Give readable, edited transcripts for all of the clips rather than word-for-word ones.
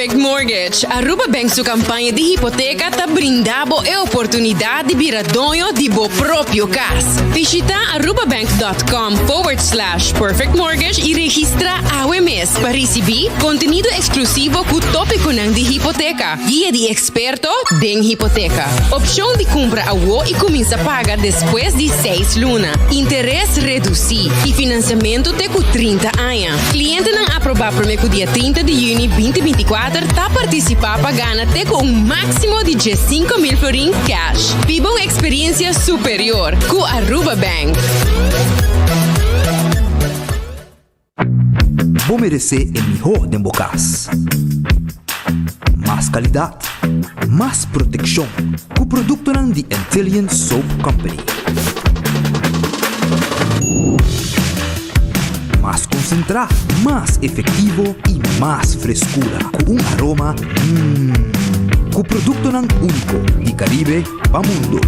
Perfect Mortgage. Aruba Bank sua campanha de hipoteca tá brindando a oportunidade de virar dono de bo próprio casa. Visita arubabank.com/perfect mortgage e registra AWMS para receber conteúdo exclusivo com tópico de hipoteca, guia de experto em hipoteca, opção de compra a e começa a pagar depois de 6 lunas, interesse reduzido e financiamento até com 30 anos. Cliente não aprovar primeiro dia 30 de junho 2024 está participar pagando até com máximo de 15.000 florins cash. Viva uma experiência superior com Aruba Bank. Vou merecer o melhor de bocas. Mais qualidade, mais proteção com o produto de Intelligent Soap Company. Mais concentrado, mais efetivo e mais frescura com aroma com o produto único de Caribe para o mundo.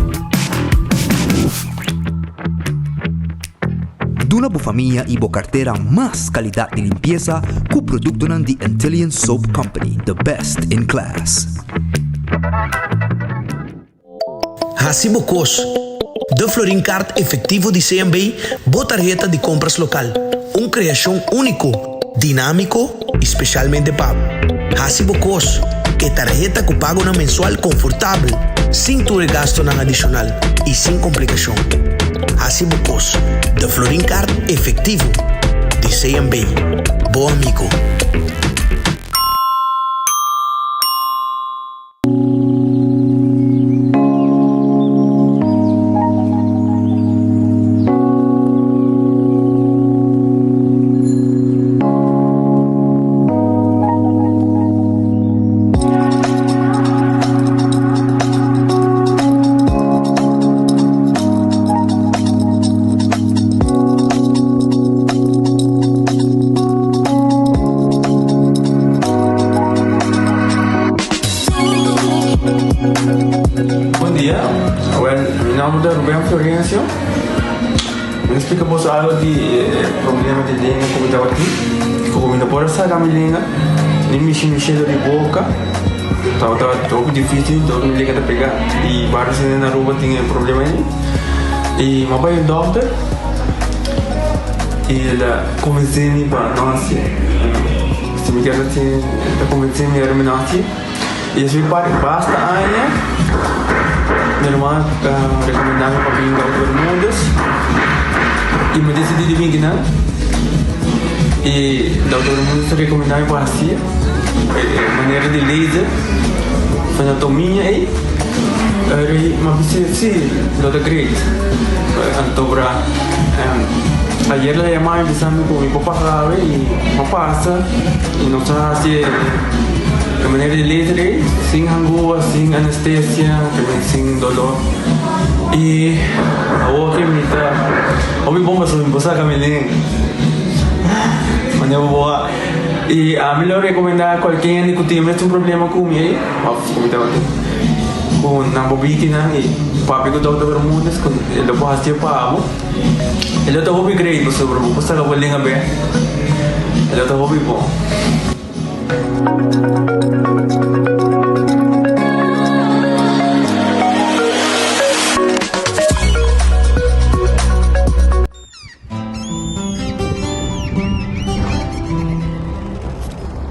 Duna boa família e boa carteira mais qualidade de limpeza com o produto de Intelligent Soap Company, the best in class. Hasibo Cos, de Florin Card efetivo de CMB, boa tarjeta de compras local. Uma criação único, dinâmico, especialmente pago. Hasibo Cos, que tarjeta que pago na mensual confortável, sem tu gasto na adicional e sem complicação. Hasibo Cos, de Florin Card efetivo de CMB. Bom amigo. Explicamos algo de problema de língua como estava aqui. Como não pode sair da minha língua, nem mexer de boca. Estava todo difícil, todo me liga a pegar. E vários na rua tinham problema aí. E meu pai é doutor. E ele convenceu-me para nós. Se me quer assim, ele convenceu-me para nós. E eu fui para basta aí. Minha irmã recomendava para vir para os mundos. E me decidi de vir aqui, e o doutor Mundo recomendava para assim, maneira de laser, anatomia e mas sim, doutor Great, então ayer le llamaba empezando con mi papá grave y no pasa y no está así de manera de laser, sin angúa, sin anestesia, sin dolor. E a outra imita ouvi bomba sobre você Camilin maneira boa e a melhor recomendar qualquer que tem um problema com ele com na bobitina e papi que doutor Bermudes com ele pode ser pago ele tá hobby great sobre você que vai ligar bem ele tá hobby bom.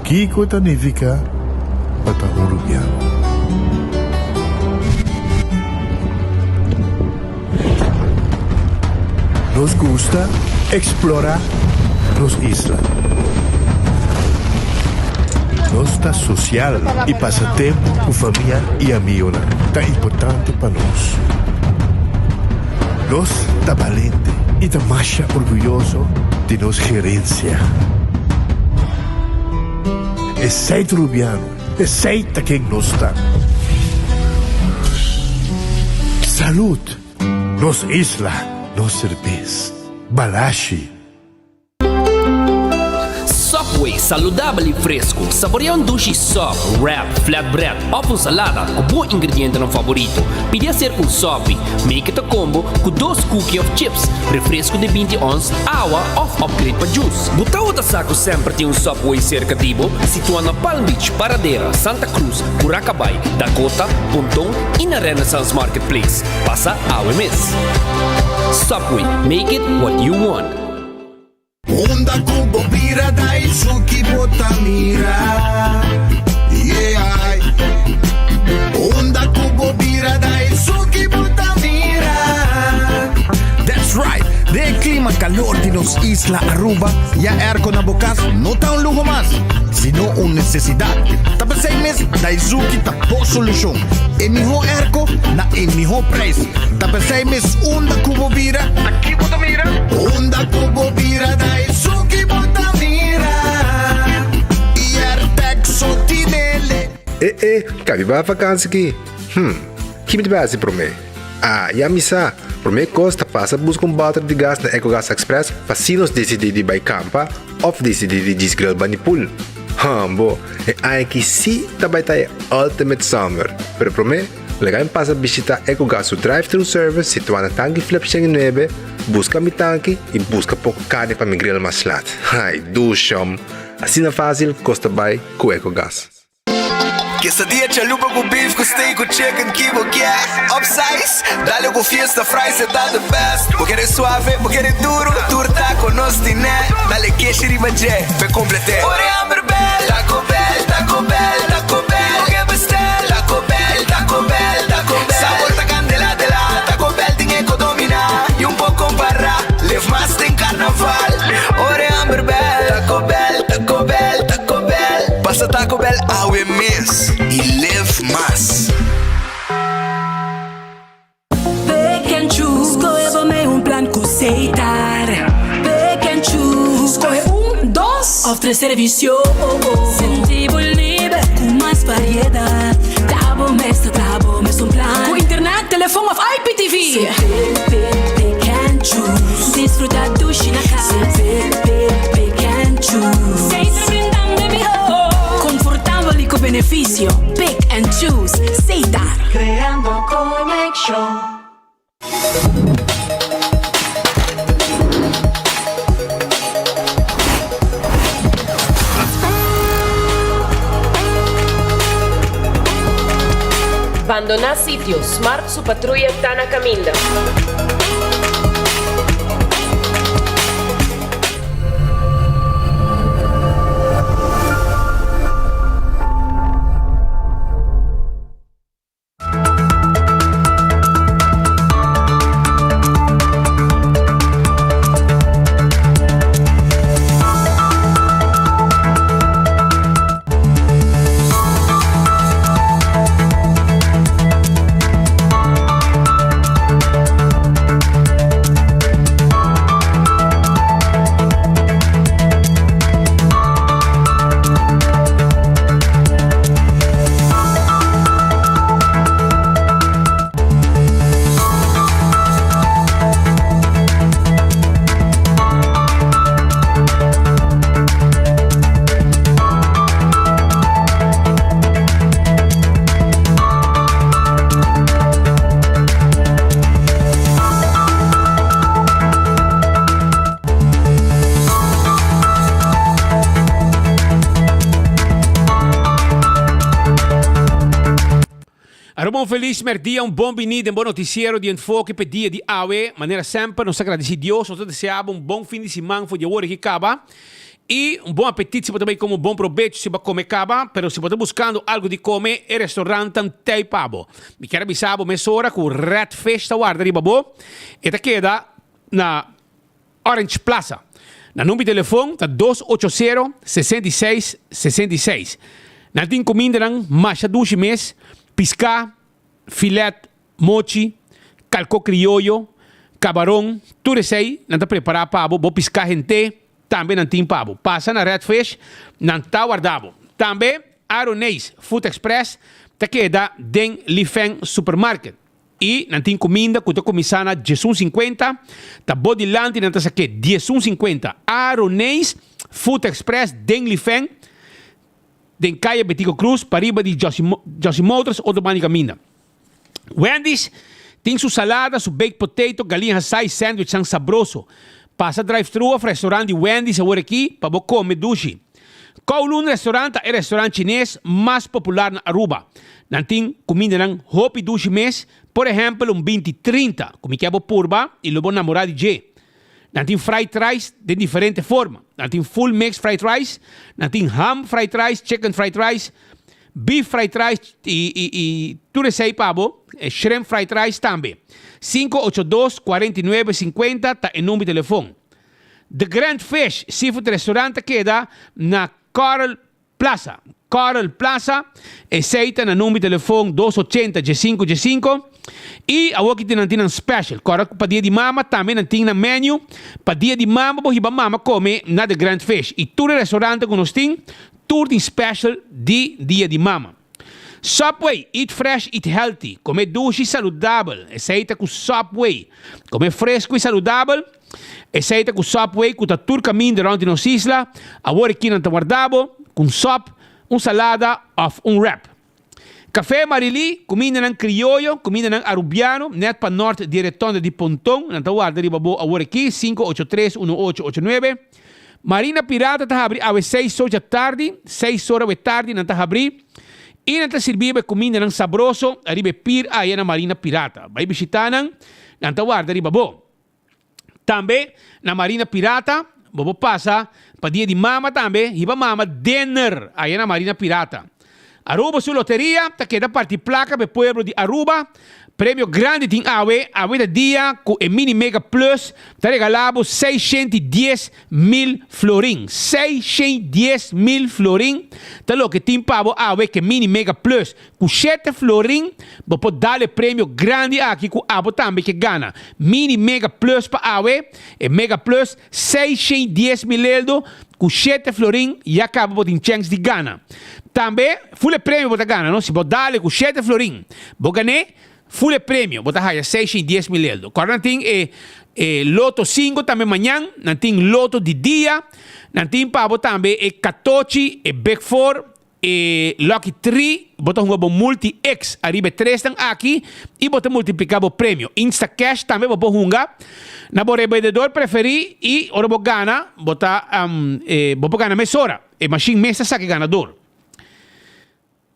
Kiko significa Patahurubiano. Nos gusta explorar las islas. Nos está social y pasatiempo con familia y amigos tan importante para nos. Nos está valiente y está más orgulloso de nos gerencia. Es seito rubiano, es seita quien nos está. Salud, nos isla, nos cerveza, balashi. Só Subway, saudável e fresco. Saboreia um sushi soft, wrap, flatbread ou uma salada com bom ingrediente no favorito. Podia ser um sop, make it a combo com 2 cookies of chips, refresco de 20 ons, água ou upgrade para juice. Butaw da saco sempre tem um Subway cerca de Ibo, situado na Palm Beach, Paradera, Santa Cruz, Curacabay, Dakota, Pontong e na Renaissance Marketplace. Passa a OMS. Subway, make it what you want. Onda kubo bira dai suki botamira. Yeah. Onda kubo bira dai suki botamira. That's right. De clima calor de nos Isla Aruba, ya airco na bocas no está un lujo más, sino una necesidad. Tapa 6 meses, Daisuki tapo solución. El mejor airco na el mejor precio. Tapa 6 meses, onda cubo vira, aquí bota mira. Onda cubo vira, Daisuki bota mira. Y Artexo tinele. Cabe ba vakansie aqui? Que me base para mim? Já me sa. Por mim costa passa busca balde de gás na EcoGas Express para se nos decidir de ir campa ou decidir de desgrill banipul. Bo, é que sim também tá Ultimate Summer. Pero por mim, legal passa visitar EcoGas o drive-thru service situado na tanque flip 9, busca mi tanque e busca pouco carne para me grill mais lat. Ai, ducham. Assim é fácil, costa bem com EcoGas. Quesadilla chalupa com beef, com steak, com chicken, kibo, yeah. Upsize, dale com fiesta, fries, tá the best. Porque é suave, porque é duro, turta com nós tiné. Dale queijo e ribanjé, pe complete. Ore Amber Bell, Taco Bell, Taco Bell, Taco Bell. Porque bestel, Taco Bell, Taco Bell, Taco Bell. Sabor ta candela de la, Taco Bell tem economia. E pouco para, live mais tem carnaval. Ore Amber Bell, Taco Bell, Taco Bell, Taco Bell. Passa Taco Bell, awe miss. E live mais. Pick and choose, escolhe para plan aceitar. Pick and choose, escolhe 1, 2 ou 3 servicios. Sentivo livre, com mais variedade. Tabo mes um plan. Com internet, telefone ou IPTV. Pick and choose, desfrutar do China casa. Pick and choose, sempre brindando mejor. Confortável e com benefício. Pick and choose, Seitar. Creando conexão. Abandonar sitio, Smart su patrulla está na caminda. Bom feliz dia, bom bem-vindo, bom noticiero de enfoque para dia de AWE. Maneira sempre, nos agradecemos a Deus, nós desejamos bom fim de semana, foi de hoje que acaba. E bom apetite, se você também como bom proveito, se você comer acaba, mas se você está buscando algo de comer, o restaurante tem pabo. Me quero avisar, mas hora com o Red Festa guarda de babo. E queda na Orange Plaza. Na número de telefone, está 280-6666. Na tem comida, massa 12 meses, piscar, filet, mochi, calco criollo, camarão, tudo isso aí, não está preparado para vou piscar gente, também não tem pavo. Passa na Red Fish, não está guardado. Também, Aronês Food Express, está queda den Lifeng Supermarket. E não tem comida, que está começando a 10,50, está Bodyland e não está aqui, 10,50. Aronês Food Express, den Lifeng, den calle Betico Cruz, pariba de Josie Motors, Autobahn Camina. Wendy's tem sua salada, seu baked potato, galinha açaí, sandwich, são sabroso. Passa drive-thru ao restaurante Wendy's agora aqui para você comer dushi. Kowloon Restaurante é o restaurante chinês mais popular na Aruba. Não tem comida ng hopi dushi mês, por exemplo, 20-30, como que é a purba e lobo namorado de. Não tem fried rice de diferente forma. Não tem full mix fried rice, não tem ham fried rice, chicken fried rice, beef fried rice e tudo isso aí, pabo, shrimp fried rice também. 582-4950 tá em número de telefone. The Grand Fish Seafood Restaurante queda na Coral Plaza. Coral Plaza aceita na número de telefone 280-G5. E a aqui tem um special. Coral para dia de mama também tem na menu. Para dia de mama, você vai mama come na The Grand Fish. E todo restaurante que nós temos, tudo tem special de dia de mama. Subway, eat fresh, eat healthy. Comer doce e saudável. Aceita com Subway. Comer fresco e saudável. Aceita com Subway, com a tour caminho durante nos isla. Agora aqui não está guardado. Com sop, salada ou wrap. Café Marili, comida ng criollo, comida ng arubiano, net pa norte diretonda di Pontong. Não está guardado de babo agora aqui. 583-1889. Marina Pirata está abrindo às 6 horas da tarde. 6 horas da tarde não está abrindo. E não servir comida ng sabroso, arriba pir aí na Marina Pirata. Vai visitar não está guardado de babo. Também na Marina Pirata, bobo passa para dia de mama também, iba mama dinner aí na Marina Pirata. Aruba sua loteria, tá queda parte placa para pueblo de Aruba. Prêmio grande tem awe da dia com o Mini Mega Plus, tá regalado 610.000 florin. 610.000 florin. Tá lo que tem pavo awe que Mini Mega Plus com 7 florin, vou dar prêmio grande aqui com abo também que gana. Mini Mega Plus para awe, e Mega Plus 610.000 eldo com 7 florin e acaba de chance de gana. Também, full prêmio para gana, não? Se vou dar com 7 florin, vou ganhar full prêmio, bota haya 610.000 eldo. Agora não tem loto 5 também amanhã, não tem loto de dia, não tem pavo também 14, Big 4, Lucky 3, bota um bom multi-X, arriba 3 estão aqui, e bota multiplicar o prêmio. Insta Cash também vou hunga. Na bore vendedor preferi e ora vou gana, bota vou gana mesora, e machine mesa saque ganador.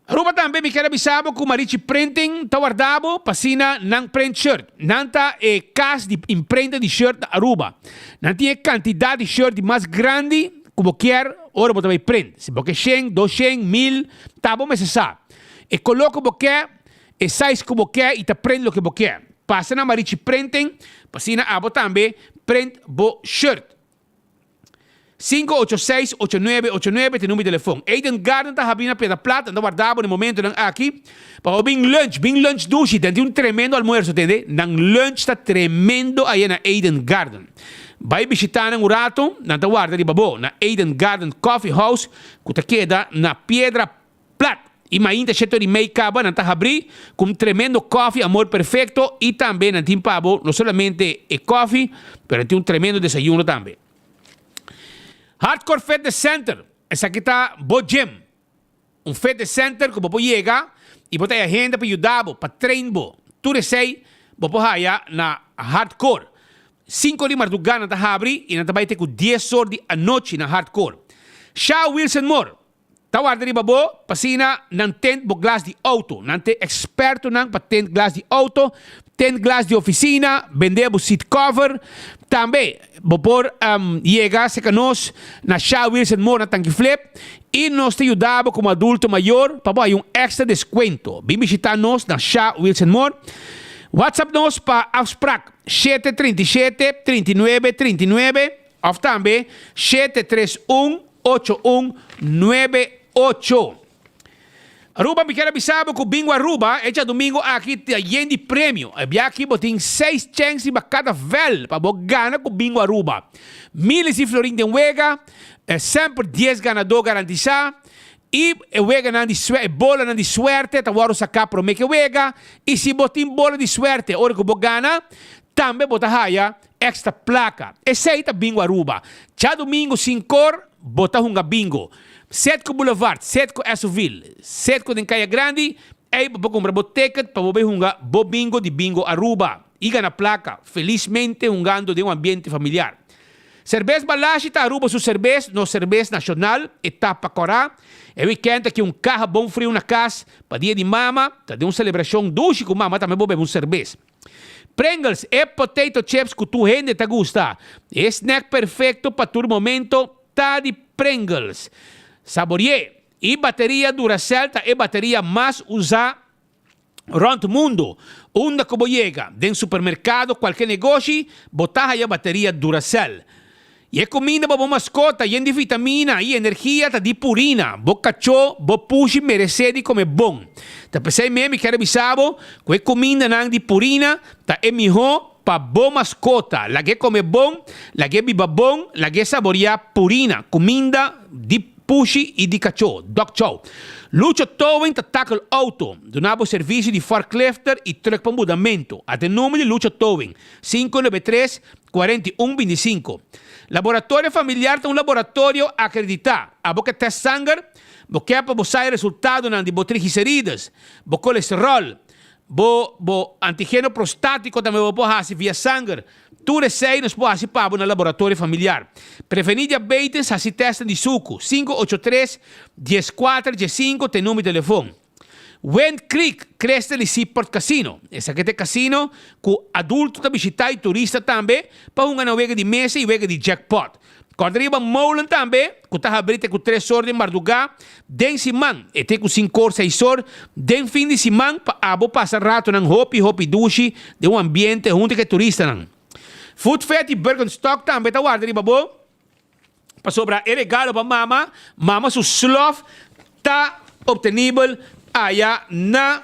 Aruba também me quer avisar que o Marichi Printing está guardado para assinar ng print shirt. Nanta cas de imprenta de shirt da Aruba. Não tem quantidade de shirt mais grande como quer, ora você vai print. Se você quer 100, 200, 1000, tá bom, mas você sabe. E coloca o que quer, e size como quer e tá print o que você quer. Passa na Marichi Printing, para assinar abo também, print bo shirt. 586-8989 tem número de telefone. Eden Garden está abrindo a Pedra Plata, está guardado no momento aqui. Para o bem lunch dushi, tem tremendo almoço, entende? Nang lunch está tremendo aí na Eden Garden. Vai visitar um rato, não está guardado de babo, na Eden Garden Coffee House, que queda na Pedra Plata. E ainda cheio de make-up, não está abrindo, com tremendo coffee, amor perfeito, e também não tem pavo, não somente coffee, mas tem tremendo desayuno também. Hardcore Fitness Center. Essa aqui está Bo Gym. Fitness center que você chega e você tem agenda para ajudar, para treinar. Tudo isso aí, você vai na Hardcore. 5 de madrugada está abrindo e não vai ter 10 horas da noite na Hardcore. Shaw Wilson Moore. Está guardando de babo, passina não tem glass de auto. Não tem experto não para ter glass de auto. Tem glass de oficina, vender o seat cover. Também, vou chegar se nós na Shaw Wilson Moore na Tanque Flip e nós te ajudamos como adulto maior para ter extra desconto. Vem visitar nós na Shaw Wilson Moore. WhatsApp nós para Ausprak 737-3939 ou também 731-8198. Aruba me quer avisar que o bingo Aruba é domingo aqui tem de prêmio. E aqui tem 6 chances para cada vel para ganhar com o bingo Aruba. Miles de florin de wega, sempre 10 ganador garantizado. E wega não de suerte, bola não de suerte, tá agora sacar para me que wega. E se botin bola de suerte, hora que gana, também bota raia extra placa. Esse aí tá bingo Aruba. Já domingo 5 cor, bota hunga bingo. Setco Boulevard, Setco Esoville, Setco den Caia Grande, aí para comprar bo ticket para bobe hunga bo bingo de bingo Aruba. Iga na placa, felizmente hungando de um ambiente familiar. Cerveza Balashi tá Aruba su cerveza, no cerveza nacional, etapa Corá. É weekend aqui carro bom frio na casa, para dia de mama, tá de uma celebração doce com mama, também vou beber cerveza. Pringles e potato chips que tu gente te gusta. Snack perfeito para todo momento, tá de Pringles. Saboreie. E bateria Duracell tá é bateria mais usada around mundo. Onda como llega, den supermercado, qualquer negócio, botar aí a bateria Duracell. E é comida para mascota, e de vitamina e energia tá de purina. Bo cachorro, bo puxi, merece de comer bom. Tá pensei mesmo que era bisabo, que é comida não de purina, tá é melhor para boa mascota. La que come bom, la que viva bom, la que saborear purina. Comida de puxi e de cachorro. Doc Chow. Lucio Towing te tackle auto. Donavo serviço de forklifter e truck para mudamento. Até número de Lucio Towing. 593-4125. Laboratório familiar tem laboratório acreditado. A boca test sangue, boca para buscar resultado de triglicéridos, bo colesterol, bo antígeno prostático também bo fazer via sangue. Tudo isso nos pode fazer para no laboratório familiar. Prevenir diabetes, assim testa de suco. 583-14-15 tem número de telefone. Wind Creek, Cresta de Seaport Casino. Esse aqui é casino que adulto está visitando e turista também para uma vega de mesa e vega de jackpot. Quando arriba Molen também, que está aberto com 3 horas de madrugada, den semana, e tem com 5 horas, 6 horas, den fim de semana, para abo passar rato ng hopi dushi de um ambiente onde que turista não. Food Fat e Birkenstock também está guardado arriba bo. Para sobrar é regalo para mama su slof está obtenível allá na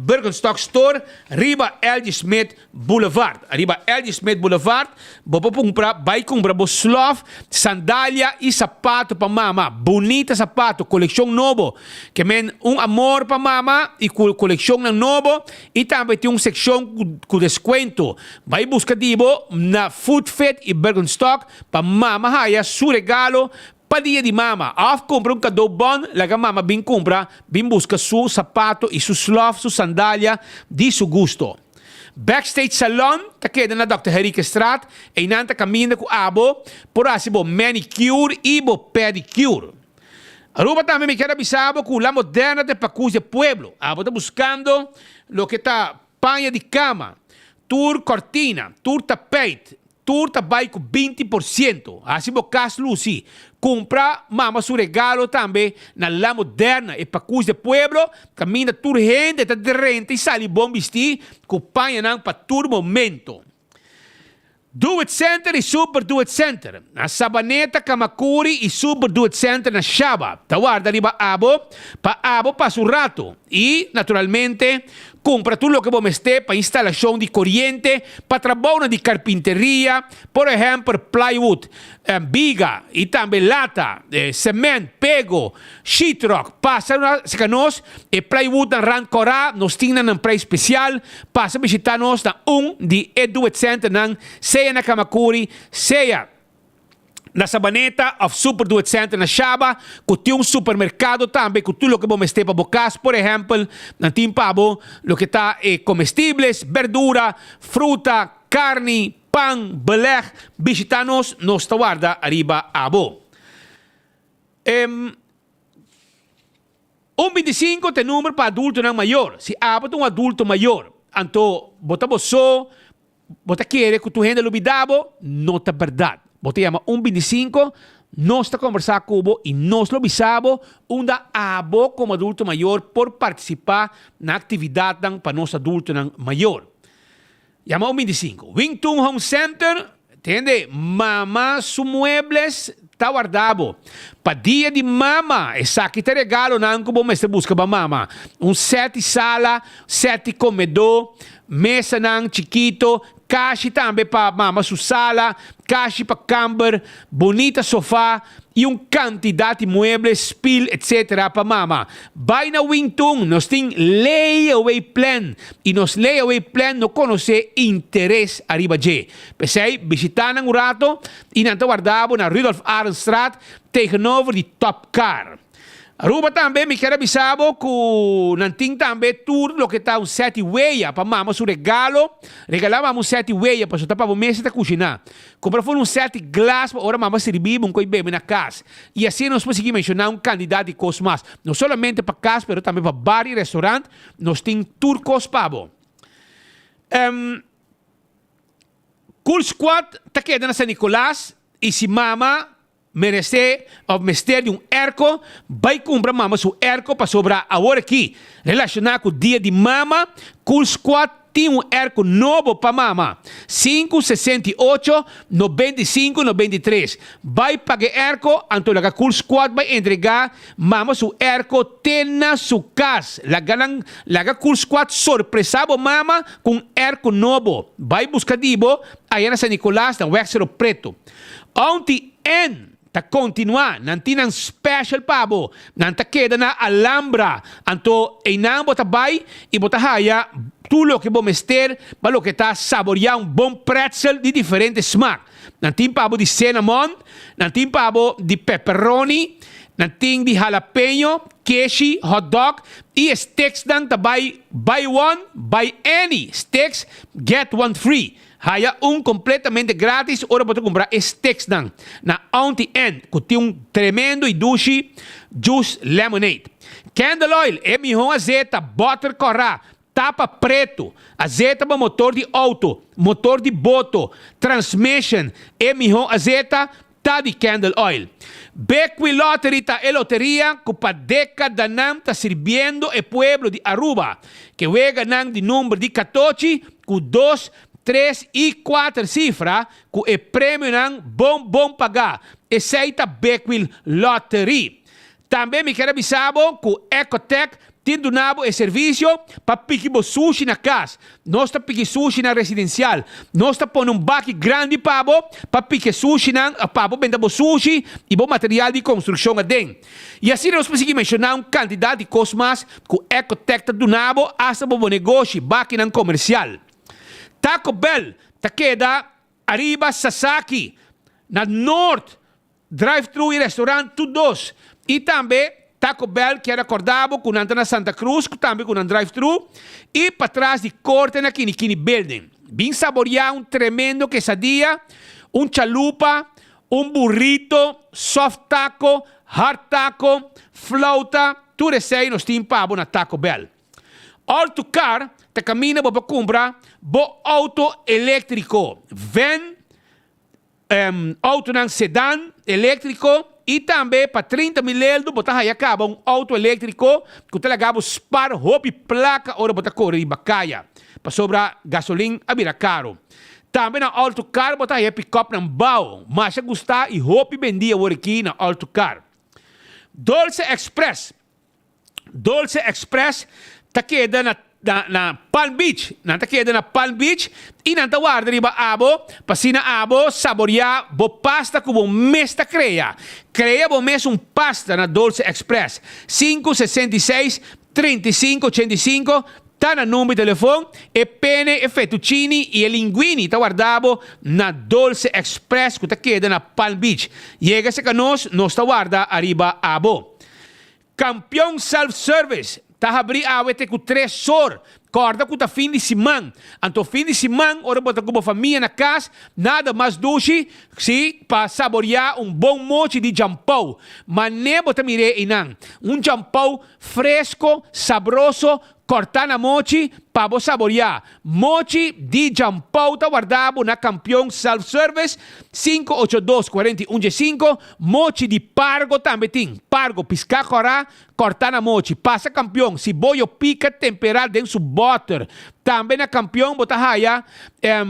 Birkenstock Store, riba L.G. Smith Boulevard. Riba L.G. Smith Boulevard, vai comprar bo slof, sandália e sapato para mama. Bonita sapato, coleção novo. Que men amor para mama e coleção novo. E também tem seção com desconto. Vai buscar dibo na Food Fit e Birkenstock para mama haya su regalo para dia de mama. Af compra cadeau bom, laga mama bem compra, bem busca su sapato e su slof, su sandália de su gusto. Backstage Salon, tá queda na Dr. Henrique Straat, e nanta caminha com abo, por asibo manicure e bo pedicure. Aruba também me quer avisar com la moderna de Pacus de Pueblo. Abo tá buscando lo que tá panha de cama, tour cortina, tour tapete, tour vai com 20%. Assim bo caso Lucy. Comprar mama su regalo também na La Moderna e Pacus de Pueblo. Caminha tur gente, tá de renta e sali bom vestir, companha não para tur momento. Do It Center e Super Do It Center. Na Sabaneta, Kamakuri e Super Do It Center na Shaba. Tawarda riba abo para su rato. E, naturalmente, compra tudo o que você esteja para instalação de corrente, para trabalho de carpinteria, por exemplo, plywood, biga e também lata, cimento, pego, sheetrock. Passa a nós e plywood na Rancorá, nós temos um preço especial. Passa a visitar nós na de Do It Center, seja na Kamakuri, seja na Sabaneta of Super Do It Center na Shaba, que tem supermercado também, com tudo o que você esteja para bocar, por exemplo, na Timpabo, o que está comestíveis, verdura, fruta, carne, pão, beleg, visita-nos, nos guarda arriba abo. 25 tem número para adulto não maior. Se abo um adulto maior, então, bota você, bota querer que tu renda lubidabo, não é verdade. Você chama 125, nós está conversando com você e nós lo avisamos onde abo como adulto maior por participar na atividade para nós adulto maior. Chama 125. Wington Home Center, entende? Mama, su muebles está guardado. Para dia de mama, essa aqui te regalo não como você busca para mama. Set sala, set comedor, mesa não chiquito, caixa também para mama sua sala, caixa para camber, bonita sofá e quantidade de muebles, spill, etc. para mama. Vai na Wingtung, nós tem layaway plan. E nos layaway plan não conhece interesse arriba de. Pensei, visitar um rato e não guardava na Rudolf Arnstraat tegenover de Top Car. Aruba também me quer avisar que não tem também tudo que está sete weia para mama su regalo. Regalava sete weia para soltar para o mês de cozinhar. Compra foi sete glass para ora mama servir um coi bebe na casa. E assim nós conseguimos mencionar candidato de cosmas. Não somente para casa, mas também para bar e restaurante. Nós tem turcos pabo. Cool Squad está quedando na San Nicolás e se mama merece ou mester de erco, vai comprar mama su erco para sobrar agora aqui. Relacionado com o dia de mama, Cool Squad tem erco novo para mama. 568 95 93. Vai pagar erco, então a Cool Squad vai entregar mama su erco tena su casa. La Cool Squad sorpresavo mama com erco novo. Vai buscar dibo aí na San Nicolás, na Wexero Preto. Ontem ta continuar, nanti nang special pabo, nanta queda na Alhambra, anto inang bota bay, e bota haya, tulo que bom mester, balo que ta saborear bom pretzel de diferentes smaak. Nanti pabo de cinnamon, nanti pabo de pepperoni, nanti de jalapeno, keshi, hot dog, e steaks dan ta buy one, buy any. Steaks, get one free. Haya completamente grátis, ora pode comprar steaks dan. Na Auntie End, que tem tremendo e doce juice lemonade. Candle oil, é melhor azeite, butter corá, tapa preto, azeite para motor de auto, motor de boto, transmission, é melhor azeite, tá de candle oil. Bequi Lottery tá a loteria que para década não tá servindo o pueblo de Aruba, que juega não de número de 14, com 2, 3 e 4 cifras, que o prêmio não bom pagar. Essa Bequil Lottery. Também me quero avisar que o Ecotech tem donado o serviço para pique sushi na casa. Nós está pique sushi na residencial. Nós está pondo baque grande para pique sushi na pabo, venda sushi e bom material de construção adem. E assim nós conseguimos mencionar quantidade de cosmas que o Ecotech está donado hasta bom negócio, baque na comercial. Taco Bell, ta queda arriba Sasaki, na North, drive-thru e restaurante, todos. E também Taco Bell, que era acordado com na Santa Cruz, também com um drive-thru, e para trás de corte na Kini Building. Vim saborear tremendo quesadilla, chalupa, burrito, soft taco, hard taco, flauta, tudo isso aí nós temos para na Taco Bell. All to car, te camina para comprar auto elétrico. Ven, auto sedã elétrico e também para 30 mil euros, você vai acabar auto elétrico que você acaba spar, roupa placa, ou você corre de bacaia. Para sobrar gasolina, a vira caro. Também na auto car, você vai pick-up na bau, mas se gostar e roupa vendia aqui na auto car. Dolce Express. Dolce Express ta queda na Palm Beach. Nanta queda na Palm Beach e nanta guarda riba abo, pasina abo, saborear bo pasta como mesta creia. Creia bo mes pasta na Dolce Express. 566 35 85 tá na número de telefone e pene e fettuccini e linguini tá guardado na Dolce Express que tá queda na Palm Beach. Chega-se que nós tá guarda arriba abo. Campeão Self-Service. Ta abri awete com 3 horas. Corda com ta fim de semana. Anto fim de semana, ora bota com a família na casa, nada mais doce, sim, para saborear bom mochi de jampau. Mas nem bota mire inang. Jampau fresco, sabroso, cortar na mochi, para saborear. Mochi de jampau ta guardado na Campeão Self-Service, 582-4115. Mochi de pargo também tem. Pargo, piscar corá, cortar na mochi. Passa Campeão, se boio pica, temperar dentro do butter. Também na campeão botahaya,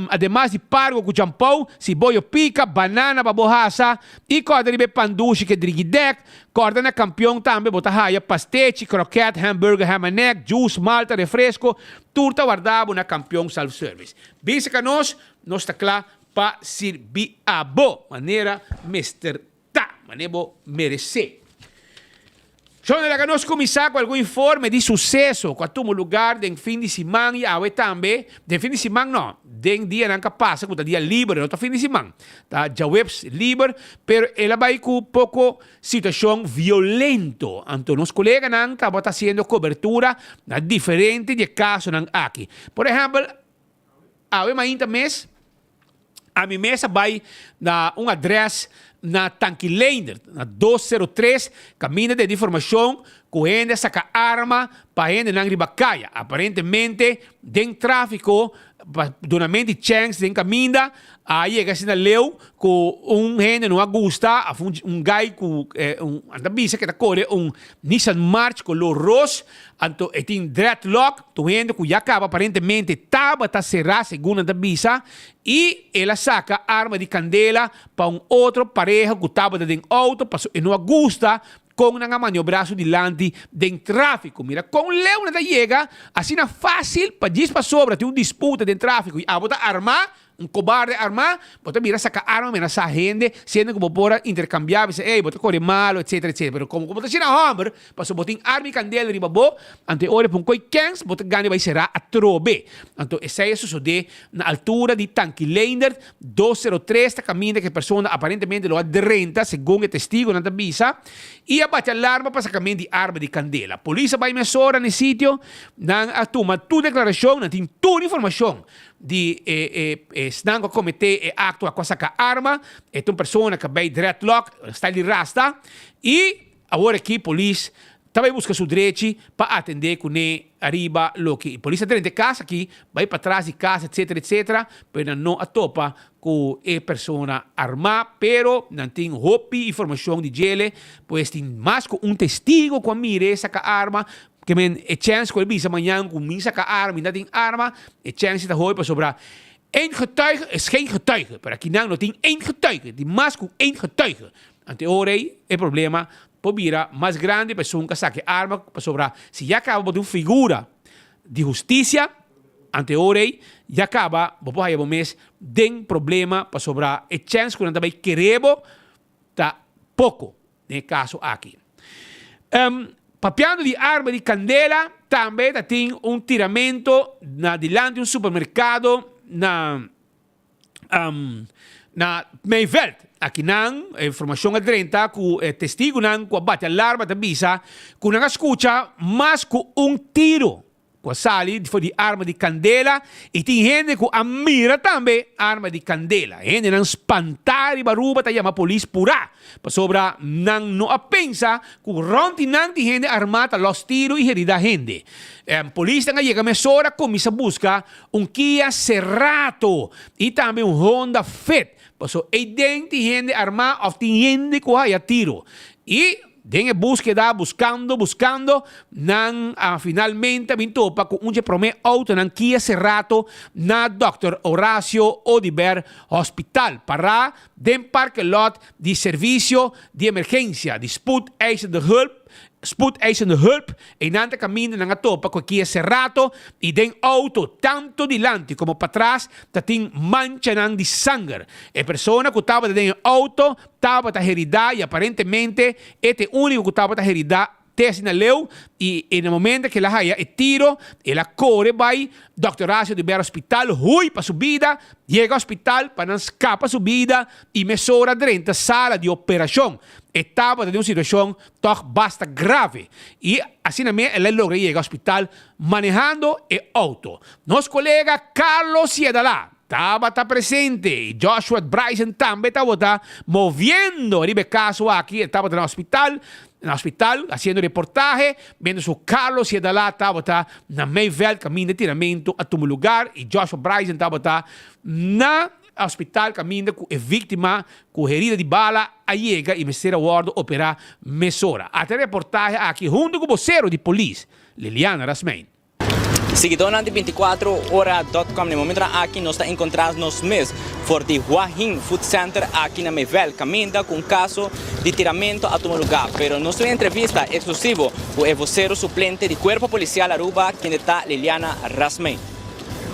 además de pargo com champão, cibollo pica, banana babohasa, e corda de pandushi que drigidek, corda na campeão também botahaya, pastete, croquete, hambúrguer, hamanek, juice, malta, refresco, turta guardado na campeão self-service. Bisa que nós está claro para servir a boa maneira, Mr. Ta, maneira merecer. Sono la nós começar com algum informe de sucesso com o lugar de fim de semana e awe também, de fim de semana não, de dia não passa, com o dia livre, não fim de semana, tá? Já webs livre, pero ela vai com pouco situação violento. Então, nos colegas não tá fazendo cobertura na diferente de casos não aqui. Por exemplo, awe mainta mês, a minha mesa vai na um adresse na Tanquilander, na 203, caminho de informação, correndo saca arma para gente na ribacaia. Aparentemente, tem tráfico, donamento de chance, tem caminho, aí chega assim na leu, com gente não gusta, guy com anda bisa que tá corre, Nissan March com lo ros, então tem dreadlock, tu gente que já acaba aparentemente tava tá cerrado segundo a bisa, e ela saca arma de candela para outro pareja que estava dentro do auto, e não gusta com uma maniobraço delante de tráfico. Mira, com leu nada chega, assim é fácil para diz para sobra, tem disputa de tráfico, e a botar armar, cobarde armar, bota mira saca arma amenaça a gente, sendo que bota intercambiar, dice, ei, bota corre malo, etc, etc. Pero como bota sina hammer, passo botin arma e candela riba bo, ante ore pon coi kens, bota gane vai será a trobe. Então, essa é isso de na altura de Tanquilander 203, ta caminho que persona aparentemente lo adrenta, segundo o testigo na visa, e abate alarma para caminho de arma de candela. Polícia vai mesora no sítio, nang atuma tu declaração, não tem tu informação de snango comete acto a cosa ka arma, é uma pessoa que vai dreadlock, está ali rasta, e agora aqui polícia também busca seu direito para atender com ele arriba lo que a polícia dentro de casa aqui, vai para trás de casa, etc, etc, pero não atopa com a pessoa armada, pero não tem hopi informação de gele, pois tem mais com testigo com a mire essa arma, que men e chance com bisa amanhã com misa com arma, ainda tem arma, e chance da hooi para sobrar. Eén getuige is geen getuige. Para aqui não tem één getuige. Die mais com één getuige. Ante orei, é problema, pobira mais grande, pessoa que saque arma para sobrar. Se já acaba de uma figura de justiça, ante orei, já acaba, vou aí mês, tem problema para sobrar. E chance que não também queremos, tá pouco, no caso aqui. Papiando de arma de candela, também tem tiramento na delante de supermercado na Meiveld. Aqui não, informação adrenta, que testigo não, que bate alarma da bisa, que não escuta, mas com tiro. Com a sali de arma de candela, e tem gente que mira também arma de candela. Gente não espantar e baruba, tá chama polícia pura. Para sobra, não a pensa que ronti não tem gente armada, los tiros e herida gente. Polícia não chega a mesora, começa a buscar Kia Cerato e também Honda Fit. Passou, e tem gente armada, ou tem gente que vai a tiro. E den búsqueda, buscando, nan finalmente me topa com promé auto nan Kia Cerato na Dr. Horacio Odiber Hospital para den parque lot de serviço de emergência, de spoedeisende hulp, e nante caminho na topa com Kia Cerato e den auto tanto delante como para trás, tem mancha de sangue. E persona que estava dentro do auto estava a herida e aparentemente este único que estava a herida tese na leu e no momento que ela haya tiro, ela corre vai Dr. Horacio de Ber Hospital, hui para subida, chega ao hospital para não escapa subida e mesora dentro da sala de operação. Estava em uma situação toch basta grave e assim também ela logra chegar ao hospital manejando o auto. Nosso colega Carlos Siedalá estaba presente. Joshua Bryson también estaba moviendo el caso aquí. Estaba en el hospital, haciendo reportaje, viendo su Carlos Siedalá estaba en la Mayveld, camino de tiramento a tu lugar. Y Joshua Bryson estaba en el hospital, camino de víctima con herida de bala. Ahí llega y Mesera Ward opera mesora. Hasta el reportaje aquí, junto con el vocero de policía, Liliana Rasmein. Seguidor de 24horas.com, no momento aqui nós está encontrando nos mesmos for the Huahin Food Center aqui na Mevel, caminha com caso de tiramento a tomar lugar. Pero nossa entrevista exclusivo com o vocero suplente de Cuerpo Policial Aruba, que está Liliana Rasmey.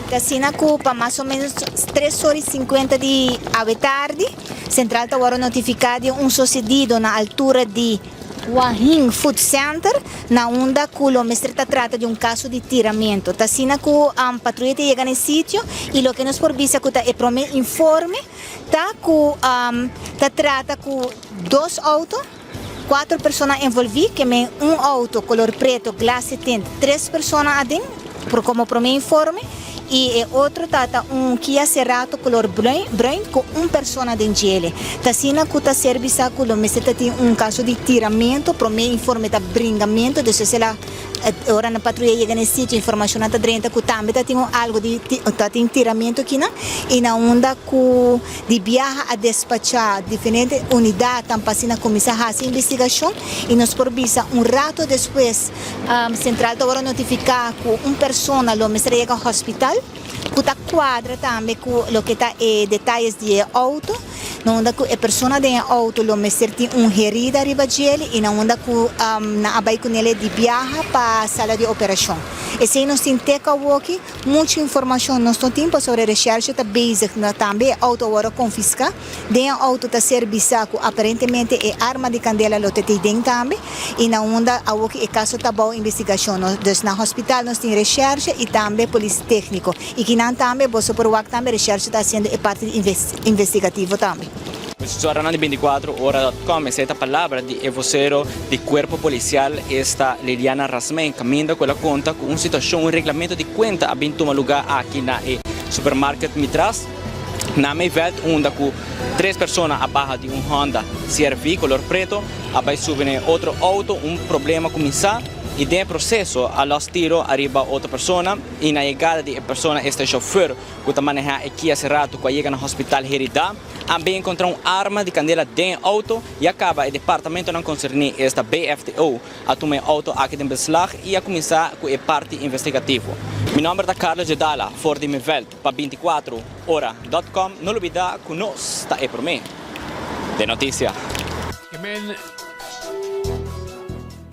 Casina Cupa, mais ou menos 3h50 da tarde, Central está agora notificado sucedido na altura de Huahin Food Center, na onda que o mestre trata de caso de tiramento. Tasina que a patrulha chega no sítio e o que nos provisa que é para mim informe, trata com 2 autos, 4 pessoas envolvidas, que é auto color preto, glass tint, 3 pessoas adentro, como para mim informe. E outro tata Kia Cerato color branco com uma pessoa dentro dele. Tasina que está serviço com o mestre tem caso de tiramento, para mim informe de bringamento, então se ela ora na patrulha chega nesse sítio, informação está dentro que também tem algo de tiramento aqui, né? E na onda que de viaja a despachar diferentes unidades, tam passina começa a fazer investigação e nos provisa rato depois central agora notificar que uma pessoa o mestre chega ao hospital. Que está quadra também com o que está detalhes de auto, na onda que a pessoa de auto o mestre tem herida arriba dele e na onda que na abai com ele de viaja para a sala de operação. E se nós temos aqui muita informação nós temos sobre a recherche está basic também auto agora confisca, de auto está serviço aparentemente é arma de candela lo tem dentro também e na onda aqui é caso está boa investigação, nós na hospital nós temos recherche e também polícia técnico e que não também você por o também recherche está sendo parte investigativo também. Ciudadano de 24horas.com, esta palavra de vocero de Cuerpo Policial, esta Liliana Rasmey, caminha com ela conta com situação, regulamento de conta a toma lugar aqui na supermarket Mitras, na Mevel, onde com 3 pessoas abaixo de Honda CR-V color preto, abaixo subem outro auto, problema começar. E de processo, a los tiro arriba outra pessoa e na chegada de pessoa este chauffeur que está manejando aqui a Cerato que chega no hospital Herida, também encontra arma de candela dentro do auto e acaba o departamento não concernir esta BFTO a tomar auto aqui em beslag e a começar com a parte investigativa. Meu nome é Carlos Gedala, for de Mevel para 24horas.com. Não olvida que nós está aí por mim. De notícia.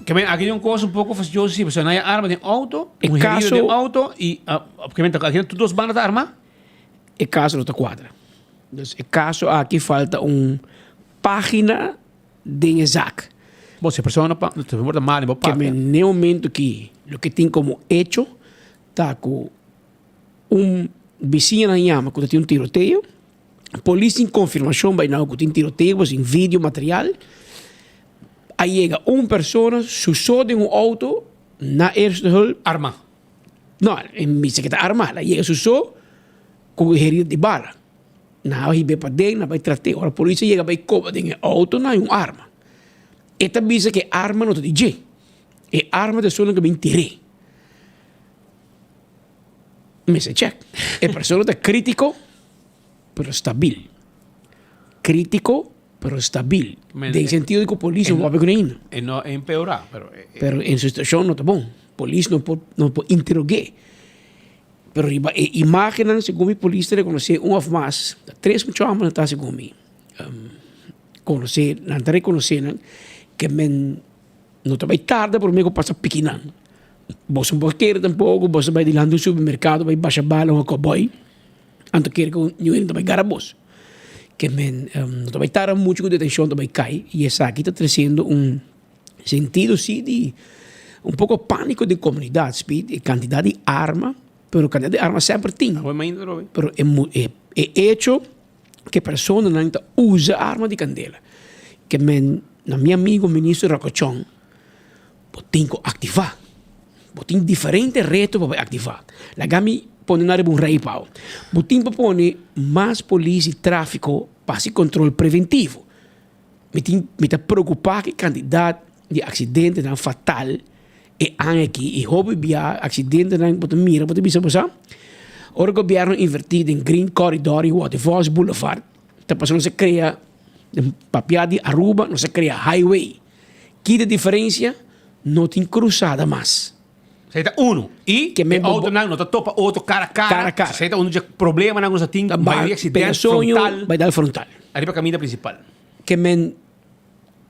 Que aqui é coisa pouco fastidiosa, se você não tem arma de auto, caso de auto e obviamente aqui tem duas bandas de arma. É caso não está quadra. Então, é caso aqui falta página de ZAC. Você a pessoa não te importa mal, não que no momento que o que tem como hecho está com vizinho na Nhama que tem tiroteio, a polícia em confirmação vai não que tem tiroteio, em vídeo, material. Aí chega uma pessoa, susou de auto, na eerste hulp. Arma? Não, em vez de estar armada. Aí chega susou com herida de bala. Na ele vai para dentro, vai tratar. Agora a polícia chega, vai cobrar de auto, não é uma arma. Esta visa que arma não te diz. É arma de pessoa que vem tirar. Mas é check. A pessoa está crítico, pero estabil. Crítico, pero estabil. Tem sentido de que a polícia não vai pegar. E não empeorar. Pero em situação não está bom. A polícia não pode interrogar. Pero imagina segundo a polícia reconhecer of mais. 3 muchos anos está segundo conhecer, não está reconhecendo que não está bem tarde por mim que passa pequena. Você não quer tampouco, você vai de lá no supermercado, vai baixar bala um cowboy. Anto quer que o não vai garabos. Que não está bem tarde muito com detenção também cai e essa aqui está trazendo sentido sim de pouco pânico de comunidade, speed, quantidade de arma. Pero quantidade de armas sempre tem. Pero é hecho que a pessoa não usa arma de candela. Que na meu amigo ministro Racochon, tem que ativar. Tem diferentes retos para ativar. La gami pone na um rei pau. Tem para pôr mais polícia e tráfico para esse controle preventivo. Me está preocupado que a quantidade de acidentes não fatal e aqui e houve via acidente na mira pode bisa passar. O governo invertido em Green Corridor e Waterfalls Boulevard. Tá passando se cria papel de Aruba, não se cria highway. Que a diferença não tem cruzada mais. Você tá uno. E Que me outro não tá topa outro cara a cara. Você tá um problema não você tem maioria acidente frontal. Vai dar frontal. Ali para caminho principal. Que men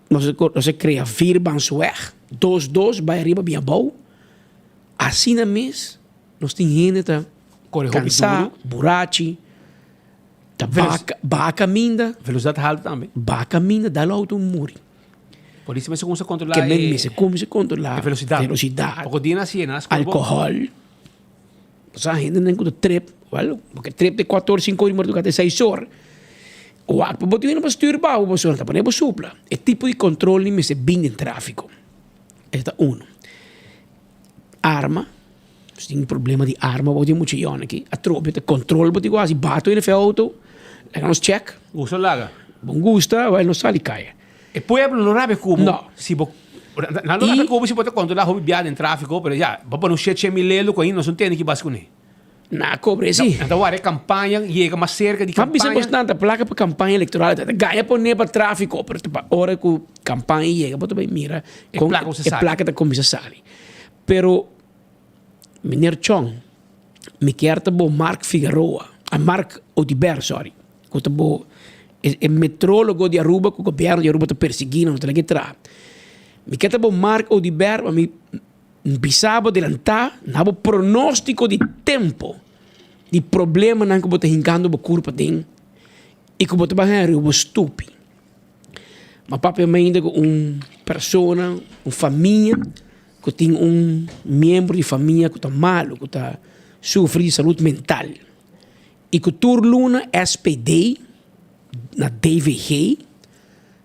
nós cria virban weg. Dos vai arriba bem bom. Assim na mês nós tem gente tá cansar, burachi, tá baca minda. Velocidade alta também. Baca minda dá lá auto muri. Por isso você começa a controlar. Que men como se controlar velocidade. Velocidade. Porque assim, Alcohol. Você ainda nem com o trip, well, porque trip de 14, 5 horas, mas de 6 horas. O acto pode ir para stuurbar, o você não pode supla. É tipo de controle me se bem em tráfico. Esta arma. Se tem um problema de arma, pode ir muito aqui. A tropa de controle pode quase bato in de auto. Legamos check. Gusto laga. Bom gusta, vai não sai cai. E pueblo não sabe como. Não. Se não sabe como se pode controlar o viagem em tráfico, mas já, vamos não cheche milelo com isso, não tem que bascune. Na cobre sim. Então, a campanha chega mais cerca de campanha. Mas bastante placa para campanha eleitoral. Ganha por nem para tráfico, mas para hora que campanha chega, pode bem mira. É placa da comissária. Pero Meneer Chong, me quer bo Mark Figueroa, a Mark Odiber, sorry. Que bo é metrólogo de Aruba, que o governo de Aruba está perseguindo, não tem que entrar. Me quer bo Mark Odiber, mas me bisaba adelantar, na bo pronóstico de tempo, de problema não que botar hincando bo curva tem, e que botar barra Aruba estúpido. Mas papai ainda com pessoa, família, que tem membro de família que está malo, que está sofrendo de saúde mental. E que turluna SPD, na DVG,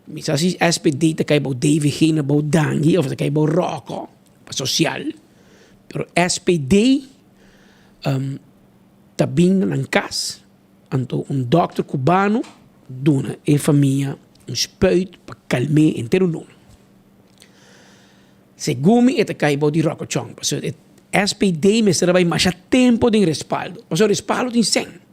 mas assim SPD está caindo DVG na bom dangue, ou está caindo roco, social. Pero SPD está vindo na casa, então doctor cubano dona e família spuit para calmar inteiro nulo. Segundo está caindo de roco chong, porque SPD me será mais tempo de respaldo, porque o respaldo tem 100.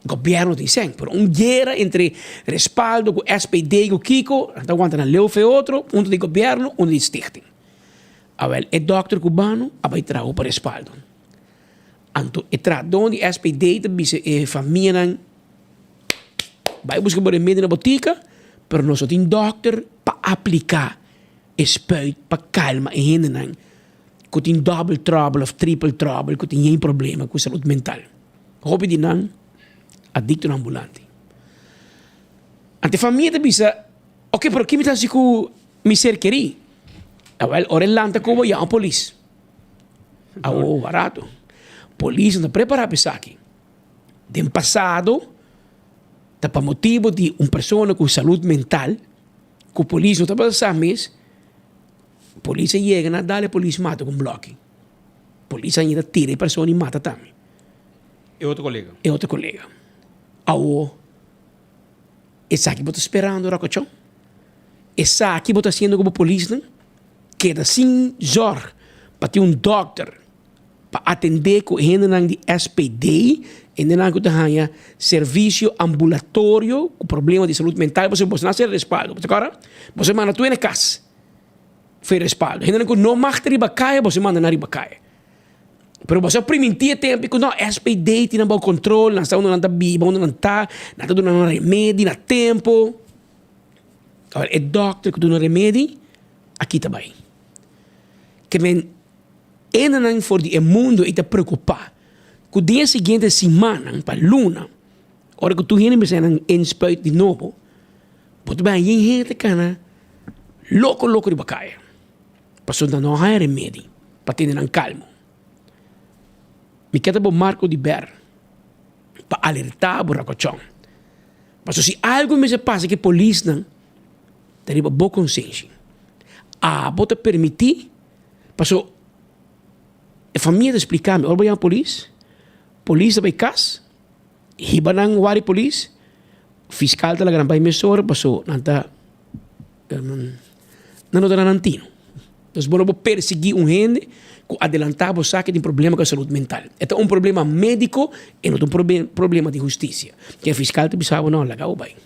O governo tem 100, pero guerra entre respaldo com SPD e o Kiko, então aguenta na leu foi outro, um de governo, um de stichting. Agora, o doctor cubano, vai trazer para respaldo. Então, e traz onde SPD também família vai buscar por remédio na botica, pero nós só tem doctor para aplicar spuit para calma e gente não que tem double trouble ou triple trouble, que tem nenhum problema com saúde mental. Hobby de não adicto no ambulante. Ante família bisa, ok, pero que me está com me ser querido? Well, ora lanta como já a polícia. Barato. Polícia não prepara para isso aqui. De passado, tá para motivo de pessoa com saúde mental, que a polícia não está para saber mais, a polícia chega na dali, a polícia mata com bloco. A polícia ainda tira a pessoa e mata também. É outro colega. É outro colega. Essa aqui você esperando, Rocochão? Essa aqui você sendo como polícia, queda sem zorg para ter doctor para atender com gente de SPD e não que serviço ambulatório com problema de saúde mental, você não ser respaldo. Você manda tu na casa. Foi respaldo. Gente que não mata riba caia, você manda na riba caia. Pero você primitia tempo que não SPD tem bom controle, não está onde não está biba, onde não está dando remédio na tempo. Agora, é doctor que dá remédio, aqui também. Que men não for de mundo e te preocupar. Que o dia seguinte semana para luna, hora que tu viene me sendo inspuit de novo, pode bem gente cana louco de bacaia. Passou da não há remédio para ter calmo. Me queda bom Marco de Ber para alertar o Racochão. Mas se algo me se passa que a polícia não tem boa consciência. Bota permitir, passou a família explicar-me, olha a polícia vai casa, riba nang wari polícia, fiscal talaga nang emissora, passou nanta não nantino. Nós vamos perseguir gente que adelantava o saque de problema com a saúde mental. É um problema médico e não um problema de justiça. Que a fiscal te pensava, não, legal, vai.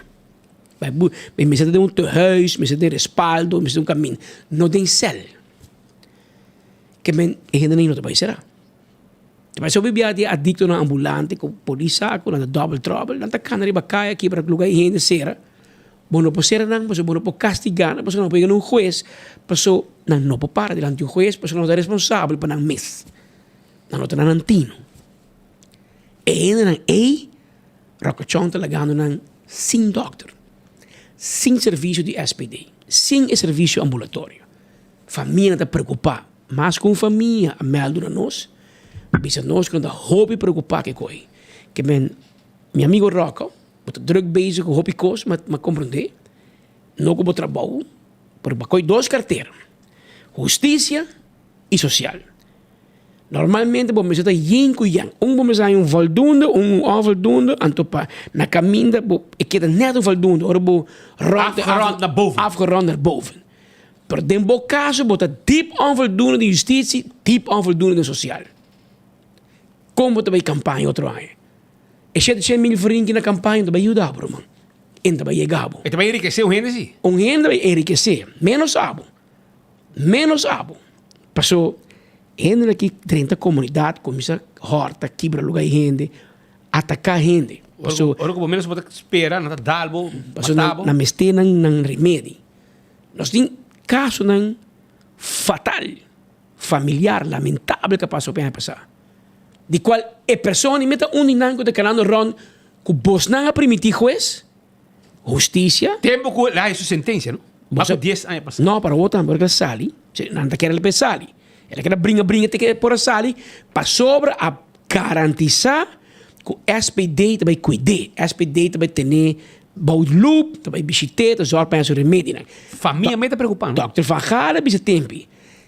Me sente de huis, me sente de respaldo, me sente caminho. Não tem cel. que men gente nem não vai será. Mas se eu vivia de adicto na ambulante, com polícia, com na double trouble, não tá canari bacaya aqui para lugar e gente será. Bom, não pode ser não, mas bom não pode castigar, mas não pode ir um juez, passou não pode parar diante do juez, passou não é responsável para não mes. Não tá na antino. E ainda não é Rockachon tá lagando não sem doctor, sem serviço de SPD, sem serviço ambulatório. Família está preocupada, mas com família, a meldo na nós, bisa nós quando hobby preocupar que coi. Que meu amigo Rocco, muito drug bezig com hobby cos, mas compreender, não como trabalho, porque coi duas carteiras, justiça e social. Normalmente, bom, mas está yin com yang. Bom, mas há voldoende, onvoldoende, antopa na caminho, bom, ik queda net voldoende, ora bom, afgerond naar boven. Maar in bo caso, bom, está diep onvoldoende de justitie, diep onvoldoende de social. Como também campanha outro ano. E se você mil vrienden na campanha, também ajuda, bro, man. E também chegava. E também enriquecer o gente, sim? Um gente vai enriquecer. Menos abo. Passou, gente aqui, 30 comunidades, começa a horta, quebra lugar de gente, atacar gente. Passou, ora como menos pode esperar, não tá dalbo, passou na mestena, não remédio. Nós temos caso não fatal, familiar, lamentável que passou para passar. De qual é pessoa meta uninanco de canal ron que vos não permitir juez, justiça. Tempo que lá é sua sentença, não? Mas 10 anos passado. Não, para outra, porque sali, não quer ele sali. Ele quer brinca te que por sali para sobre a garantizar que o SPD também cuide, SPD também ter baudloop, também visitar, zorg para seu remédio. Família me tá preocupando. Dr. Van Galen bisa tempo.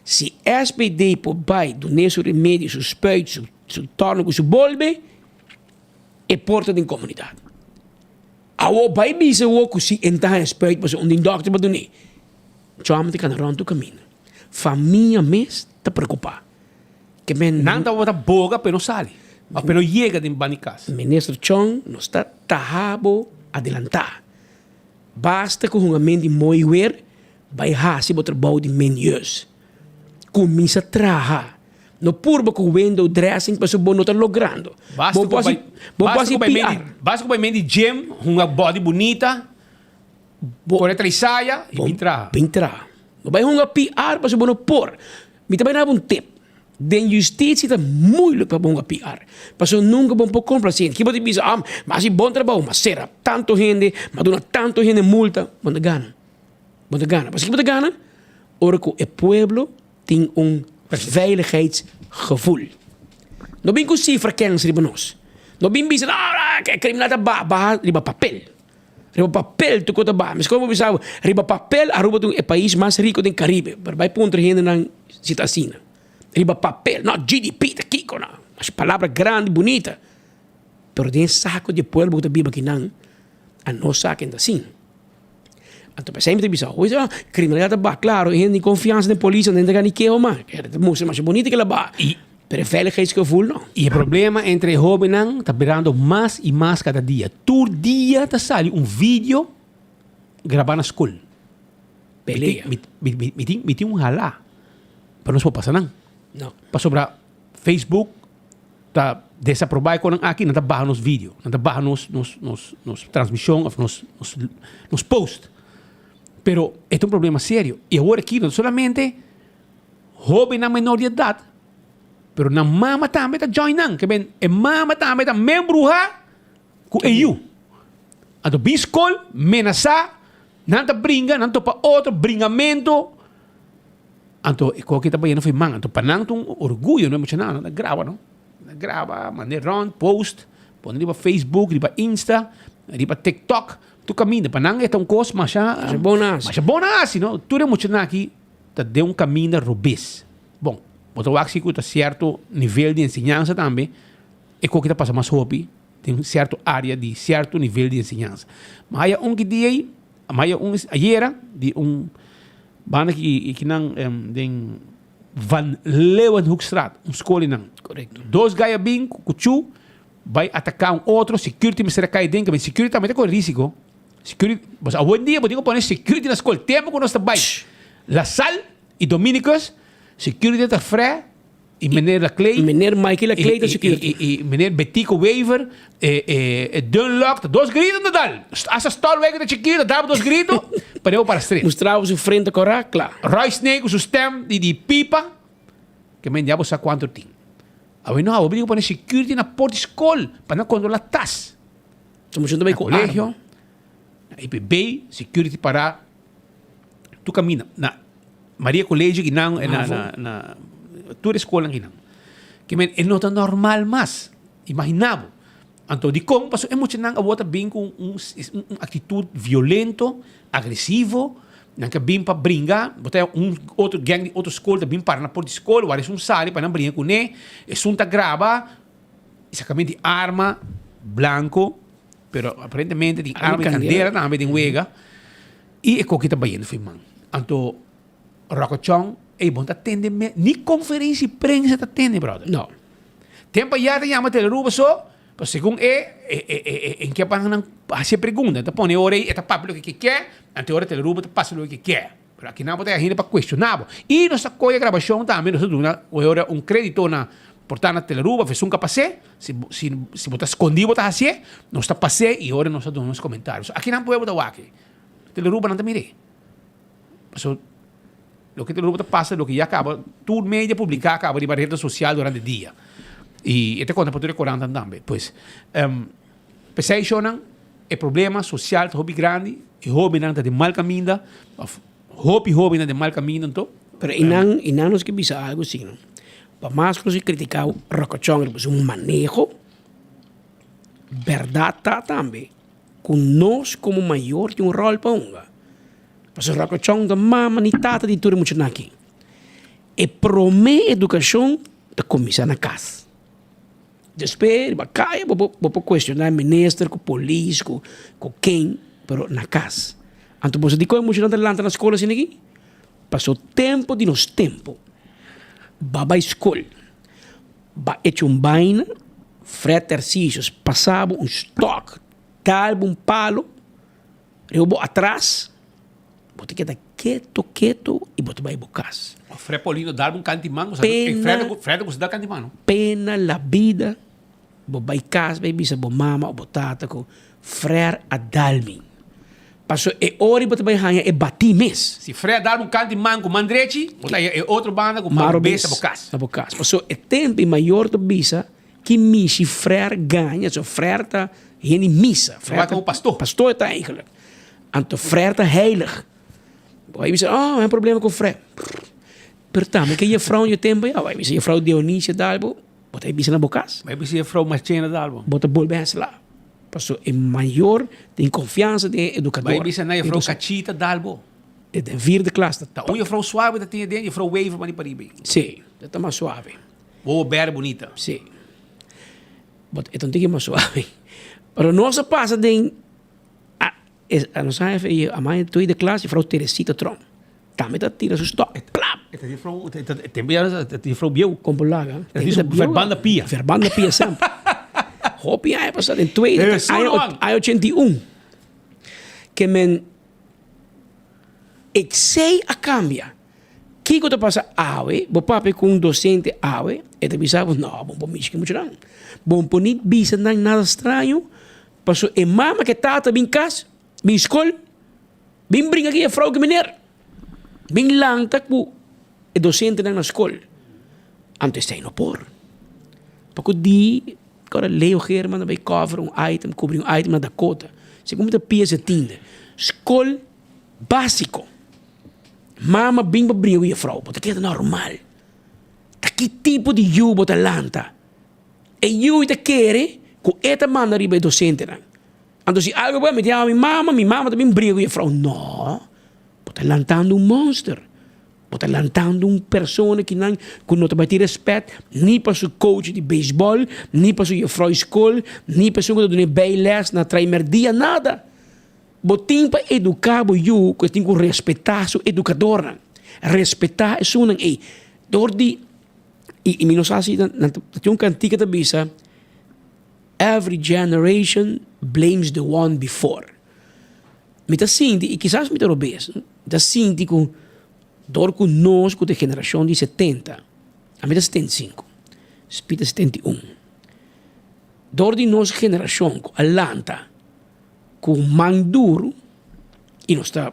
Se SPD por bai do nesso remédio, seu spuit, seu torno com seu bolbe, é porta da comunidade. Awo bai bisa wo ku si entah spuit, mas onde doctor para do ne. Chama te kan rond do caminho. Família mes tá preocupar. Que men não tá bota boga, pero sale. Pero chega de banicas. Ministro Chong não está tahabo adelantar. Basta com uma mente moiwer, vai hasi o trabalho de menus. Começa a trabalhar. No purbo com o window dressing, mas o bom não está logrando. Basta com o mente gym, uma body bonita, com a saia e pintar. Não vai uma PR, mas o bom não pôr. Me também dá um tip. Den justitie está moeilijk para bom PR. Paso nunca bom por complaciente. Que pode dizer, mas é bom trabalho, mas será tanto gente, mas dona tanto gente multa, bom de gana. Mas que pode gana? Ora que o pueblo tem veiligheidsgevoel. Não bem com cifra kennis riba nós. Não bem bisa, que criminal tá riba papel. Riba papel tu kota ba. Mas como bisa riba papel aruba tu é país mais rico do Caribe. Vai ponto gente na situação. Riba papel, não GDP tá aqui, não. Mas palavra grande, bonita. Pero tem saco de pueblo que biba que não. A nós saquem assim. Então, sempre bisa, criminalidade ba, claro, gente de confiança na polícia, não tem que mais. É música mais bonita que ela ba. Pero veiligheidsgevoel não. E o problema entre jovens está virando mais e mais cada dia. Todo dia está saindo vídeo gravado na escola. Peleia. Me tem halá. Pero não se pode passar não. Não. Para sobre Facebook, está desaprovado com aqui, não está barra nos vídeos, não está barra nos transmissão, nos posts. Pero é um problema sério. E agora aqui, não solamente jovem na menor de idade, pero na mama também está joinando, que bem, e mama também está membro com EU. A do biscol, menasa, não está brinca, não está para outro bringamento. Anto, qualquer também não foi man. Anto, panang tung orgulho, não é muito nada. Grava, manda rond, post, põe ali para Facebook, ali para Insta, ali para TikTok. Tu caminha, panang é um coisa, mas é bonas, não? Tudo é muito nada aqui, tá de um caminho robês. Bom, outro axi que tá certo nível de ensinança também, e qualquer passa mais hobby, tem um certo área de certo nível de ensinança. Mas há que dia aí, mas ayer de bana que não den Van Leeuwenhoekstraat, escola não. Correto. Dois gaia bem, cuchu, vai atacar outro, security me será cair dentro, mas security também tem risco. Security, mas a bom dia, podemos pôr security na escola, tempo que nós está bem. La Salle e Dominicos, security está fré, E meneer Clay. Meneer Michael Clay da security. E meneer Betico Weaver. Dunlop. Dos gritos no dal. Asa stolweg de chiquito. Dava dos gritos. Para para street. Mostrava su frente correct, claro. Roy Snake, su stem. Die pipa. Que men diabo sa quanto ting. Awe no, obrigo para security na porta school. Para controlar tas. Somos também com colegio. Na IPB. Security para. Tu camina. Na Maria Colégio. Na toda escola ginang. Que men é nota normal mas imaginavo. Anto di kong paso é muito nang abota bem com atitude violento, agressivo, nang bem para brincar, botar outro gang de outra escola bem para na porta escola, waar é sali para não brincar com né, é sunta grava, exatamente arma blanco, pero aparentemente tem arma candeira também tem wega. E é coquita baiano foi man. Anto Rocochong bom tá tende ni conferência prensa tá tende, brother. Não. Tempo já te chama teleruba só, mas segundo em que panang se pergunta, tá põe hora e tá papo o que quer, ante hora teleruba tá passa o que quer. Pero aqui não pode a gente para questionar. E nossa coisa gravação também nós duna hora crédito na portar na teleruba, fez capacete, se botar escondido botar assim, nós tá passé e hora nós damos nos comentários. Aqui não pode botar aqui. Teleruba não tá mire. So, lo que te pasa, lo que ya acaba, tu media publicar acaba de redes sociais durante o dia. E até quando para recordar também. Pois, pensei é problema social, é hobby grande, e hobby não de mal caminho, hobby não de mal caminho, então. Pero inang nos que bisa algo assim, não? Para mais que se criticar o Rocochong, é manejo, verdade tá também, com nós como maior tem rol para unga. Porque o Rocochong da mama ni tata di tudo muito aqui. E promê educação da comissão na casa. Depois, vai vou questionar o ministro, com o polícia, com quem, mas na casa. Então, você diz que é muito na escola assim aqui? Passou tempo de nos tempo. Vai à escola. Vai hecho baina, frete exercícios, passava estoque, dava palo, eu vou atrás, você queda quieto e você vai casa. O Fré Polino dava cantimão, Fré você dá cantimão. Pena la vida, você vai casa, vai bisa, você mama, você tata, com Fré Adalmin. Passou hora você vai ganhar e bati mês. Se Fré dava cantimão com Mandrechi, é outra banda com Maro Bessa na casa. Passou tempo maior do bisa, que misi Fré ganha, so Fré tá em missa. Fré como pastor. Pastor tá eigenlijk. Anto Fré tá heilig. Aí você, é um problema com o Fré. Portanto, que a frau no tempo, vai você a frau Dionísia Dalbo, bota aí bisa na bocas. Vai você a frau Marchena Dalbo. Bota bolbes lá. Passou é maior, tem confiança de educador. Vai bisa na a frau Cachita Dalbo. É de vierde classe. Tá a frau suave da tinha dentro, a frau Wave mani para ir. Sim, tá mais suave. Boa beira bonita. Sim. Então tem que mais suave. Pero nossa passa de a nossa chefe, a mãe de classe, a frau Teresita Trom. Também tá tira seu estoque. Plap. Tem frau Biel. Como laga. Verbanda pia. Verbanda pia sempre. Hopi aí passado em tweede. Aí 81. Que men ik sei a cambia. Que quando passa awe, bo papi com docente awe, e te bisava, não, bom miski muito não. Bom ponit bisa não nada estranho. Passou e mama que tata bin cas, bin escola, bin brinca aqui a frau que meneer. Bin lang tak po e docente na escola. Antes tem no por. Porque di agora Leo German vai cover item, cobrir item na Dakota. Se como da pia se tinda. Escola básico. Mama bem para brincar e a frau, porque é normal. Tá que tipo de you bota lanta. E you te quer com esta manda riba docente não. Então se algo vai me dizer minha mama também brinca e a frau. Não. Bota lantando monster. Bota lantando pessoa que não vai ter respeito nem para o coach de beisebol, nem para a frau escola, nem para o que dá bailes na primeiro dia, nada. Botim para educar o you, que tem que respeitar o educador. Respeitar é só e dordi e menos assim, tem cantiga da bisa. Every generation blames the one before. Me tá sinti e quizás me tá robês. Tá sinti com dor com nós com a geração de 70. A mim é 75. Spita 71. Door die nossa geração, a lanta, com man duro, e nós está,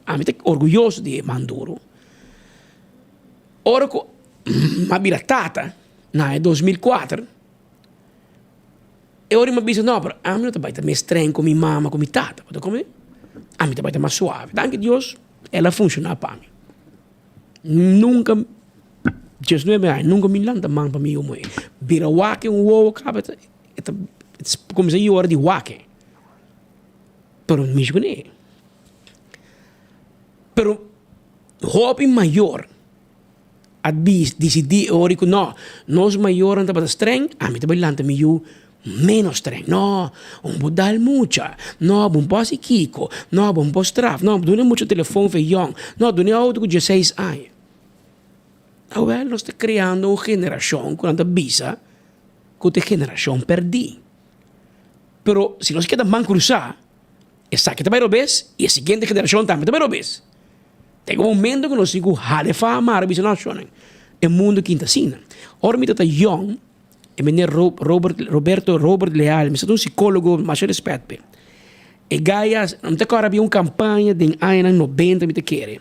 a mim é orgulhoso de man duro. Ora, ma biratata, na 2004, e ora mi dice, no, pero a mim não está baita mais estranho com minha mama, com minha tata, pode comer? A mim está baita mais suave. Danke Deus, ela funciona para mim. Nunca, just não é nunca me lanta man para mim, uma vira wake, ovo, acaba, como se eu hora de wake. Pero mesmo não é. Pero, hobby maior, a decidir, ora, não, nós maior não está baita estranho, a mim está baita lanta meio menos streng. No, un po' dal mucha. No, un po' si kiko. No, un po' straf. No, doe muito telefone voor jong. No, doe auto com 16 anos. Well, nós estamos criando uma geração quando bisa com a geração perdi. Pero se nós queremos man cruzar, essa que também robes e a seguinte geração também robes. Tem um momento que nós temos que halefar amar a bisa nacional. É mundo quinta sina. Ora me tá jong. E meneer Roberto Leal, me um psicólogo, mas eu respeito. E Gaia, não te acorda, havia uma campanha de anos 90, me te quer.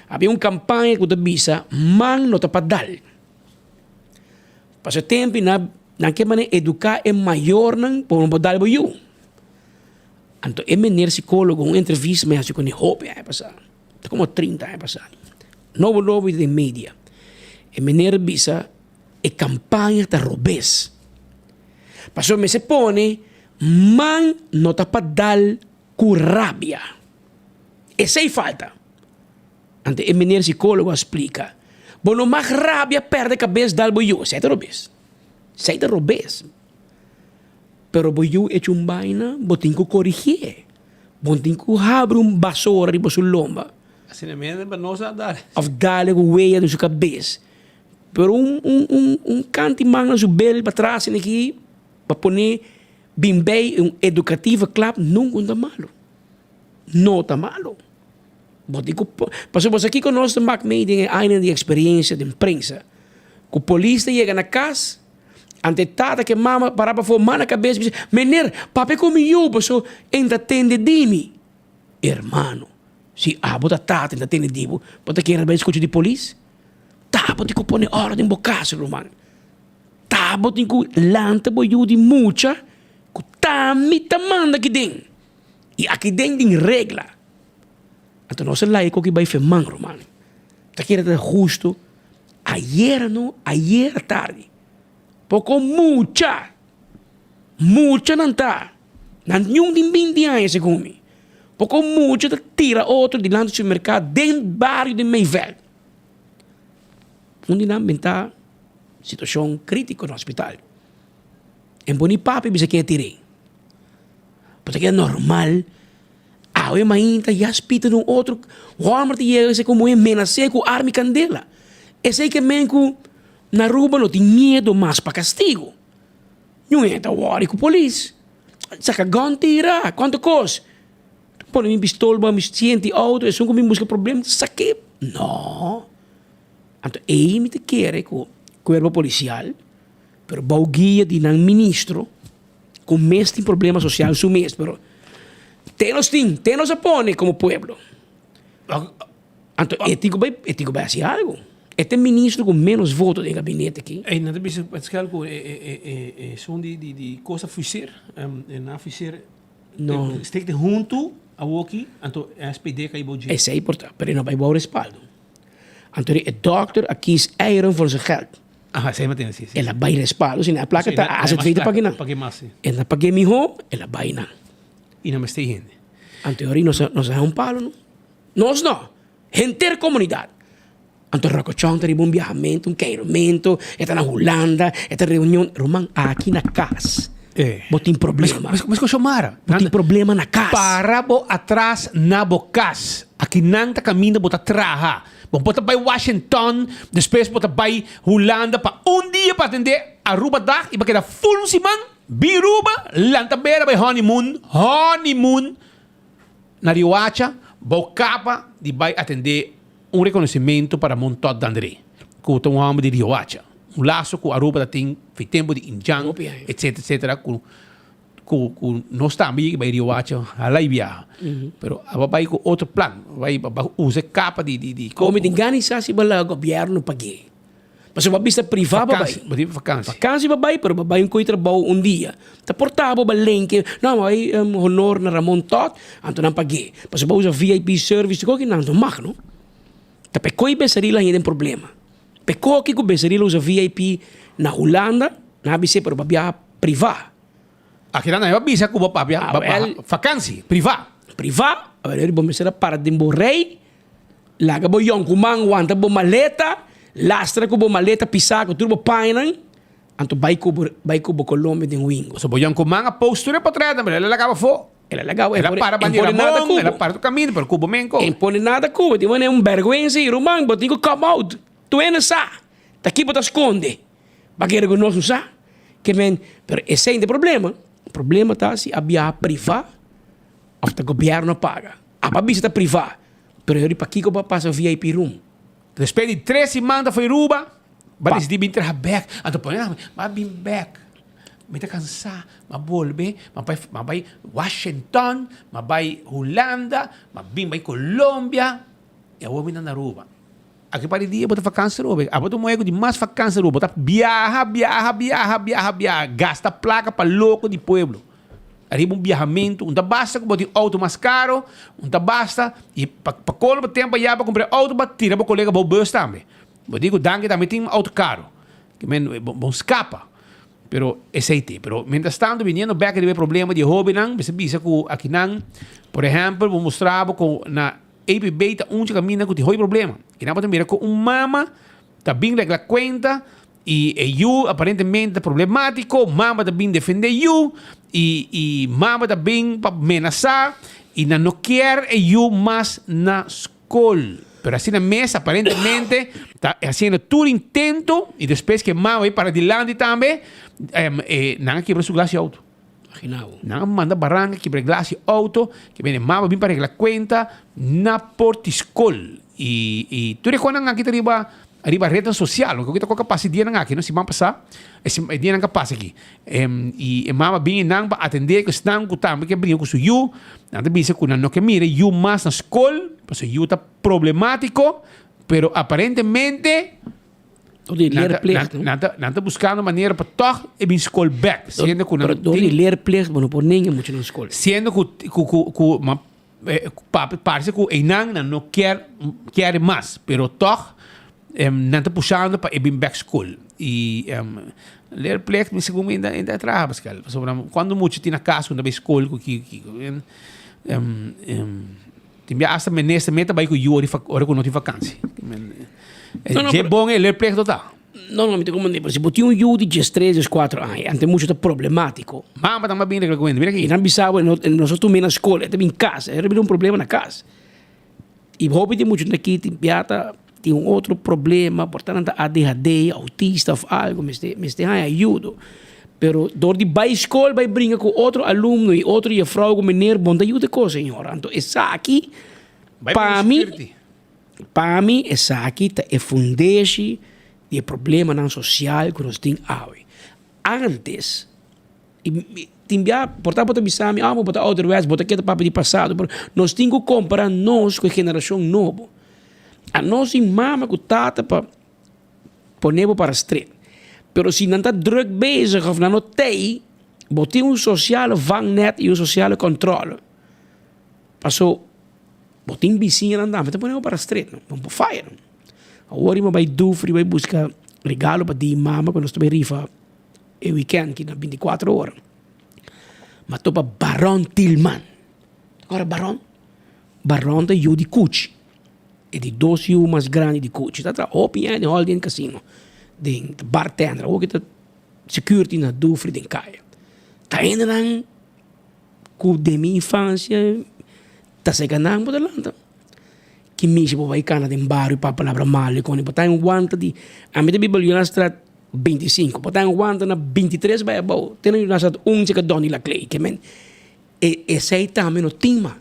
Havia uma campanha que tu bisa, man não te padal. Passa tempo, na que maneira educar é maior, não por um padal para eu. Então, é meneer psicólogo, uma entrevista, me acho que nem hope é passado. Como 30 anos passado. Novo de mídia. E meneer bisa, e campanha da robes. Passou me se pone, man não está para dar com rabia. Essa é falta. Ante o menino psicólogo explica. Bono mais rabia perde a cabeça dal boiú. Sei da robes. Sei da robes. Pero boiú é um baina, botin que corrigir. Botin que abre basura riba sua lomba. Assim mesmo, para nós dar. Of dale com weia na sua cabeça. Pero canto manga su bel para trás aqui para poner bimbei educativa club nunca está malo. Não está malo. Passou você aqui conosco mak meeting en de experiência de imprensa. Que o polícia chega na casa, ante tata que mama para formar na cabeça, diz: "Menino, papai comigo, passou ainda tende dimi." Hermano, se bota tata ainda tende dibo, pode querer bem escutar de polícia? Tabo ti ko pone ordem em bocaço, Roman. Tabo ti ko lanta boiú de mucha, ko tami tamanda aqui dentro. E aqui dentro tem regra. Então não se laico que vai femang, Roman. Tá querendo justo. Ayer tarde. Pouco mucha não tá. Não nenhum de 20 anos se come. Pouco mucha tira outro de lá do supermercado dentro do bairro de Mayvel. Onde não está situação crítica no hospital. Em boni papi bisa que tirei. Porque é normal. Eu ainda já espita no outro. O homem te chega como amenaça com arma e candela. Esse é que menco na rua não tem medo mais para castigo. Não entra o hora com a polícia. Saca gun tira. Quanto custa? Põe minha pistola, me sente auto, e só que me busca problema. Saque. Não. Então, ele me quer com o corpo policial, pero o guia de um ministro com este problema social su mês, pero tem-nos apone como pueblo. Então, ético vai fazer algo. Este ministro com menos votos do gabinete aqui. E não tem que algo são de coisa fazer, não fazer. Não. Estar junto ao aqui, então a SPD que vai. Isso é importante, mas não vai dar respaldo. Então, o dokter aqui é eieren voor zijn geld. Ah, sim, mas sim. Ela vai respaldo, se a placa está, as het feito pagar não. Ela paga mijo, ela vai não. E não me está gente. Então, nós é palo, não? Nós não. Gente comunidade. Então, recochão, tem um viajamento, queiramento, está na Holanda, está reunião. Roman, aqui na casa. Botem problema. Mas que chamara? Botem problema na casa. Para bo atrás na bocas. Aqui não está caminho bota traha. Bom, bota para Washington, depois bota para Holanda para dia para atender a Aruba dag e para quedar full siman, biruba, lanta beira para honeymoon, na Rioacha, bocapa de vai atender reconhecimento para Montod Dandre. ku tong hamba di Rioacha. Um laço com Aruba tem tempo de Injang, etc, etc, com nós também que vai Rioacha, lá e viaja. Pero vai com outro plano, vai usar capa de como de organização bala governo pague. Mas o babista privado vai vacância. Vacância vai, pero vai um trabalho um dia. Tá portável ba link, não vai honor na Ramon Tot, anto não pague. Mas o usa VIP service ko que não mag, no? Tá pecoi besarila tem problema. Pecou que o besarila usa VIP na Holanda, na ABC pero babia privado. Aqui na é bisa ku babia vacância, privado. Privado, a ver, bom ser para de rei. Laga bo yong kumang wanta bo maleta. Lastra ko bo maleta pisa ko turbo painan anto bai ko bo Colômbia den wingo so boyan ko mga postura patrada mas ela lagava fo ela para bandeira mão ela para do caminho para cubo menco impone nada cubo tipo é vergüenza e romang botigo come out tu ena sa tá aqui bota esconde bagueira com nós sa que men pero esse é o problema tá se havia privado ou o governo paga a babisa tá privado pero eu para aqui ko passa VIP room. Depois de 13 semanas foi Aruba, vai decidir vir trabalhar back. Então, mas vir back. Me tá cansado, mas volve, mas vai Washington, mas vai Holanda, mas vai Colômbia. E eu vou vir na Aruba. Aqui para dia, bota vacância Aruba. A bota um ego de mais vacância Aruba. Bota viaja. Gasta placa para louco de pueblo. Arriba um viajamento, um basta com o auto mais caro, um basta, e para quando o tempo já para comprar auto, para tirar para o colega para o bus também. Eu digo, danke também tem um auto caro, que bom escapa. Pero esse aí tem. Pero, mientras tanto, vindo back de problema de hobby, você bisa que aqui não, por exemplo, vou mostrar com na APB, tá caminho que tem problema. Que não pode mirar com mama, tá bem legal conta, e eu aparentemente problemático, mama também defende eu, e mama também para ameaçar, e não quer eu mais na escola. Pero assim na mesa, aparentemente, está fazendo todo intento, e depois que mama vai para adiante também, não quebra seu glace auto. Não manda barranca, quebra glace auto, que vem mama vem para arreglar conta, na porta escola. E tu reconhece aqui arriba rede social, o que está capaz dia aqui, não se vai passar, esse dia não capaz aqui. E mama bem não para atender que estão com também que brinca com o you, não te bisa com não que mire you mais na escola, porque you está problemático, pero aparentemente não está buscando maneira para toch e bem escola back, sendo que não tem ler pleeg, mas não por ninguém muito na escola. Sendo que parece que não quer mais, pero toch não está puxando para ir back school. E ler pleeg, me segundo ainda trabalha, quando muito tem na casa, quando vai escola, tem hasta menesta meta vai com o hora que não tem vacância. É bom ler pleeg total. Normalmente, como digo, se botar um de 3 ou 4 anos, ante muito problemático. Mama está bem recolhendo, mira aqui. E não bisava, nós também na escola, também em casa, era um problema na casa. E hobby de muito aqui, tem outro problema, portanto, ADHD, autista ou algo, mas tem ajuda. Pero, dor de vai escola, vai brincar com outro aluno e outro e a frau com menino, bom, ajuda com senhor. Então, essa aqui, para mim, essa aqui é fundeixe de problema não social que nós temos hoje. Antes, portanto, para mim, vou botar outra vez, botar aquele papo de passado, nós temos que comparar nós com a geração nova. A nós em mama com tata para poner para a street. Pero se não está druk bezig of não tem, botem um social vangnet e um social controle. Passou, botem vizinha andar, mas poner para a street, não vamos para fire. Agora vai dufri, vai buscar regalo para di mama quando estou rifa e weekend que na 24 horas. Mas tô para Baron Tillman. Agora Baron da Judy Cucci. E de 2 yu mais grande de Cucci. Está open de holiday in casino. De bartender. Ook het security na dufri den kaya. Tá ainda lang com de minha infância. Tá se ganhando por delante. Que mesmo vai cana de barrio para palavra mal e quando botar em guanta de a mim de Bíblia na estrada 25 botar em guanta na 23 vai bom tem na estrada que doni la clay que men e sei também no tema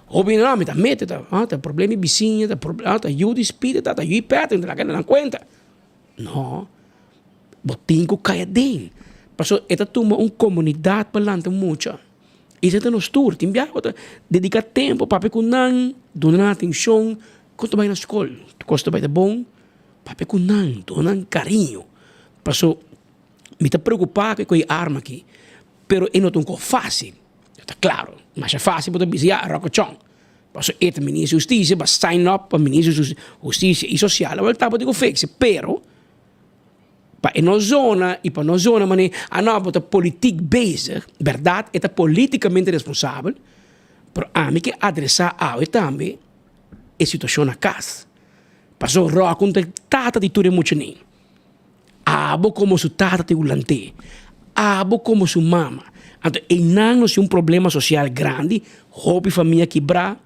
obviamente tá mete tá problema vizinha tá problema tá ajuda espírita tá ajuda perto não dá conta No. Botinho caia dentro. Passo, esta toma uma comunidade para lá mucho. Isso é nos tour. Tem dedicar tempo para pecunar, donar atenção. Quanto vai na escola? Custa vai de bom? Para pecunar, donar carinho. Passo, me está preocupado com a arma aqui. Pero é não tão fácil. Está claro. Mas é fácil para dizer, rocochão. Passo, este ministro de Justiça vai sign up para ministro de Justiça e Social. Vai estar para dizer, fixe. Pero, para nossa zona, e para nossa zona, mas a nova política bezig, verdade, é politicamente responsável, mas a mim que adressar a também a situação na casa. Passou roa com tata de tudo muito nem. Abo como su tata te ulante. Abo como su mama. Então, não é um problema social grande, hobby família quebrar,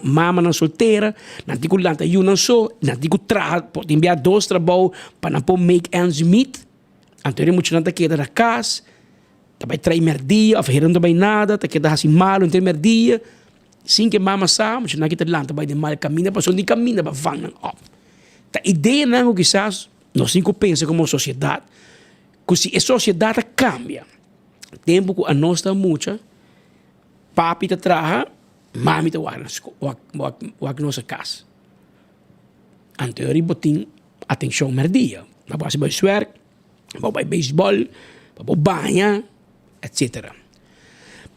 mama na solteira, não digo lanta eu não sou, não digo pode enviar 2 trabalhos para não pôr make ends meet. Então ele muito nada queda na casa, também trai merdia, oferecendo também nada, tá queda assim mal entre merdia. Sim que mama sabe, muito não queda lanta vai de mal caminho, passou de caminho para van off. A ideia não que quizás nós cinco pensa como sociedade, que se a sociedade cambia, tempo que a nossa muita, papi te traga mami te wak nossa casa. Anterior botin atenção merdia. Mas você vai swerk, vai beisebol, vai banha, etc.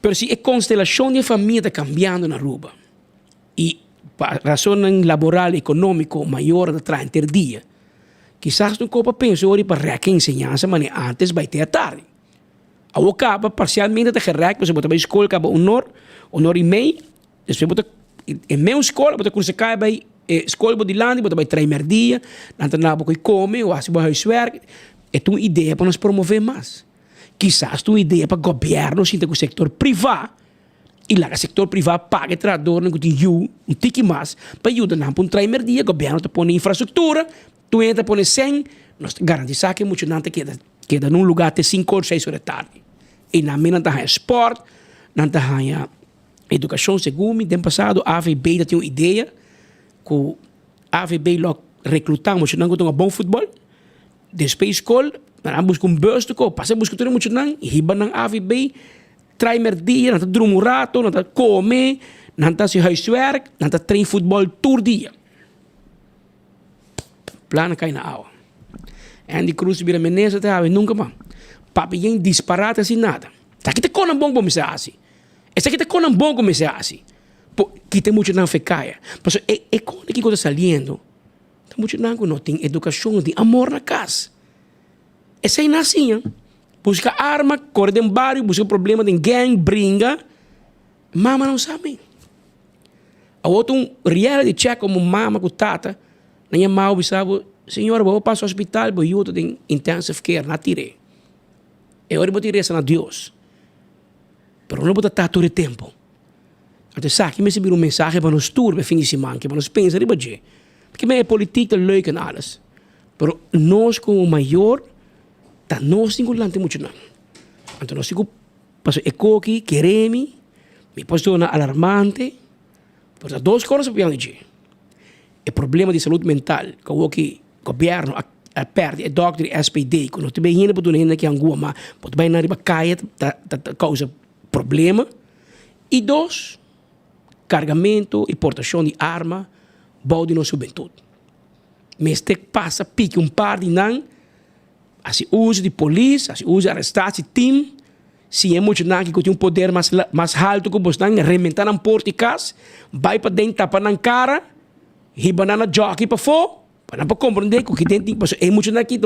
Pero se a constelação de família está cambiando na rua e para razão laboral econômico maior da traz ter dia, quizás não copa pensa hoje para reaque ensinança, mas antes vai ter a tarde. A acaba parcialmente de reaque, você bota para a escola, acaba honor e meio. Depois bota em minha escola, bota quando você cai vai escola de land, bota vai trazer dia, nanti nabo que come, ou assim vai huiswerk. É tua ideia para nos promover mais. Quizás tua ideia para o governo, sinta que o setor privado, e lá o setor privado paga trabalhador, não tem um tique mais, para ajudar na para trazer dia, o governo te põe infraestrutura, tu entra põe 100, nós garantizar que muito não te queda num lugar até 5 ou 6 horas da tarde. E na minha não tem esporte, não tem educação, segundo ano passado, a AVB tinha uma ideia que a AVB logo recrutamos, não tem um bom futebol, depois escola, nós buscamos um bus, passa a buscar tudo muito não, e riba na AVB, trai merdia, não tem dormir um rato, não tem comer, não tem se huiswerk, não tem trein futebol todo dia. Plano cai na água. Andy Cruz vira menesa, nunca mais. Papi tem disparate assim nada. Tá que te conan bom como se assim. Essa aqui te conan bom como se assim. Que tem muito não fecaia. Mas é quando que coisa saliendo. Tem muito não tem educação, tem amor na casa. Essa aí nascia. Busca arma, corre de barrio, busca problema de gang, brinca. Mama não sabe. A outro reality check como mama com tata. Nanha mau sabe, senhora, vou passar ao hospital, vou ir em intensive care, não tirei. Eu vou tirar essa na Deus. Pero não vou dar todo o tempo. Até sabe que me receber mensagem para nos turbe fim de semana, que para nos pensar riba de. Porque me é política leuk en alles. Pero nós como maior, tá nós cinco lante muito não. Então nós cinco passo ecoqui, queremi, me posto na alarmante. Por as duas coisas para dizer. O problema de saúde mental, que o governo perde, o doctor e SPD, quando não tem ainda para ainda que angua, mas pode bem na riba caia, causa problema. E 2, carregamento e portação de arma, bom de nossa juventude. Mas te passa pique par de não, assim uso de polícia, assim uso de arrestar esse time, se é muito não que tem poder mais alto que você não, rementar na porta de casa, vai para dentro, tapa na cara, riba na jockey para fora, para não compreender que dentro é muito não que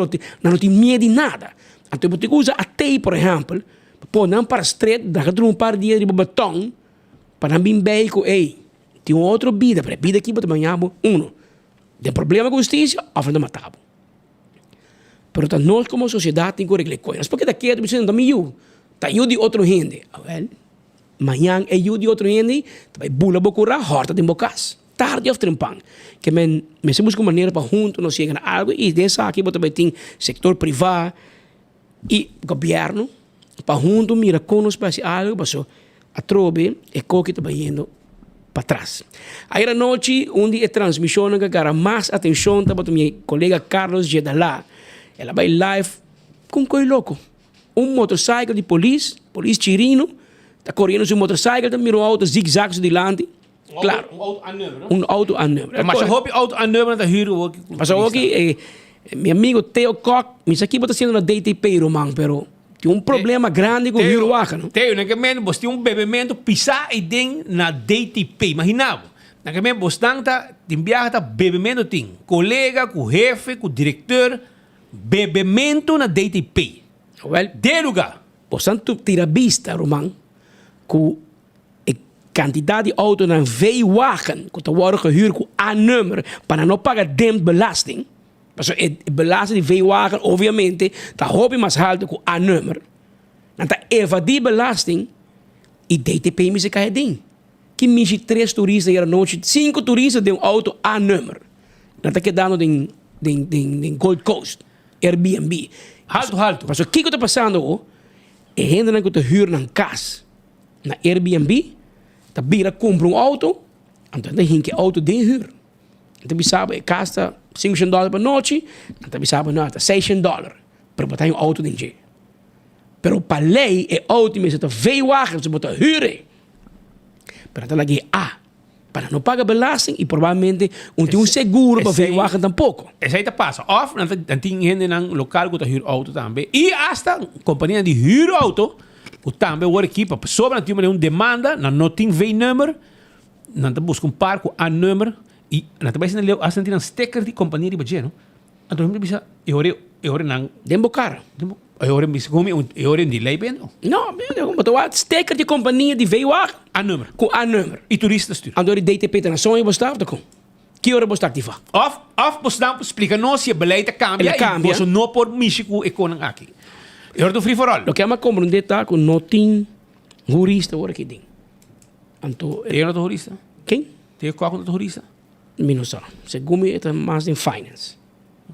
não tem medo de nada. Então você usa até, por exemplo, para não para street, dá um par de dias de batom, para não bem que ei, tem outra vida, para vida aqui para manhamos tem problema com a justiça, ofrenda matar. Pero nós como sociedade tem que arreglar coisas, porque daqui a dizendo também tá eu de outro gente, well, manhã é eu de outro gente, vai bula bocura, horta de bocas. Tarde of trempang. Que men se busca uma maneira para junto nós chegar a algo e dessa aqui também tem setor privado e governo para junto mira conosco para algo, passou a trobe e coque também indo para trás. Ayer anoche, un día de transmisión que agarra más atención para mi colega Carlos Gedalá. Ela vai live com coi louco. Motorcycle de polícia chirino, está correndo seu motorcycle, tá mirou auto zigzags dilante. Claro. Auto a número. Mas eu hoop auto a número da huur ook. Mas eu aqui, meu amigo Theo Koch, me aqui bota sendo na DTP, Romão, pero tem um problema grande com o huur wagen. Não? Theo, naquele momento, você tem bebimento, pisar e tem na DTP. Imaginava. Naquele momento, você tem viagem, bebimento tem. Colega, com jefe, com diretor, bebimento na DTP. Well, de lugar. Você tira vista, Romão, com quantidade de auto na veewagen, que worden gehuurd com A-nummer, para não pagar de belasting. Mas a belasting de veewagen, obviamente, está hobby mais alto com A-nummer. Então, evadir belasting e DTP me se cai ding. Que me 3 turistas hier noite, 5 turistas de auto A-nummer. Dat está quedando em Gold Coast, Airbnb. Halto. Mas o que está passando é gente que está huur na casa, na Airbnb, tá bira compra auto, então tem que auto de huur. Então sabe, gasta $500 per noite, então sabe, não, tá $600 para botar auto dentro. Pero para lei é auto mesmo, tá veewagen, você botar huur. Para tá lá para não pagar belasting e provavelmente tem um seguro para veewagen tampouco. Essa aí tá passa. Of, dan tem gente no local que tá huur auto também. E hasta companhia de huur auto, que também o equipa, sobre uma demanda, não tem V-nummer, não busca par com A-nummer, e não tem mais hasta tem um sticker de companhia de budget, não? Então não bisa, eu não. Dembo cara. Eu bisa como eu de lei bem, não? Não, eu sticker de companhia de veewagen. A-nummer. Com A-nummer. E turistas stuur. Andor de DTP na nação e você está com. Que hora você está ativa? Of você não explica não se a beleid cambia e você não por México e com aqui. Eu do free for all. Lo que ama compreender tá com não tem jurista agora aqui dentro. Então, tem outro jurista? Quem? Tem qual outro jurista? Não sei. Segundo é mais em finance.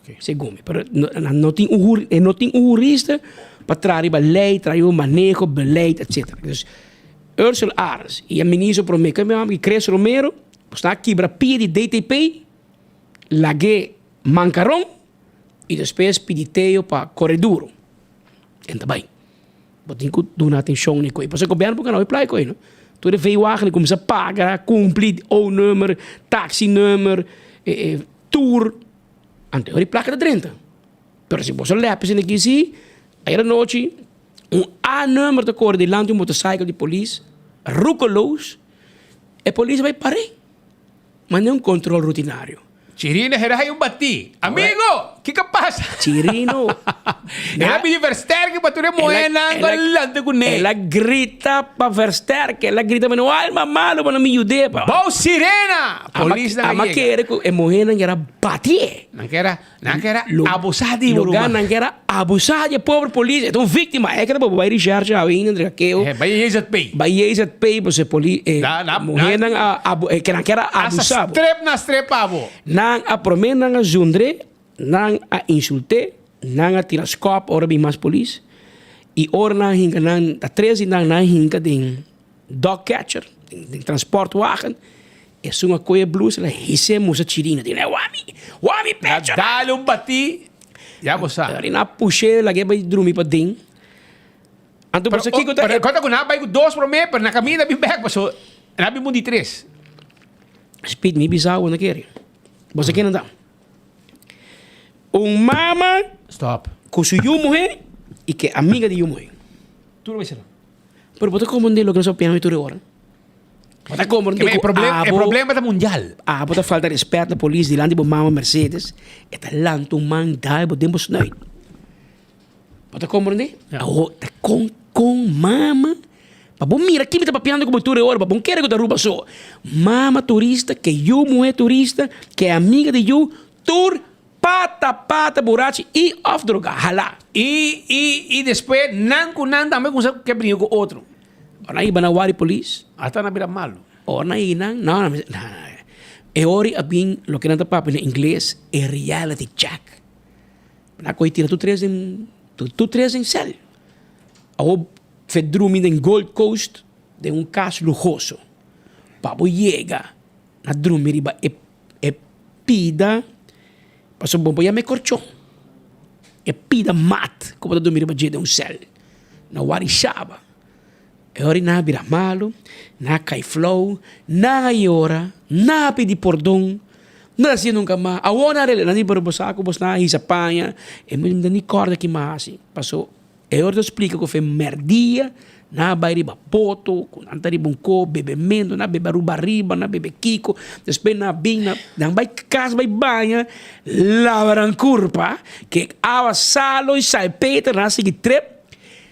Okay. Segundo, pero não tem um jurista para trazer a lei, trazer o manejo, beleid, etc. Dus Ursula Ares e a ministra promete que Cres Romero está aqui para pedir DTP, lague mancaron e depois pedir para corredor. Então, bem, vou ter que dar atenção nisso. E depois o governo porque não aplica isso. Todo veewagen começa a pagar, cumprir o número, taxi número, tour. Então, ele placa de 30. Mas se você leva para aqui, sim, aí à noite, A-número de cor delante de motorcycle de polícia, rucolos, a polícia vai parar. Mas não é controle rutinário. Chirino, era aí bati. Amigo, que passa? Chirino. Ela me versterke para tu remoena, galante com ele. Ela grita para versterke, ela grita para não alma malo para não me ajudar. Bom sirena. Polícia da Ama querer que a moena era bater. Não quera abusar de lugar, não quera abusar de pobre polícia. Então vítima é que vai Richard já vem entre aquele. Vai EZP. Vai EZP você polícia. Moena que não quera abusar. Na strep abo. Nang a promen nang a zundre, nang a insulte, nang a tirascop, ora bem mais polícia. E ora nang hinka nang, a 13 nang hinka ding dog catcher, ding transportwagen. E sunga coia blues, ela hicemos a chirina, ding wami patcher. Dale bati, já você. Ela na puxe, la vai dormir para ding. Anto por aqui conta com na vai com 2 promen, pero na caminho bem back, paso, na bem mundi 3. Speed me bizarro na querer. Você quer andar? Mama. Stop. Com sua mulher e que é amiga de mulher. Tu não vai ser. Pero você compreende o que nós opinamos de tudo agora? Você compreende o problema da mundial. Você falta respeito à polícia delante de mama Mercedes. É talento man dá e podemos snoid. Você compreende? Tá com mama. Bom, mira, aqui me está papiando como tu agora, bom, quero que te rouba só. Mama turista, que eu, mulher turista, que é amiga de eu, tour, pata, borracha e off droga, halá. E depois, não também com que brinca com outro. Ora aí, banawari police. Até na vira malo. Ora aí, não. E ori a bem, lo que não está papo em inglês, é reality check. Na coisa tira tu três em céu. Fedrumi em Gold Coast de um caso lujoso. Papo llega, na drumiriba e pida, passo bom para me corchão. E pida mat, como da drumiriba de um cel. Na warishaba. E ora na vira malo, na cai flow, na iora, na pedi perdão. Não assim nunca mais. A ona rele, na para o saco, você na isa panha, e me nem corda que mais assim. Passou. E ora explica que foi merdia, na bairiba poto, com antariba bebimento, na bebe rubariba, na bebe kiko, depois na bina, na vai casa, vai banha, lavaram curpa, que ava salo e salpeta, na sigue trep,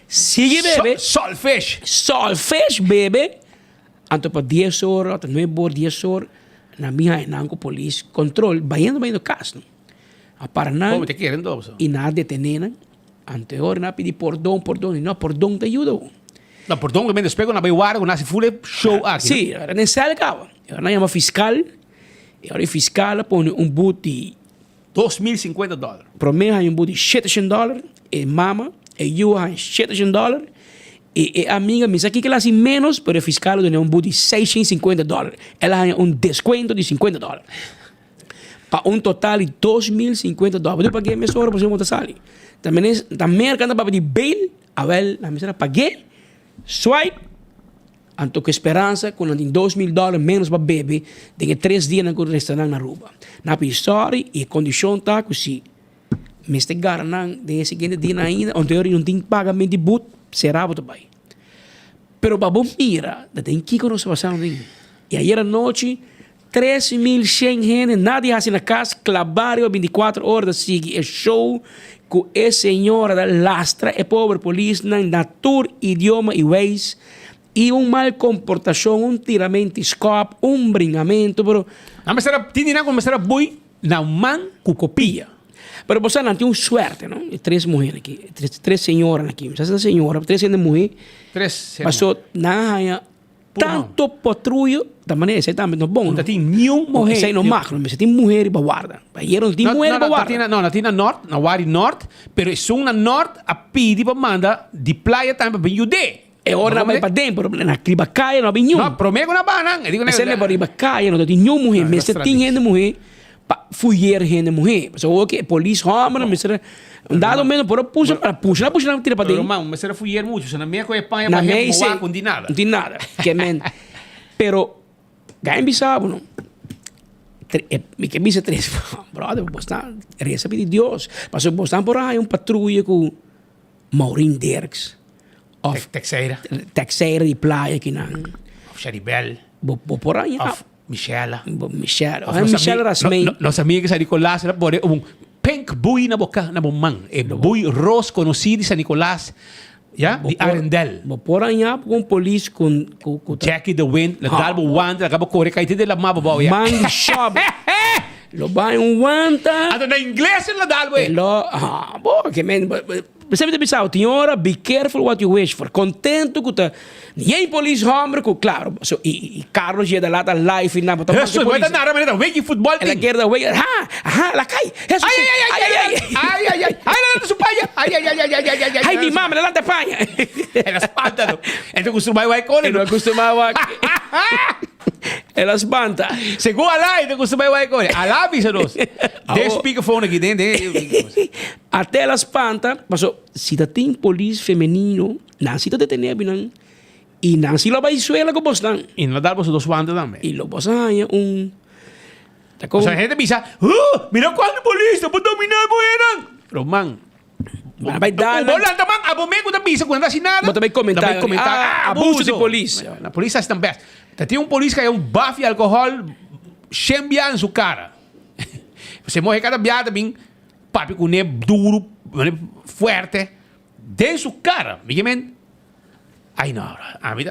sigue bebe. Solfish, bebe. Anto para 10 horas, até 9 horas, 10 horas, na minha nanco polícia, controle, banhando caso. A Paraná, como te querem dobro? E nada detenena, ante hora, na pedir perdão, e não, perdão te ajuda. No, perdão, que me despego na beiwara, na se fule show aqui. Sim, era nesse acaba. Eu não chama fiscal, e agora o fiscal põe boot de $2.050. Para mim, há boot de $700, e mama, e eu há $700, e a amiga me disse aqui que ela assim menos, mas o fiscal tem boot de $650. Ela tem descuento de $50. Para total de $2.050. Eu paguei a minha hora para você montar sali. Também quando eu pedir bail, a ver, a minha paguei, swipe, anto que esperança, quando tem $2.000 menos para beber, tem 3 dias no restaurante na rua. Na história e condição tá que se me estegar de seguinte dia ainda, onde eu não tenho pagamento de boot, será também. Pero babo mira, tem que conosco passando. E aí era noite, 3.100 gente, nadie assim na casa, clavaram 24 horas, sigue o show, com a senhora da lastra, e pobre polícia, na tour, idioma e ways, e mal comportação, tiramento, scope, bringamento, pero... Não, mas era, tinha como era boi, na man, com copia. Pero você não tem suerte, não? 3 mulheres aqui, 3 senhoras aqui, essa senhora, 3 mulheres, passou na tanto patrulho, da maneira, você também não é bom. Não tem nenhum mulher. Você não macro, mas você tem mulher para guarda. Aí não tem mulher para guarda. Não, tem na norte, na Wari Norte, pero são na norte a pedir para mandar de praia também para Jude. É hora não vai para dentro, na Cribacaia não tem nenhum. Não, promego na banana. Você não vai para Cribacaia, não tem nenhuma mulher, mas você tem gente mulher, fuyer gente mulher. Você o que polícia homem, mas você dado menos por puxa não tira para dentro. Irmão, mas era fuyer muito, você na minha com Espanha, mas não tem nada. Não tem nada. Que men. Pero ganha bisabo, não. Que bisa 3, brother, bostan, reza de Deus. Passou bostan por aí patrulha com Maureen Derks. Texeira de praia aqui na. Charibel. Por aí. Michelle. Michelle Rasmein. Nossa amiga San Nicolás era por pink bui na boca na bomang. E bui ros conhecido San Nicolás. Ja, di Arendel. Por aí com polícia com Jackie the Wind, la dalbo wanda, acaba correr caída de la mabo ya. Man shop. Lo vai wanta. Ado na inglês la dalbo. Bo, que men. Você me pensar, senhora, be careful what you wish for. Contento com tá. Ninguém polícia homem com claro. So e Carlos já da lá da live na botar. Isso vai dar nada, maneira, vem que futebol. Ela quer da way. La cai. Ai, não se paia. Ai, mi mama, ela te paia. Ela espanta, não. Então costuma vai com ele. Não costuma vai. Ela espanta. Segura lá, então costuma vai com ele. Alá, avisa-nos. Tem speakerphone aqui dentro. Até ela espanta, passou, se tem polícia feminino, não se detener bem, e não se lá vai suela com você. E não dá você 2 bandas também. E lo você é O sea, a gente pensa, mira quanto polícia, para dominar a mulher. Pero, man, vai dar. Volando, man, a bomego da pisa, quando assim nada. Mas também comentar. Abuso de polícia. A polícia está bem. Tem polícia que é bafo de álcool, chambia em sua cara. Você morre cada viada, bem, papi com o duro, forte, de sua cara. Bem, ay, no, a mí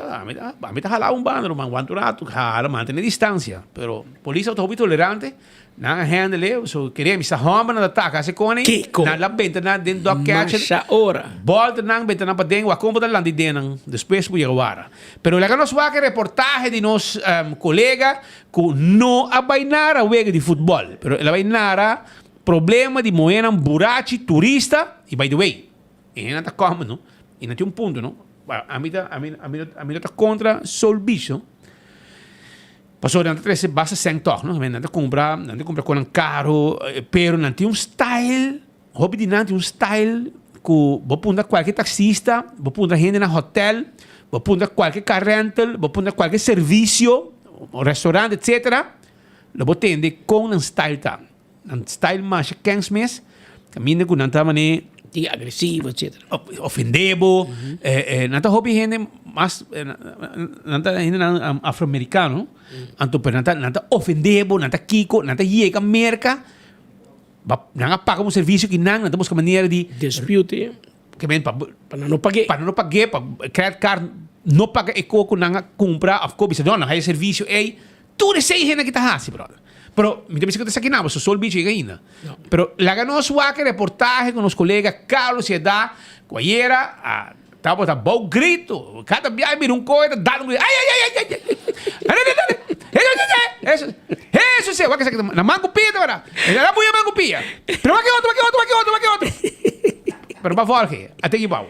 te jalaba bando, man, cuánto rato, jala, mantener distancia. Pero polícia está muy tolerante, nada handle, so queria, misa homem na ataca, se cone, na la benta na dentro do catch. Masha hora. Volta na benta na padeng, wa como da landi denan, depois por llegar. Pero la que nos va que reportaje de nos colega que no a bainar a wega de futebol, pero ela bainara problema de moena burachi turista, e by the way, e não tá como, não? E não tem ponto, não? A mí está contra sol bicho. Passou nanta trece basta sem toch, não? Nanta compra com um caro, pero nanti um style, hobby de nanti um style que vou pôr qualquer taxista, vou pôr gente na hotel, vou pôr qualquer car rental, vou pôr qualquer serviço, um restaurante, etc. Lo vou tende com um style tá, um style mais quentes mês, caminha com nanta mané agressivo, etc. Ofendebo, nanta hobby gente mas nanta gente afro-americano, anto per nanta ofendebo, nanta kiko, nanta hieka merka, nanga paga um serviço que nanta busca maneira de dispute, que men para não pagar, para credit card não paga e coco nanga compra of course não hay serviço ei tudo sei gente que tá hasi brother. Pero me dice que te saquinamos, so sol bicho ainda. Pero la ganó su reportaje con los colegas Carlos y da cualquiera estaba a bom grito, cada viagem mira coisa, dá grito. Ai. Eso se va que se na mango pia agora. Era buia mango pia. Pero vai que outro. Pero va Jorge, até que bom.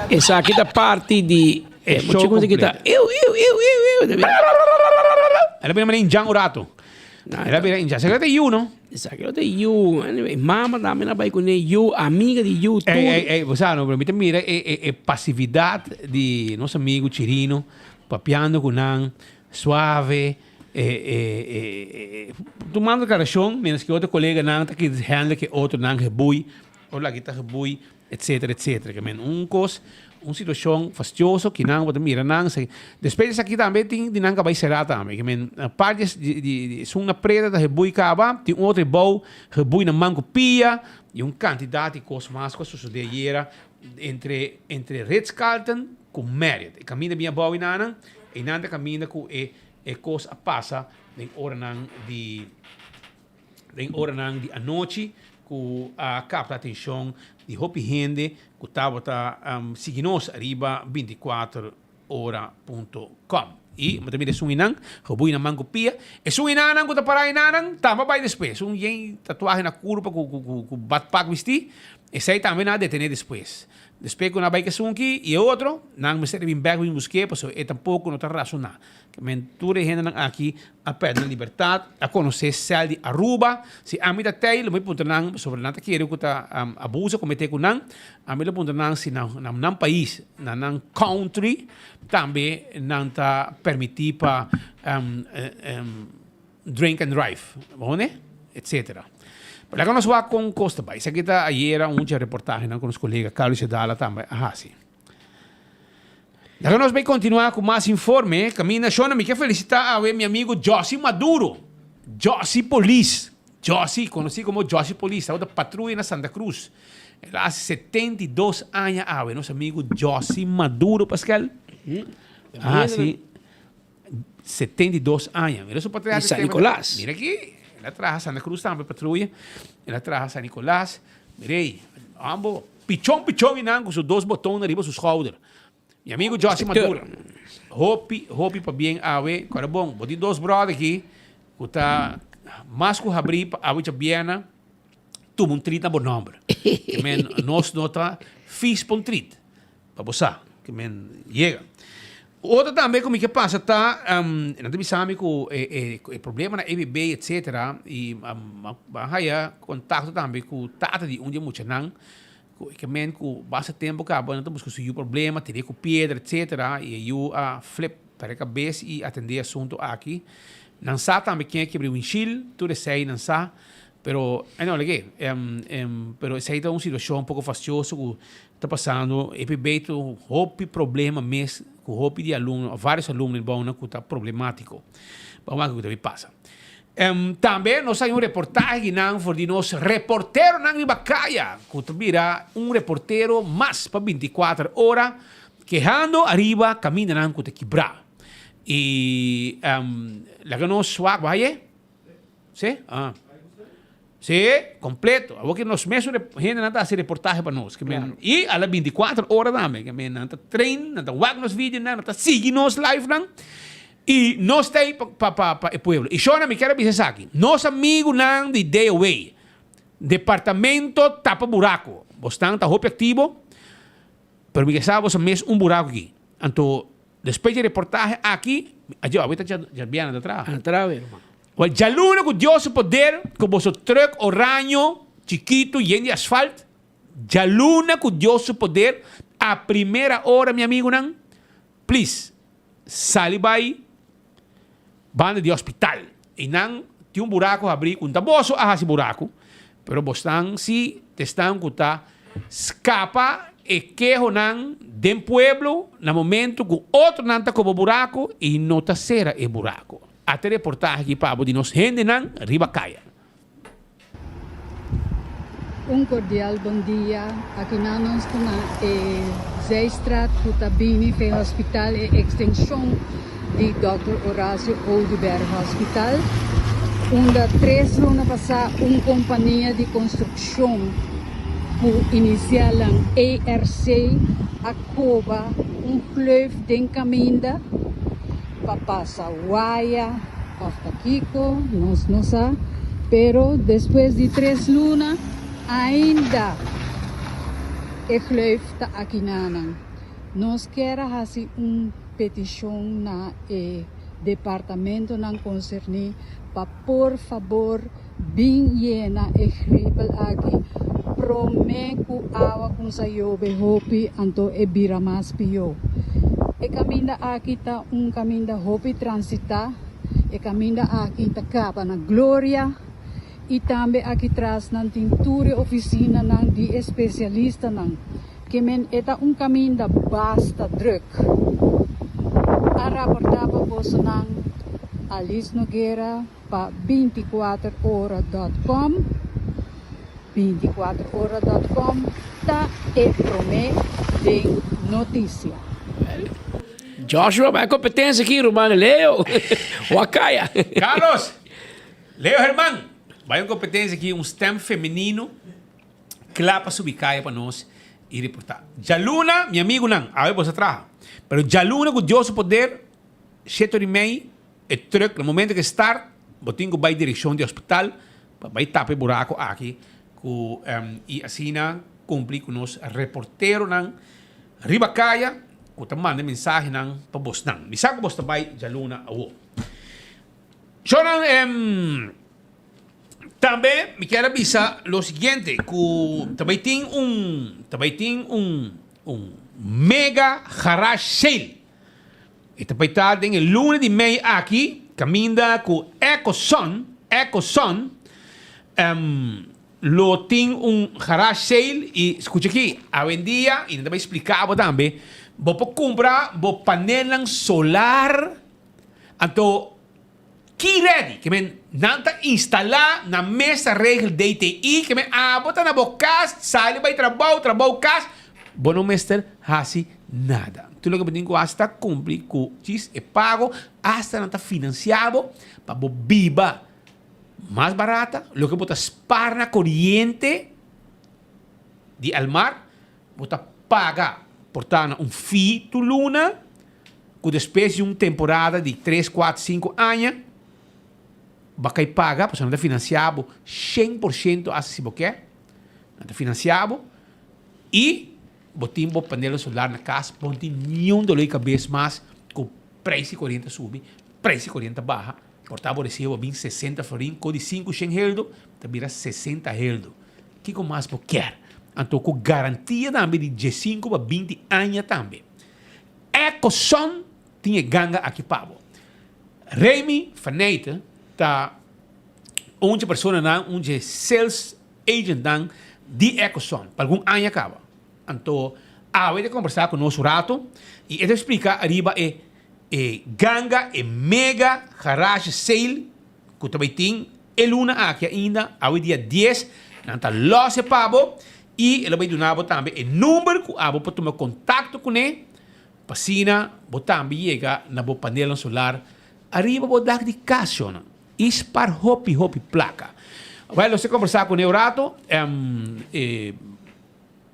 Essa aqui da parte de show completo. Eu. Ela bem mané Jan Urato. Ela bem Jan. Secreto you, não? Essa aqui é you. Mama também na vai com you, amiga de you. Você não, pero mira passividade de nosso amigo Chirino, papiando com nan suave. Tomando declaração, menos que outro colega nan tá que handle que outro nan rebui, ou lá que tá rebui, etc. Que men cos uma situação fastidiosa que não pode mirar não se depois aqui também tem de não vai será também que men partes de são na preda da rebui caba tem outro bom rebui na mango pia e candidato de coisas mais coisas sucederam entre Ritz-Carlton com Marriott caminha bem bom e nada caminha com coisa passa em hora de a noite que capta a atenção de hopi gente que estava seguindo arriba 24hora.com e também é suinang robui na mango pia é suinang que tá para inang tama vai depois tatuagem na curva com batpack vesti esse aí também nada detener depois que na vai que sunki e outro não me serve back em busque porque é tampouco não tá racional que mentura gente aqui a perder a liberdade a conhecer céu de Aruba se a mim da tail me ponto não sobre nada que eu tá abuso cometer com não a mim ponto não se não país não country também não tá permitir para drink and drive bom né etc. Pero nós vamos com Costa Bay. Isso aqui está ayer uma reportagem com os colegas Carlos e Dala também. Sim. Nós vamos continuar com mais informe. Camina, Shona, me quer felicitar a meu amigo Josi Maduro. Josi Police. Josi, conhecido como Josi Police. Estava da patrulha na Santa Cruz. Ele há 72 anos. Nosso amigo Josi Maduro, Pascal. Sim. 72 anos. Mira su patriarca. San Nicolás. Mira aqui. Ela traz Santa Cruz também patrulha. Ela traz San Nicolás. Mirei, ambos pichão e não com os dois botões arriba dos shoulders. Meu amigo Josi Maduro. Hopi para bem awe. Cara bom, vou ter dois brothers aqui. Que tá mais que abrir para awe chabiana. Tu um treat na bom nome. Que men nós nota fiz para um treat. Para você. Que men chega. Outra também como que passa tá não tem sabe que o problema na EBB etc e bahaya contato também com o tata de onde muito não que men com basta tempo que não temos que o problema teria com pedra etc e eu flip para a cabeça e atender assunto aqui Não sabe também quem é que abriu o enchil, tudo isso aí, não sabe. Pero, não, legal. Pero essa aí é uma situação um pouco fastidiosa que está passando. E beito, houve problema mesmo, com houve de alunos, vários alunos bom, que está problemático. Vamos ver o que também passa. Também nós temos reportagem de nosso reporteiro na Ribacaia, que vira reporteiro mais para 24 horas, quejando arriba, caminhando com quebrar. E lá que nós suave, vai? Sim? Sim, completo. Agora que nós mesmos gente não está a fazer reportagem para nós. E a las 24 horas também, que não está treino, não está vendo nos vídeos, não está seguindo nos live, não. E nós temos para o povo. E eu não me quero dizer aqui. Nós amigos não de Day Away. Departamento tapa buraco. Você está ativo, mas me sabe, você mesmo buraco aqui. Então, depois de reportagem aqui, ahorita já viene de atrás. Atrás, irmão. O jaluna com Deus poder, com você truck oranho, chiquito, lleno de asfalto. Jaluna com Deus poder, a primeira hora, meu amigo, não. Please, sali vai, banda de hospital. E não, tem buraco a abrir, com taboso a esse buraco. Pero bostan si, testan kuta, escapa e quejo nan den pueblo, na momento que outro não está como buraco e não está será e buraco. Até reportagem aqui para de nós gente nan Ribacaia. Cordial bom dia. Aqui nós estamos na Zeestraat, Kutabini, Fe Hospital e extensão de Dr. Horácio Oudberg Hospital. Onde 3 lunas passar companhia de construção que iniciaram ERC, a Coba, clube de caminho para passar Guaya, Costa Kiko, não sei, pero depois de 3 lunas ainda o clube está aqui na. Nós queremos fazer petição na departamento não concerni para por favor bem llena e gripel aqui prometo água com saiobe hopi anto e bira mais pio e caminho aqui tá caminho hopi transita e caminho aqui tá capa na glória e também aqui atrás na tintura oficina nan de especialista nan que men eta caminho basta druk a rapportar para você nan Alice Nogueira para 24horas.com 24horas.com tá e promete de notícia. Joshua, vai competência aqui, Romano Leo. Wakaia. Carlos, Leo Herman, vai uma competência aqui, stem feminino, clapa subicaia para nós e reportar. Jaluna, meu amigo, não, a ver você atrás. Pero Jaluna, com Deus poder, 7h30, e truck, no momento que estar, botinho vai direção de hospital, vai tapar buraco aqui, e assim cumprir com nós reporteiro nan Ribacaia, que manda mensagem nan para vos nan. Me sabe que vos também Jaluna awo. Também me quero avisar o seguinte, que também tem mega garage sale. E também está em lunes de meio aqui, caminha com EcoSun, lo tem garage sale e escuta aqui, hoje em dia, e também explicava também, vou comprar painel solar, então, que ready, que men não está instalar na mesa regra DTI, que men bota na boca, sai vai trabalho casa, bom não mestre, assim nada. Tudo que tenho hasta cumprir com isso é pago, hasta não está financiado para viva mais barata, lo que bota spar na corriente de almar, bota paga, portanto, fee to luna, com depois de temporada de 3, 4, 5 anos, vai paga, porque não está financiado 100% a se quer, não está financiado, e botim painel solar na casa, botim nenhum dolor de cabeça mais, com preço de corrente sube, preço de corrente baixa, portanto, recebo 60 florin, com de 5 heldo, vira 60 heldo. O que mais você quer? Então, com garantia também de 5 a 20 anos também. EcoSun tinha ganga aqui para Remy Faneite, ta onde persona na onde sales agent dan di Ecoson, para algum ano acaba. Então, a de conversar com o nosso rato e ele explica arriba ganga mega garage sale que também tem luna aqui ainda ao dia 10 nanta losse pabo e ele vai donar também o número que abo para tomar contato com ele pasina botar chega na bo painel solar arriba bo dar de caixa ispar hopi placa. Well, você conversar com o rato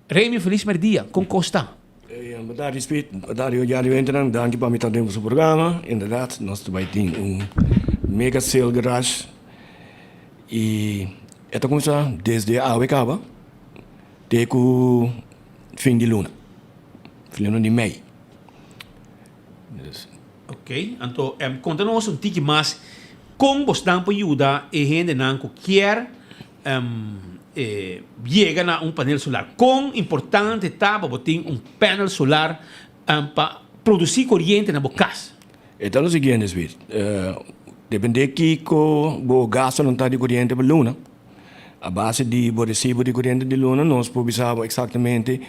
Remy, feliz dia com Costa. Bedankt, Speed. Bedankt, jullie weten. Dank je voor het ons programma. Inderdaad, nós também tem mega sale garage. E esta começa desde a Awekaba até o fim de luna. Fim de mei. Ok, então, conta-nos tique mais como você dá para ajudar a gente não qualquer llega a painel solar. Quão importante está para ter painel solar para produzir corrente na sua casa? Então, é o seguinte, Speed. Depende que o gasto não está de corrente para a luna. A base do recibo de corrente de luna, nós podemos saber exatamente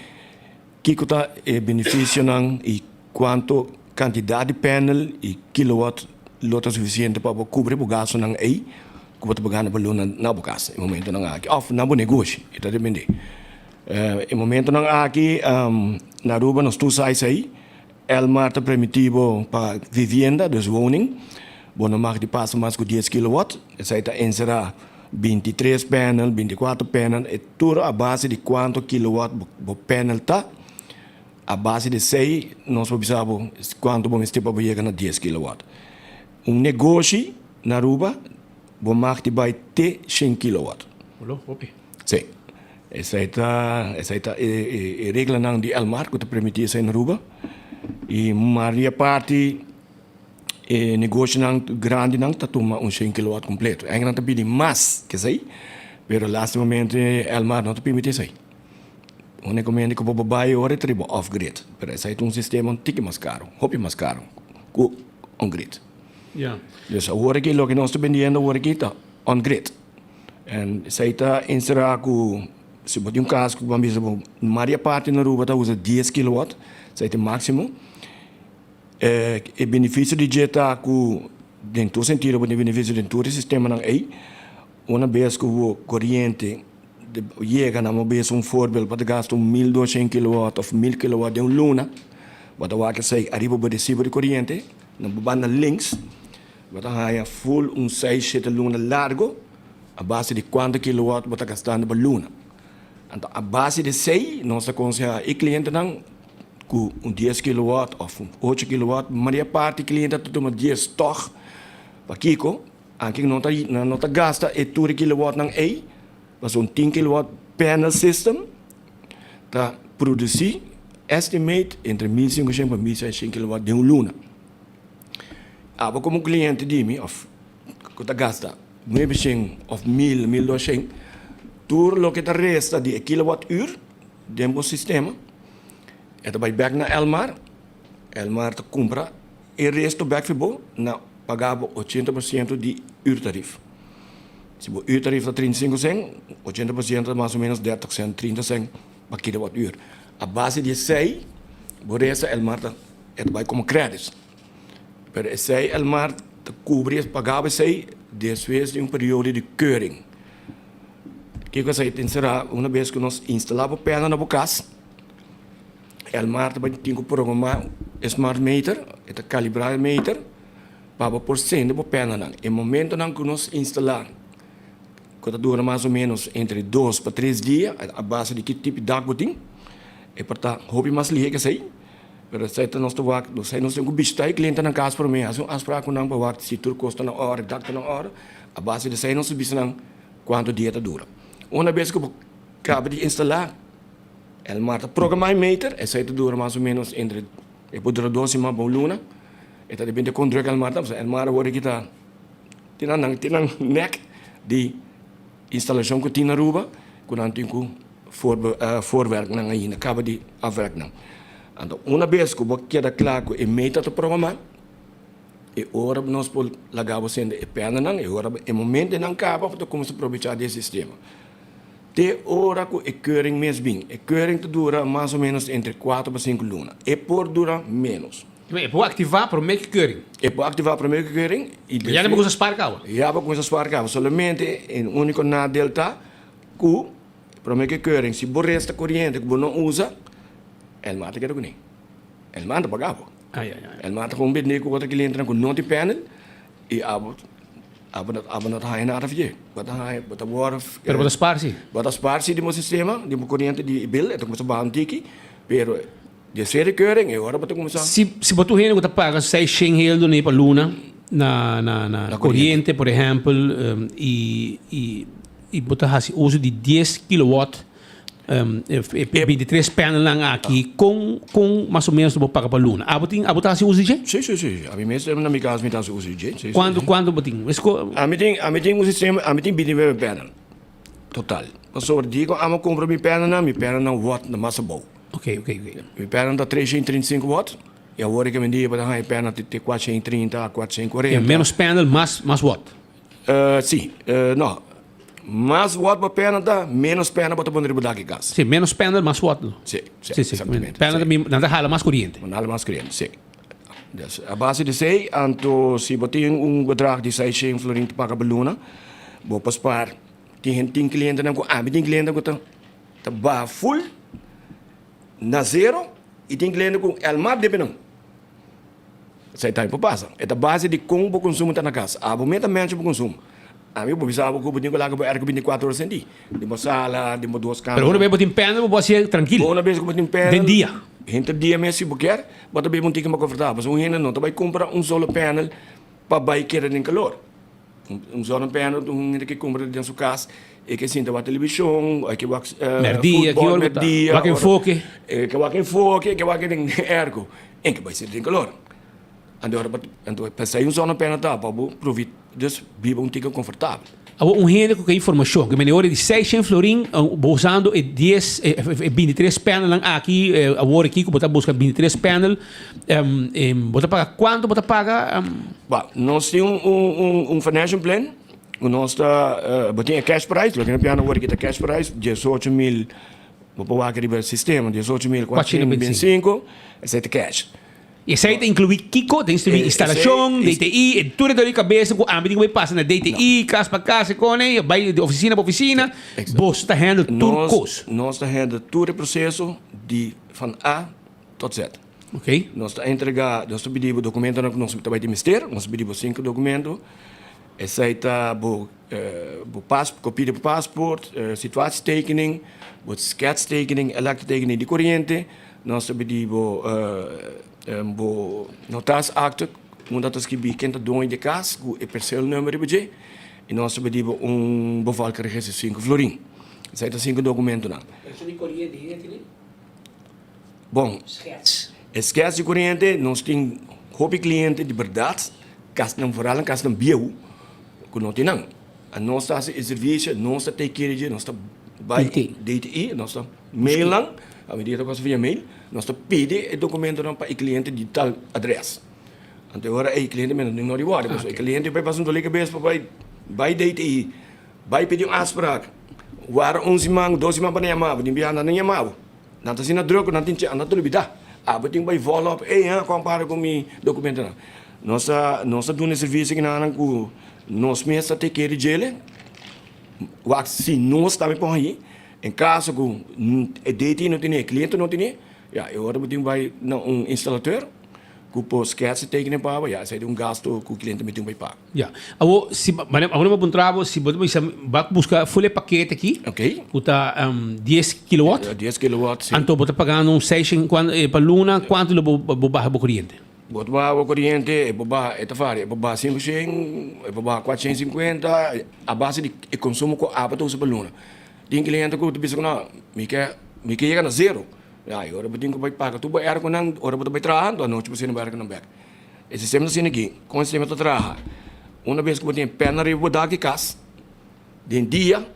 que está o benefício e quanto quantidade de painel e kilowatt lota suficiente para cobrir o gasto não é que você pagar na luna na casa. Em momento não há aqui, ou na boa negócio, isso depende. Em momento não há aqui, na Aruba nós tu sai aí, Elmar está permitido para vivenda, dus woning. Bom, não mag de passo mais que 10 kW. Essa está encerrar 23 painel, 24 painel, e tudo a base de quanto kilowatt o painel está. A base de 6, nós precisamos quanto vamos ter para chegar a 10 kW. Negócio na Aruba, o marketing vai ter 100 kW. Sim. Essa é a regra de Elmar que te permite isso na Aruba. E a maioria parte negócio grande não está tomando 100 kW completo. Ainda não está pedindo mais que isso aí, mas no momento Elmar não te permite isso aí. Unicamente que o babai ora tribo off-grid. Mas esse é sistema um tique mais caro, mais caro, com on-grid. Yeah. Dus hoor ik lo que nós estamos vendendo hoor ik está on grid. En zij está inserar com se botar caso que vamos dizer maria parte na Aruba tá usa 10 kW, zij tem máximo. O benefício de jeta com dentro do sentido o benefício dentro do sistema não é uma vez que o corrente chega na uma vez voorbeeld para gastar 1200 kW ou 1000 kW de luna, wat dan waar zij arriba bij de recibo de corrente, na banda links. Você vai full 6 luna largo, a base de quanto kilowatt você está gastando para luna. Então, a base de 6, nós aconselhamos o cliente com 10 kilowatt ou 8 kilowatt, a maioria parte do cliente toma 10 toch para Kiko, aqui não está gasta e 2 kilowatt não é, mas 10 kilowatt panel system, para produzir, estimate entre 1500 e 1600 kilowatt de luna. Aber como cliente de mim, que gasta 900 ou 1000, 1200, tudo o que resta de kilowatt-uur dentro do sistema, vai back na Elmar compra e resto back para na pagava 80% de uurtarief. Se o uurtarief é 35 cent, 80% é mais ou menos 30 cent per kilowatt-uur. A base de 6, o resto Elmar vai como créditos. Pero esse Elmar cobria, pagava esse después de período de keuring. Que você será uma vez que nós instalamos o painel na casa, Elmar também tem que programar smart meter, calibrar meter, para por cento do painel. Em momento que nós instalamos, que dura mais ou menos entre 2 para 3 dias, a base de que tipo de água tem, e portanto, houve mais liga que aí. Pero saya nós temos que visitar o cliente na casa para mim, as para com não para se tudo custa na hora, data na hora, a base de saya nós subimos quanto dia dura. Uma vez que acaba de instalar, Elmar programa meter, essa dura mais ou menos entre dura 12 semanas para luna, e depende de controle Elmar, Elmar agora que está tinang neck de instalação que tem na Aruba, que não tem que voorwerk na ainda acaba de afwerk não. Então, uma vez que você queda claro que é meta do programa, E ora nós por lagava sendo e pena não, e ora é momento não capa para começar a aproveitar desse sistema. Te ora com a keuring mês bem. A keuring dura mais ou menos entre 4 a 5 lunas. E por dura menos. É para ativar para meio keuring. É para ativar para meio keuring. Já não começa a esparcar. Já não começa a esparcar. Somente o único na delta que para meio keuring, se você resta corrente que você não usa, ele mata que não. Ele mata pagava. Ele mata com um bed com outro cliente com não tem panel e não tem nada a fazer. Bota water. Pero bota sparsi. Bota sparsi de meu sistema, de meu corrente de bill, então começa a baixar tiki, pero de ser recurring e agora bota começar. Se botou rende que paga 600 reais do para luna na corrente, por exemplo, e botar assim uso de 10 kW. 23 panelas lang aqui com mais ou menos vou pagar para luna. Abotin assim usa de? Sim. A mim mesmo na minha casa me usa de. Quando botin? A mim tem um sistema, a mim tem 29 panelas. Total. Então digo, amo comprar minha panela não watt na massa boa. Ok. Minha panela tá 335 watts. E agora que me diga para a panela ter 430, 440. Menos panel, mais watt. Sim, não. Mais watt para pena dá, menos pena para poder mudar aqui gás. Sim, menos panel, mais watt. Sim, exatamente. Panel não hala mais corrente. Não hala mais corrente, sim. A base de sei, anto se botar bedrag de 600 florin para a luna, vou passar, tem cliente não com, tem cliente com tá full na zero e tem cliente com el mar de não. Sai tempo passa. É a base de como o consumo tá na casa. A momento menos o consumo. A mim, eu pensava que eu tinha que lá que 24 horas de uma sala, de uma duas camas. Pero uma vez eu pena, eu posso ser tranquilo. Uma vez que eu pena. De dia. Entre dia mesmo, se você quer, você vai ter que me confortável. Se você não, você vai comprar solo panel para vai querer em calor. Solo panel, você tem que comprar dentro da sua casa. E que sinta a televisão, que vai futebol, merdia, vai enfoque. Que vai enfoque, que vai em ergo. E que vai ser em calor. Então, pensei solo panel tá, para aproveitar. Dus viva ticket confortável. Gente com informação, que me hora de 600 florin usando 23 panelas aqui, agora aqui, que você busca 23 panelas, você paga quanto você paga? Nós temos financial plan, nós temos cash price, nós temos agora aqui cash price, 18.000, vou pôr aqui no sistema, 18.425, esse é cash. E essa aí inclui Kiko, tem instalação, DTI, e tudo da cabeça, o âmbito que passa na DTI, casa para casa, vai de oficina para oficina, você está handle tudo coisa. Nós está handle todo o processo van A tot Z. Ok. Nós está entregar, nós pedimos documento, nós vai ter mistério, nós pedimos 5 documentos, essa aí está copia do passaporte, situatietekening, schetstekening, elektrotekening de corrente, nós pedimos notasakte, omdat het gebied kent het doen de kaas, het perceelnummer hebben en nós pedimos bevalkregister 5 florin. Zijn er 5 documenten dan? Bom, schets de corrente, nós tem hobby cliente de verdade, kas não vooral en kas não bio, que não tem não. En nós está serviço, nós está take care de, nós está by DTI, nós está mail lang, a medida que via mail, nós pede o documento para o cliente de tal adresse. Então agora o cliente não reward, mas o cliente vai passando ali cabeça para vai DTI, vai pedir afspraak. Waar 11 maanden, 12 maanden para chamar, de enviar na chamar. Não está sendo droga, não tem não tem liberdade. Beting vai follow up, compara com o documento não. Nós está dando serviço que nós mesmos take care de ele. Se nós estamos por aí, em caso que o DTI não tem, o cliente não tem, agora vai instalador, que o sketch tekenen para, sai de gasto que o cliente vai pagar. Se vamos encontrar, se você vai buscar full paquete aqui, está 10 kW. 10 kW, sim. Então você pagando um 6 para luna, quanto você vai para corrente? Você vai para corrente, você vai 500, você vai 450, a base de consumo que a para para luna. Tem cliente que pensa que não, me quer chegar na zero. Agora você tem que pagar, tu vai com não, agora você vai trabalhando, a noite você não vai com não back. Esse sistema assim aqui, com o sistema de trabalho, uma vez que você tem pena ribo daqui casa, de dia,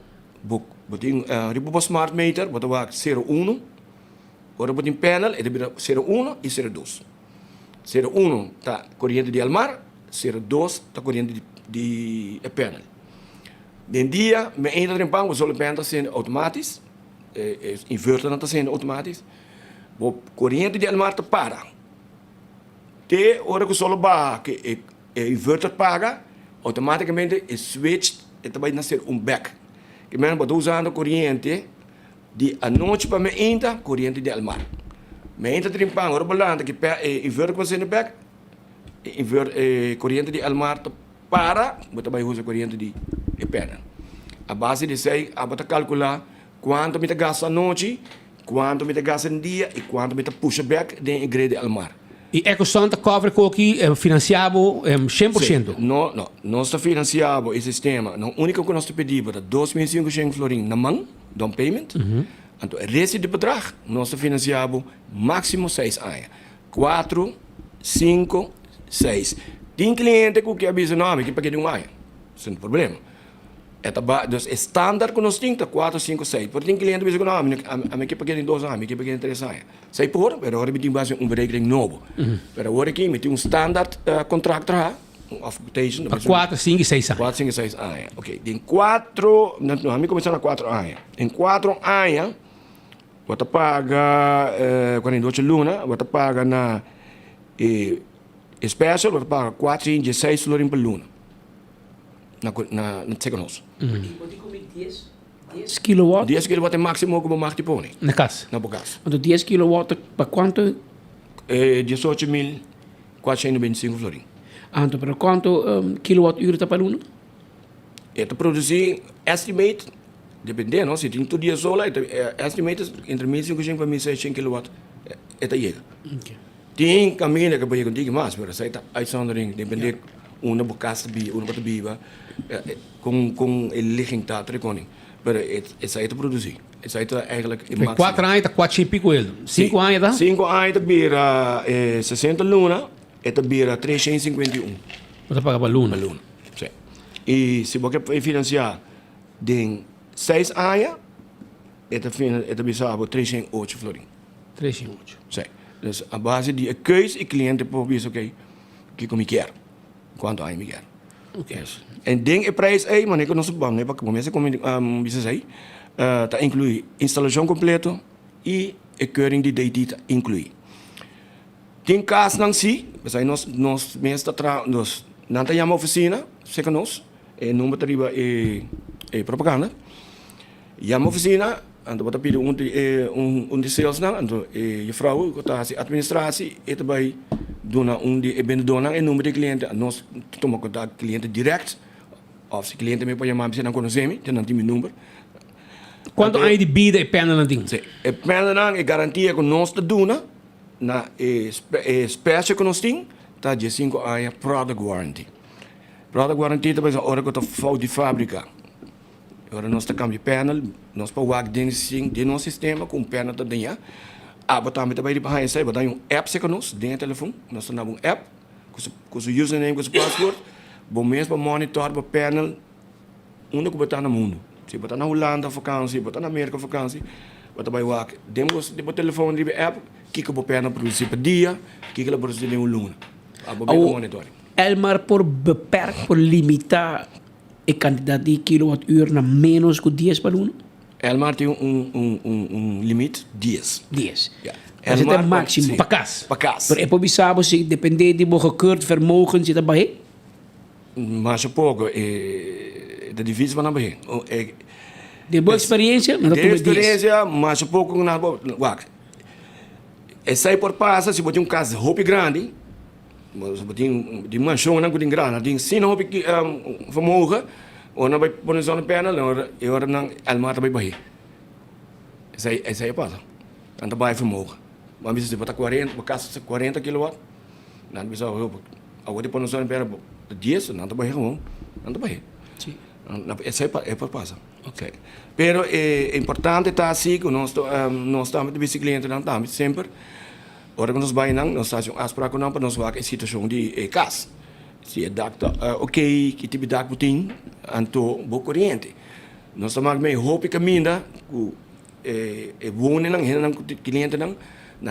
você tem ribo smart meter, você vai 0,1, agora você tem panel, é de 0,1 e 0,2. 0,1 tá corrente de almar, ser 2 da corrente de panel. Den dia, me entra em banco, só levanta sendo automatisch, inverter não está sendo automatisch. O corrente de Almarta para. Te hora que só que inverter paga, automaticamente é switch, e também nascer back. Que mesmo estou usando corrente de a noite para me entra corrente de Almar. Me entra em banco, hora balanda que inverter com sendo back, corrente de Almar para, mas também usa corrente de panel. A base de sei, a bota calcular quanto me gasta à noite, quanto me gasta em dia e quanto me puxa back de igreja de Almar. E EcoSanta cobre aqui financiado 100%? Não, nós está financiado esse sistema. O único que nós pedimos é 2.500 florins na mão, down payment. Então, o resto do bedrag, nós está financiado máximo 6 anos. 4, 5, 6. Tem cliente que avisa nome que paga de 1 ano. Sem problema. Dus é standaard que nós temos 4, 5, 6. Porque tem cliente que diz, não, a que paga em 2 anos, a que paga em 3 anos. Sei por, mas agora tem base berekening novo. Mas agora aqui, tem standaard contract, of quotation. 4, 5 e 6 anos. 4, 5 e 6 anos. Ok. Em 4, não, a mim começou na 4 anos. Em 4 anos, você paga 48 luna, você paga na special, você paga 4, 5, 6 florins por luna. Na seconos. 10 kilowatt? 10 kilowatt é máximo que eu mag te põe. Na casa? Na casa. Então 10 kilowatt para quanto? 18.425 florins. Então para quanto kilowatt-uur está para um? Então produzir estimate, dependendo, se tem todo dia solar, estimate entre 1.500 e 1.600 kilowatt é chega. Tem caminho que pode conseguir mais, mas isso é uitzondering, depende uma bocasta bi, uma bota biba, com ele ligging tá treconing. Mas isso aí é produzir. Isso aí é eigenlijk in 4 anos está 4 e pico ele. 5 anos tá? 5 anos está bira 60 luna, está bira 351. Você paga para luna? Para luna, sim. E se você financiar de 6 anos, está bisabo 308 florins. 308. Sim. Dus a base de keuze e cliente pode dizer, ok, que como quer. Quanto aí me quer. Yes. En ding é prijs aí, mas não nós vamos, né? Porque começa como bisa aí, tá inclui instalação completa e a keuring de DT tá inclui. Tem caso não si, mas aí nós mesmo tá nós não tá uma oficina, seca nós, número triba propaganda. E uma oficina, ando bota pedir de sales não, ando e frau que tá a administração e também dona de vendedor e número de cliente, nós tomamos contato com cliente direto, ou se cliente me pode chamar, se não conhece-me, tem não tem meu número. Quanto aí de vida e pena não tem? Sim, e pena não é garantia que nós te dona, na espécie que nós temos, tá de 5 anos product warranty. Product warranty também é a hora que está fora de fábrica. Agora nós estamos de panel, nós podemos de nosso sistema com panel também. Também de bahia sai, botar app se conosco dentro do telefone, nós temos app com o username, com o password, bom mesmo para monitor o panel, onde que botar no mundo. Se botar na Holanda vakantie, botar na América vakantie, botar bij wak, demos de telefone de app, kijk op panel produzir per dia, kijk op produzir een luna. Monitoring. Elmar por beperkt, por limitar a quantidade de kilowatt-uur na menos que 10 para 1? Elmar tem limite 10. 10. Ja. Mas é o máximo. Para casa. Para casa. Mas é para saber se depende de você gekeurd vermogen zit erbij? Mas um pouco, é difícil para não ver. De boa experiência? De experiência, mas um pouco na boa. É sair por passa, se você tem caso de roupa grande, se você tem de manchão, não tem grana, tem sim roupa que vermogen, ou não vai pôr no panel, e ora não almar vai baixar. Essa aí passa. Então vai vermogen. Mas se você botar 40, por casa 40 kW, não bisa agora pôr no panel 10, não vai baixar, não vai baixar. Sim. Essa é por passa. Ok. Pero é importante estar assim, que nós estamos de bicicleta, não estamos sempre. Ora que nós vamos, nós estamos asprar com não para nós ver a situação de casa. Se é dacta, ok, que tipo de dacta tem, então boa corrente. Nós estamos meio roupa e caminha, que wonen não, cliente não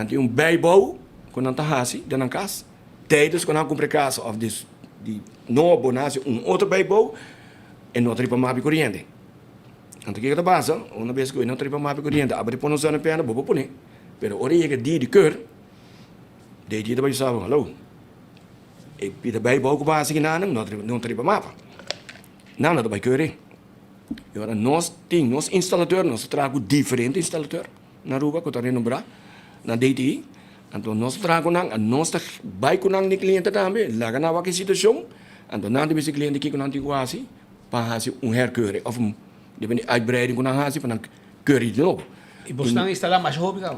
tem bijbouw, que não está assim, dentro da casa. Tijdens que não compra casa, of this no abonasse outro bijbouw en no tripa mapi corriente. Anto que passa, uma vez que eu não tripa mapi corriente, abre por não usar na perna, vou pôr. Pero ora je die de keur, de die daarbij samen, hallo. Ik bied erbij ook op aan não tripa mapa. Nou, dat bij keur. Ja, nós installateur, nós trago diferente installateur na Aruba, que está no Bra, na DTI. Então nós trago nós tá vai com de cliente também, lá na waque situação. Então não tem cliente que com quase para fazer herkeuring of depende uitbreiding com hazer para keuring de novo. E você está instalando mais hobby, cara?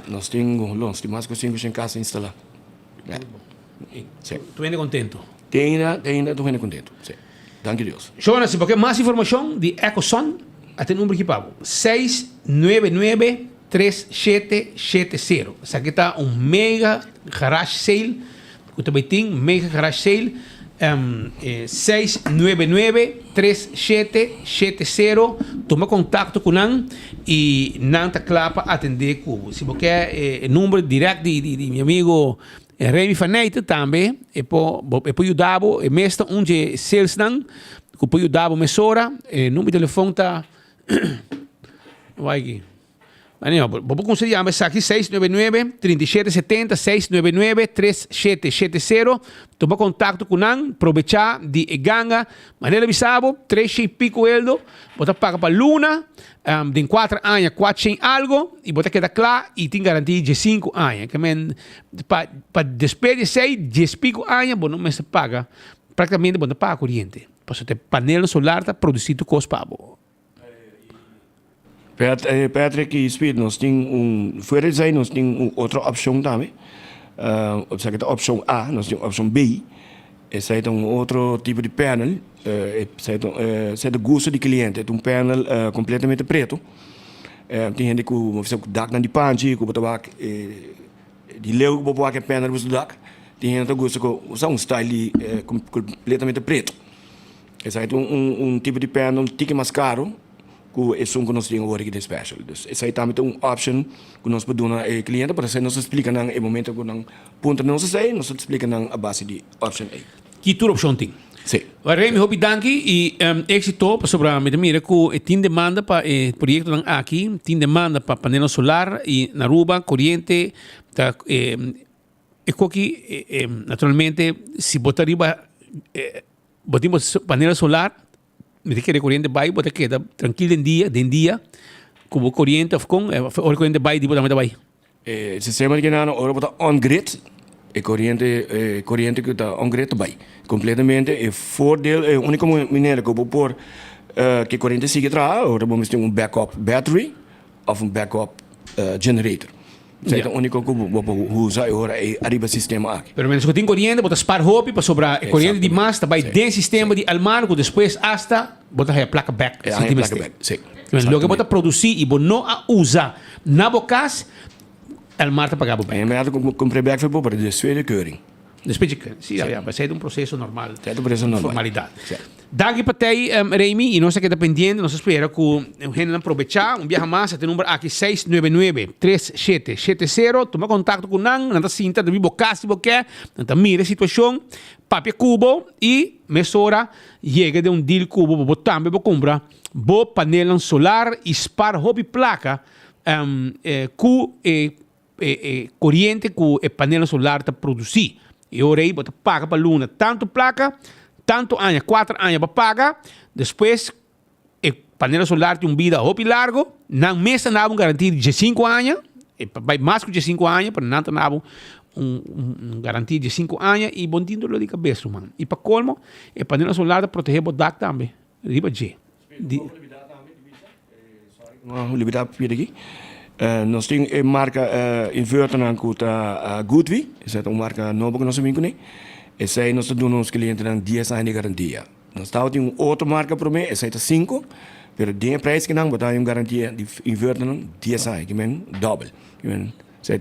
Nós temos mais que 5 em casa instalar. Tu ainda contento? Ainda estou contento. Sim. Dank je Deus. Jonas, se você mais informação de EcoSon, até número que pago. 699-3770. Essa aqui está mega garage sale. Eu também tenho mega garage sale. 699-3770. Toma contato com ele e não está claro para atender cubo. Se você quer número direto de meu amigo Remy Faneite também, e pode ajudar, e mesmo onde sales não, que pode ajudar a mesora, número de telefone está, vai aqui. Vou conseguir a mensagem 699-3770, 699-3770. Toma contato com ele, aproveitar de ganga, maneira bisabo, 3 e pico eldo, você paga para luna, de 4 anos, 400 algo, e você queda claro e tem garantia de 5 anos. Para despedir 6, 10 pico anos, você não se paga, praticamente você paga corrente. Porque o painel solar está produzindo custo pago. Patrick e Speed, nós temos fora de aí, nós temos outra opção também. Opção A, nós temos opção B. Esse é outro tipo de painel. Esse é do gosto do cliente. É painel completamente preto. Tem gente que faz o dak na de panchi, que botar de leu que botar aquele painel do dak. Tem gente que gosta de usar style completamente preto. Esse é tipo de painel tique mais caro. Que é som que nós temos agora aqui de special. Essa é também opção que nós podemos dar ao cliente para nós explicar no momento que nós ponto nós sei, nós explica a base de opção A. Que toda opção tem? Sim. Remy, hope danke e éxito sobre a mira que tem demanda para o projeto aqui, tem demanda para painel solar e na Aruba, corrente, aqui naturalmente se botar riba botamos painel solar me dice que corriente vai, você queda tranquilo em dia, como corriente com, o corriente vai, tipo também vai. Sistema que não, ora botar on grid, corriente que está on grid vai, completamente. É voordeel, é única maneira que eu vou pôr que corriente siga atrás, ora vamos ter backup battery ou backup generator. Essa é a única que eu vou usar agora é arriba sistema aqui. Pero menos que tem corriente, botas par hopi para sobrar corriente de mais, tá vai dentro sistema de almar, depois hasta botas a placa back. Sim. Logo que botas produzir e não a usar na bocas, almar tá pagado bem. É melhor comprar back foi para despedir de keuring. Despedir de sim, vai ser processo normal. É um processo normal. Formalidade. Daqui para aí, Remy, e nós aqui dependendo, nós espera que o gente aproveitar, viaja mais, tem número aqui 699-3770, toma contato com nang, nanta cinta, de vivo casi porque, nanta mira a situação, papel cubo e mesora chega de deal cubo, bo também bo compra, bo painel solar e spar hobby placa, cu corrente que o painel solar está produzir. E ora aí, você paga para a luna tanto placa, tanto anos, 4 anos para pagar, depois o painel solar tem vida hobby largo, não mesa não há garantia de 5 anos, vai mais que 5 anos, para não ter garantia de 5 anos e bom dia de cabeça, mano. E para colmo, o painel solar protege o DAC também, riba G. Liberdade aqui. Nós temos a marca inverter na conta Goodway, essa é uma marca nova que nós temos aqui. Essa aí nós damos aos clientes 10 anos de garantia. Nós temos outra marca para mim, essa é 5, mas de preço que não botar uma garantia de inverter 10 anos, que é double. Essa é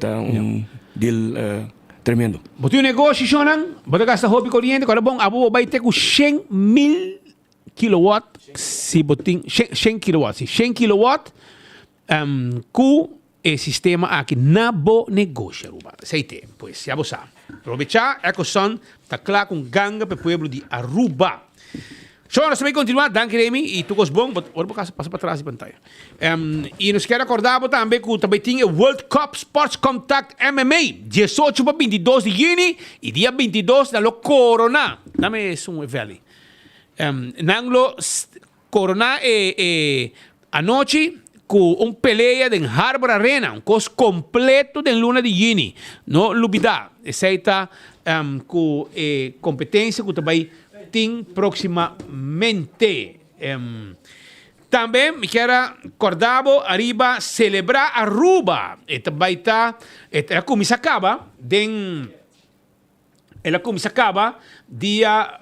deal tremendo. Botou um negócio, Shonan, botou gasta hobby corriente, agora bom, abo vai ter com 100,000 kilowatts, se botin 100 kilowatts, 100 kilowatts, com sistema aqui na bo negócio, Aruba. Aceite, pois, já você. Aproveitar, Ecoson, tá claro com ganga para o povo de Aruba. So, nós também continuamos, danke Remy, e tu gostas bom, agora passa para trás da pantalla. E nós queremos acordar também que também tem o World Cup Sports Contact MMA, 18 para 22 de junho e dia 22 da Corona. Dame um evento. Nanglo Corona a noite com peleia em Harbor Arena, costo completo de luna de junho. Não lubida, essa com competência que também tem proximamente. Também me quero acordar arriba celebrar Aruba. Também está ela começa acaba dia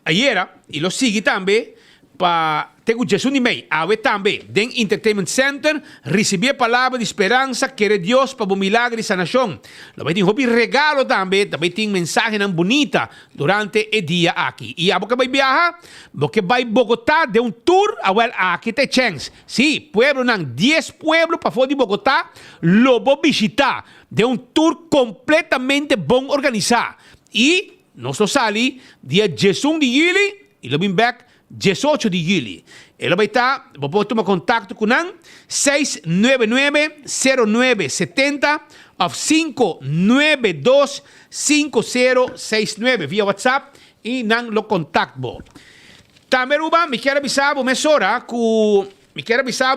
ayer e lo sigue também para ter o Jesus Nimei, ave também, den Entertainment Center, receber a palavra de esperança, querer Deus para o milagre e sanação. Também tem hobby regalo também tem mensagem bonita durante o dia aqui. E a boca vai viajar, porque vai Bogotá de tour, aqui tem chance. Sim, pueblo não, 10 pueblos para fora de Bogotá, lo vou visitar, de tour completamente bom organizado. E nós sali dia 18 de julho e lo vim back 18 de julho. Ele vai estar, vou tomar contato com ele, 699-0970 ou 592-5069 via WhatsApp e não lo contato. Também, Ruba, me quero avisar,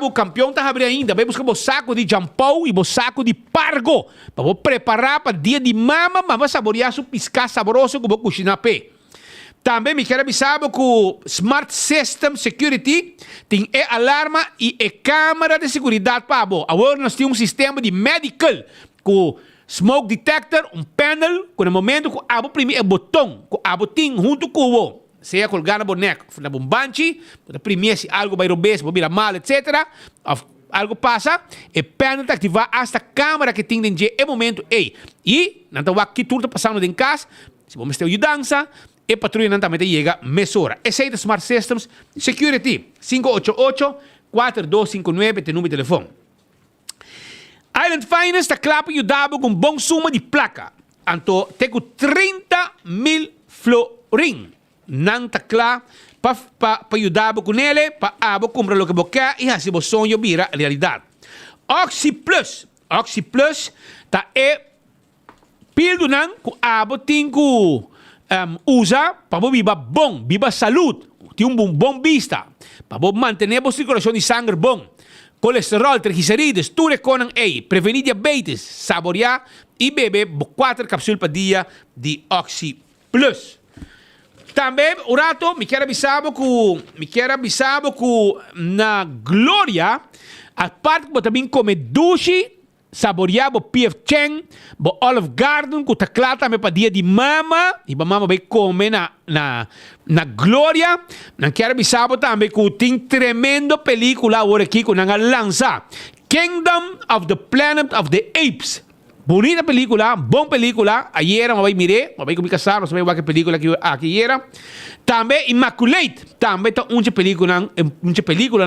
o campeão está abrindo ainda. Vai buscar o saco de jampão e o saco de pargo. Para preparar para o dia de mama, mas saborear o piscar saboroso que vou cozinhar pé. Também me quero avisar que o Smart System Security tem alarma e câmera de segurança para você. Agora nós temos sistema de medical com smoke detector, panel, com o momento que você prime o botão, que você tem junto com você. Seja colgar na boneca, na bombanchi, para primeiro se algo vai roubar, se vai virar mal, etc. Algo passa, e panel está ativar esta câmera que tem dentro de momento. E não está que tudo está passando em casa, se vamos ter ajudança, e patrulha não também chega mesura. Esse é o Smart Systems Security, 588-4259, tem número de telefone. Island Finance está claro para ajudar com bom suma de placa. Então, tem 30,000 florin. Não está claro para ajudar com ele, para comprar o que você quer e assim o sonho vira realidade. Oxy Plus está pildo não que abo tem que usa para viva bom, viva saúde, tem bom vista, para manter a circulação de sangue bom, colesterol, triglicérides, tudo com prevenir diabetes, saborear e beber 4 cápsulas por dia de Oxy Plus. Também, o rato, me quero avisar que na Glória, a parte que também come duche, saborear o P.F. Chang, o Olive Garden, que está claro também para dia de mama, e a mama vai comer na Glória. Não quero avisar também que tem tremenda película agora aqui que nós lança, Kingdom of the Planet of the Apes. Bonita película, bom película. Ayer me mirei, me vai casar, não sei qual película que aqui era. Também Immaculate, também tá uma película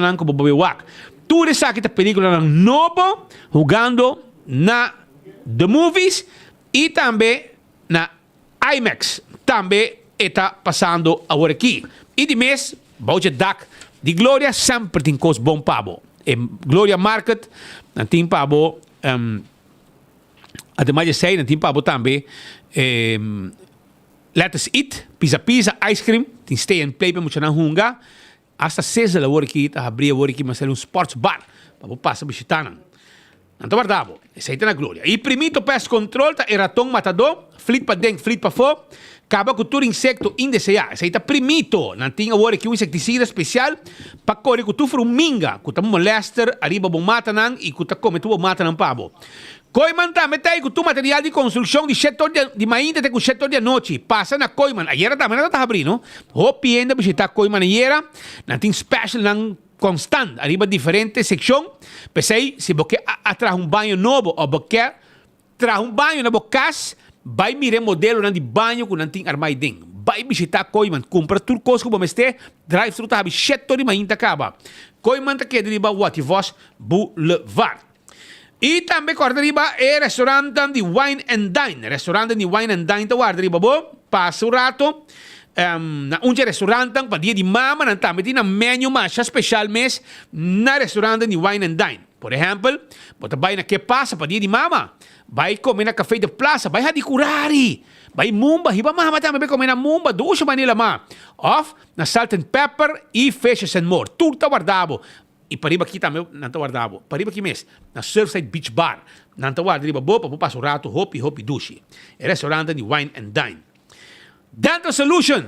não como boi wak. Tudo isso aqui tá película novo, jogando na The Movies e também na IMAX. Também está passando agora aqui. E de mês, Boucher Duck de Glória sempre tem coisa bom para você. Glória Market, tem para você. Ademais de ser, tem para também Let's Eat, pizza, ice cream, tem stay and play para muito na hunga. Hasta 6 da hora aqui, tá abrir a hora aqui, mas é sports bar, para passar visitar. Não tá verdade, esse aí tá na Glória. E primeiro pest control, tá ratão matador, flit para dentro, flit para fora, acaba com todo insecto indesejado. Esse aí tá primeiro, não tem agora aqui inseticida especial, para correr com tu formiga, que tá molester, arriba bom mata não, e que tá come tu bom mata não pabo. Coiman também tem com tu material de construção de setor de mainda tem com setor de noite. Passa na Coiman. Ayer também não está abrindo. Hopi ainda visitar Coiman ayer. Não tem special não constante. Arriba diferente secção. Pensei se você traz banho novo ou você traz banho na casa, vai mirar modelo de banho que não tem armário. Vai visitar Coiman. Compra tudo coisa que você ter. Drive-thru tá setor de mainda acaba. Coiman tá que deriva Wativos Boulevard. E também guarda riba é restaurante de Wine and Dine. Restaurante de Wine and Dine, guarda riba, bo. Passa o rato. Na un restaurante para dia de mama, não também tem menu mais especial mês na restaurante de Wine and Dine. Por exemplo, você vai na que passa para dia de mama, vai comer na café de plaza, vai de curari, vai mumba, hiba mama também vai comer na mumba, duas manila ma, of na salt and pepper e fishes and more, tudo tá guardado. E pariba aqui também não tá guardado. Pariba aqui mês, na Surfside Beach Bar, não tá guardado, bopa, passa o rato, hopi dushi. É restaurante de Wine and Dine. Dental Solution,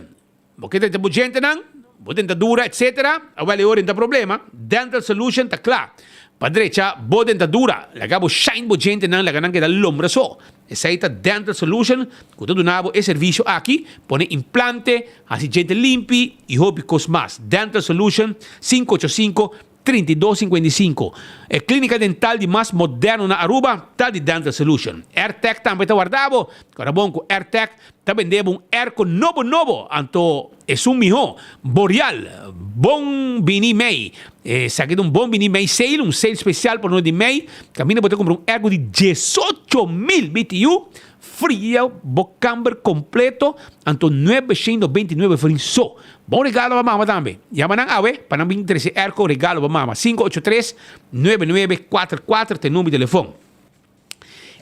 porque tem gente nang, botem dentadura, etc. Awali orin ta problema. Dental Solution ta claro. Padrecha, bo dentadura, lagabo shine bo gente nang laganang kita lombra so. Esa ita Dental Solution, kuto donabo e servicio aqui, pone implante, así gente limpi y hopi cos más. Dental Solution 585-3255. É clínica dental de mais moderno na Aruba, tá de Dental Solution. AirTech também está guardado. Agora bom com AirTech, tá vendendo airco novo. Anto é mijo, Boreal, bom bini mei. Saquei bom bini mei sale, sale especial por no de mei. Camina para comprar airco de 18,000 BTU. Fria, bocamber completo, anto 929 frinso. Bom regalo para mama também. Llama nang awe, para não interesse erco regalo para mama. 583-9944, tem número de telefone.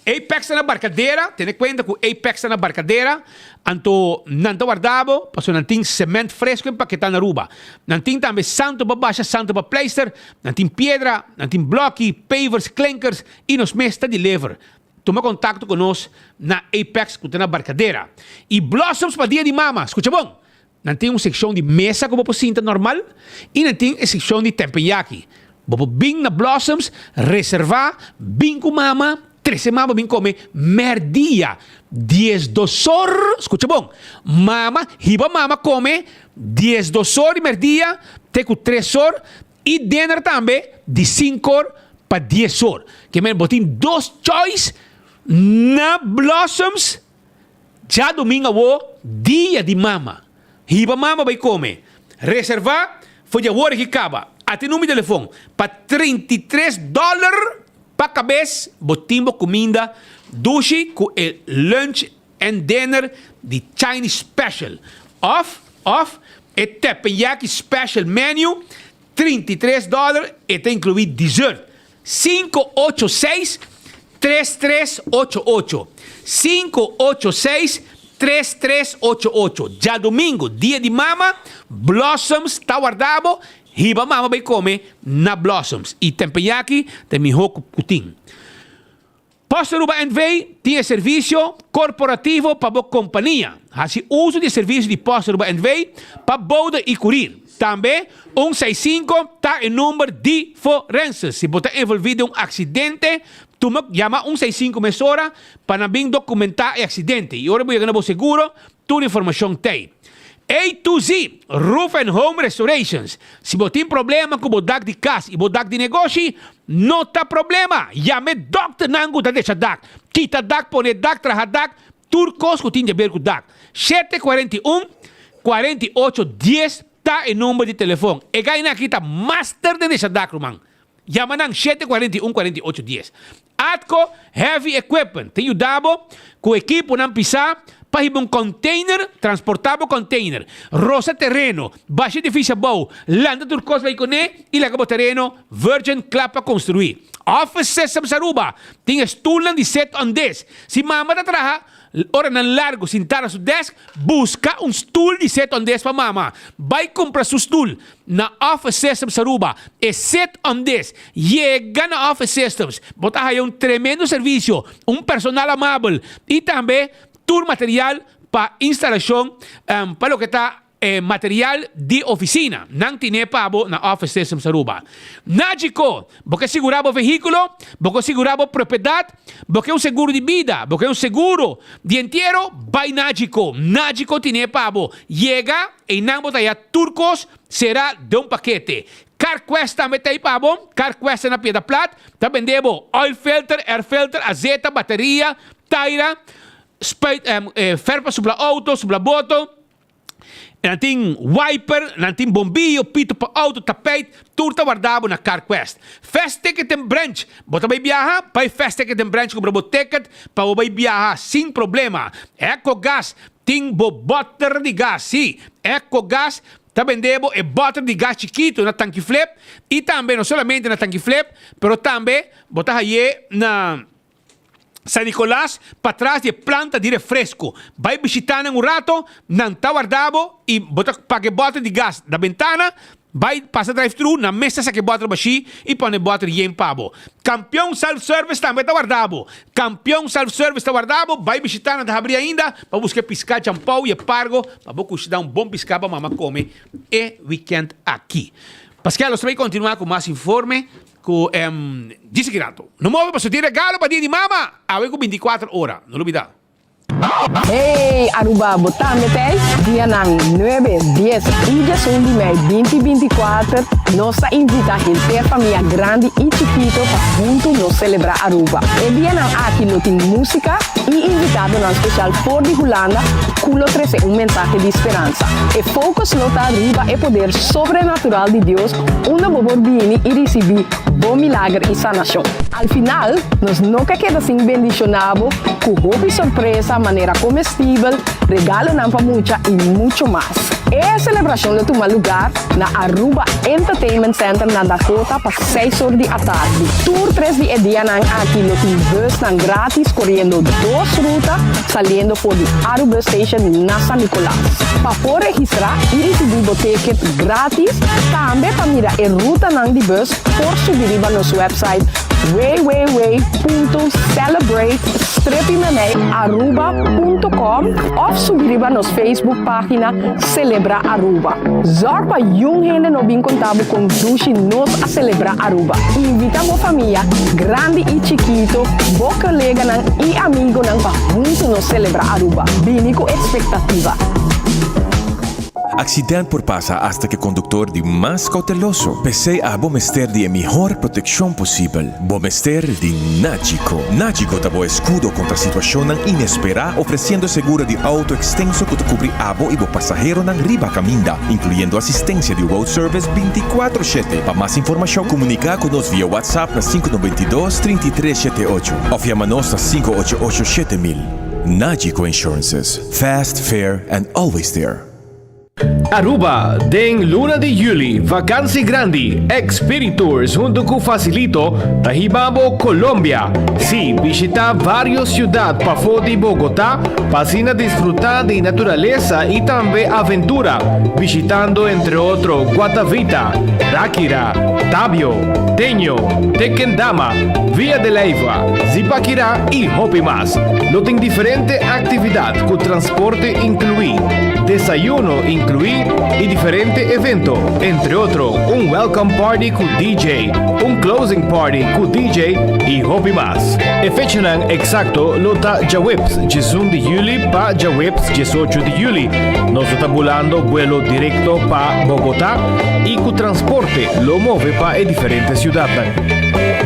Apex na barcadeira, tem conta com Apex na barcadeira, anto não está guardado, passou não tem cimento fresco empaquetado na Aruba. Não tem também santo para baixa, santo para pleister, não tem pedra, não tem bloque, pavers, clankers e nos mesta de lever. Toma contato conosco na Apex, que está na barcadeira. E Blossoms para dia de mama. Escuta bom. Não tem uma secção de mesa como para cinta normal. E não tem uma secção de tempanyaki. Vou bem na Blossoms, reservar, bem com mama, 13 mama, bem comer, merdia, 10 dosor. Escuta bom. Mama, riba mama come, 10 dosor e merdia, tem com 3 horas. E dinner também, de 5 horas para 10 horas. Que me botem 2 choice na Blossoms, já domingo dia de mama. Riba mama vai comer. Reservar, foi de hora que acaba. Até número de telefone, para $33 para cabeça, botimbo comida, dushi com o lunch and dinner de Chinese Special. Off, e teppanyaki Special Menu, $33 e tem incluído dessert. 586-3388. 586-3388. Já domingo, dia de mama, Blossoms está guardado. Riba mama vai comer na Blossoms. E tempanyaki tem melhor cutim. Posto Aruba NV tem serviço corporativo para a companhia. Assim, uso de serviço de Posto Aruba NV para boda e curir. Também, 165 está em número de forenses. Se você está envolvido em um acidente, tu chama 165 mesora para bem documentar o acidente. E agora vou ganhar o seguro, toda a informação tem. A to Z, Roof and Home Restorations. Se você tem problema com o DAC de casa e o DAC de negócio, não tem problema. Chame Dr. Nango da deixa DAC. Quita DAC, põe DAC, traja DAC, turcos que tem a ver com DAC. 741-4810 está em número de telefone. E ganha aqui está master de deixa DAC, Roman. Chama nang 741-4810. Atco Heavy Equipment. Tem ajudado com o equipo não pisar para ir um container, transportável container. Rosa terreno, baixa edifício bom, landa turcos vai comer e leva o terreno, Virgin Club para construir. Office Systems Aruba, tem estulan de 7 on 10. Se mama da traja, ora na largo, sentar a seu desk, busca um stool de 7 on 10 para mama. Vai comprar seu stool na Office Systems Aruba. É 7 on 10. Chega na Office Systems. Bota aí um tremendo serviço, um personal amável e também tour material para instalação, para o que está material de oficina. Não tem pabo na Office Systems Aruba. Nágico, porque segurava o veículo, porque segurava a propriedade, porque é um seguro de vida, porque é um seguro de inteiro, vai Nágico. Nágico tem pabo. Chega e não botar turcos, será de um paquete. CarQuest também tem pabo. CarQuest na Piedra Plata. Está vendendo oil filter, air filter, azeta, bateria, taira, ferpa sobre auto, sobre boto. Nanting wiper, nanting bombillo, pito pa auto, tapete, turta guardado na CarQuest. Fast ticket en branch. Bota bay biyaha, pay fast ticket en branch kung brabo ticket, pa bay biyaha, sin problema. EcoGas, ting bo butter de gas, si. EcoGas, vendemos e butter de gas chiquito na tanque flip. E também, não somente na tanque flip, pero também, bota aí na San Nicolás, para trás de planta de refresco. Vai visitar um rato, não está guardado e paga bota de gás da ventana, vai passar drive-thru, na mesa saque bota baixi e põe bota de em pavo. Campeão self-service também está guardado. Campeão self-service está guardado, vai visitar, não está abrir ainda, para buscar piscar champão e pargo, para você dar bom piscar para mamãe comer e weekend aqui. Pascal, você vai continuar com mais informe. Dice Girato. No muove para sortir regalo para dia de mama. Avevo 24 horas. Non olvidate. Hey, Aruba, botame tay. Dia nang 9, 10 e 11 Mei 2024. Nossa invita a gente família grande e chiquito para junto nos celebrar Aruba. E dia nang aqui no tem música e invitado na especial for de Holanda, culo 13 mensaje de esperança. E focus nota Aruba e poder sobrenatural de Deus, uma bobo bini e receber bom milagre e sanação. Al final, nos nunca queda sin bendicionado, com hobby surpresa, maneira comestível, regalo na pamucha e muito mais. A celebração de toma lugar na Aruba Entertainment Center na Dakota para 6 horas da tarde. Tour 3 de dia aqui no bus grátis correndo 2 rutas saliendo por the Aruba Station na San Nicolás. Para registrar e receber ticket grátis, também para mirar a ruta de bus por subir para nosso website www.celebrate-aruba.com ou subir para nossa Facebook página Celebra Aruba. Zorg para jong gente no bem contável com Dushi nos a celebrar Aruba. Invita a família grande e chiquito, bo colega e amigo para juntos nos celebrar Aruba. Bem com expectativa. Accidente por pasa hasta que conductor de más cauteloso. Pese a Bomester de mejor protección posible. Bomester de Nagico. Nagico dabo escudo contra situación inesperada, ofreciendo seguro de auto extenso que te cubre abo y bo pasajero nan riba caminda, incluyendo asistencia de road service 24/7. Para más información, comunica con nos vía WhatsApp na 592-3378 o llama-nos na 588-7000. Nagico Insurances. Fast, fair, and always there. Aruba, den luna de Juli, vacancy grande, Experience Tours junto con Facilito, Tahibabo, Colombia. Sí, visita varias ciudades para de Bogotá, para disfrutar de naturaleza y también aventura, visitando entre otros Guatavita, Ráquira, Tabio, Teño, Tequendama, Villa de Leyva, Zipaquirá y Hopi más. Lo tienen diferentes actividades con transporte incluido, desayuno incluido y diferentes eventos, entre otros un welcome party con DJ, un closing party con DJ y Hopi más. E fecha exacto lota Jaweps, 1 de Juli para Jaweps, 18 de Juli. Nos está volando vuelo directo para Bogotá y con transporte lo mueve para diferentes ciudades.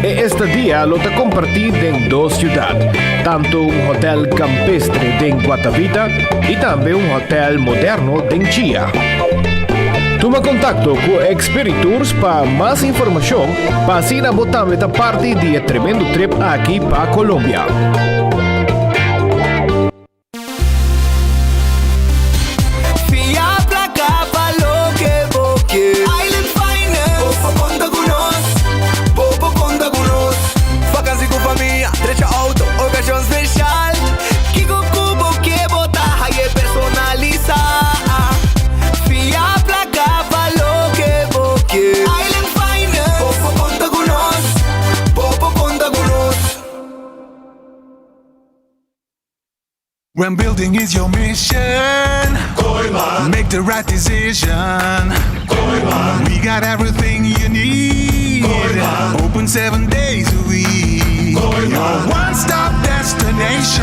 Este día lo te compartí en 2 ciudades, tanto un hotel campestre en Guatavita y también un hotel moderno en Chía. Toma contacto con Experience Tours para más información, para así botar esta parte de tremendo trip aquí para Colombia. When building is your mission, Koiman. Make the right decision. Koiman. We got everything you need. Koiman. Open 7 days a week. Koiman. Your one-stop destination.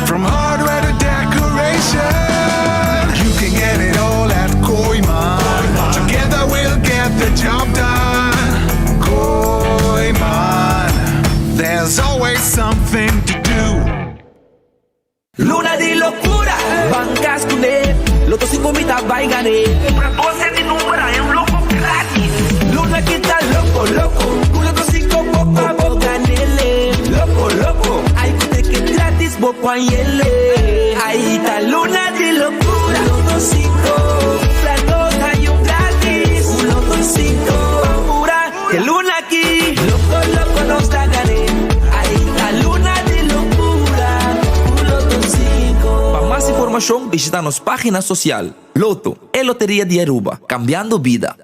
From hardware to decoration. You can get it all at Koiman. Together we'll get the job done. Koiman. There's always something to do. Luna di locura, bancas con él, Loto 5 mitad información, visita nuestra página social. Loto, Lotería de Aruba, cambiando vida.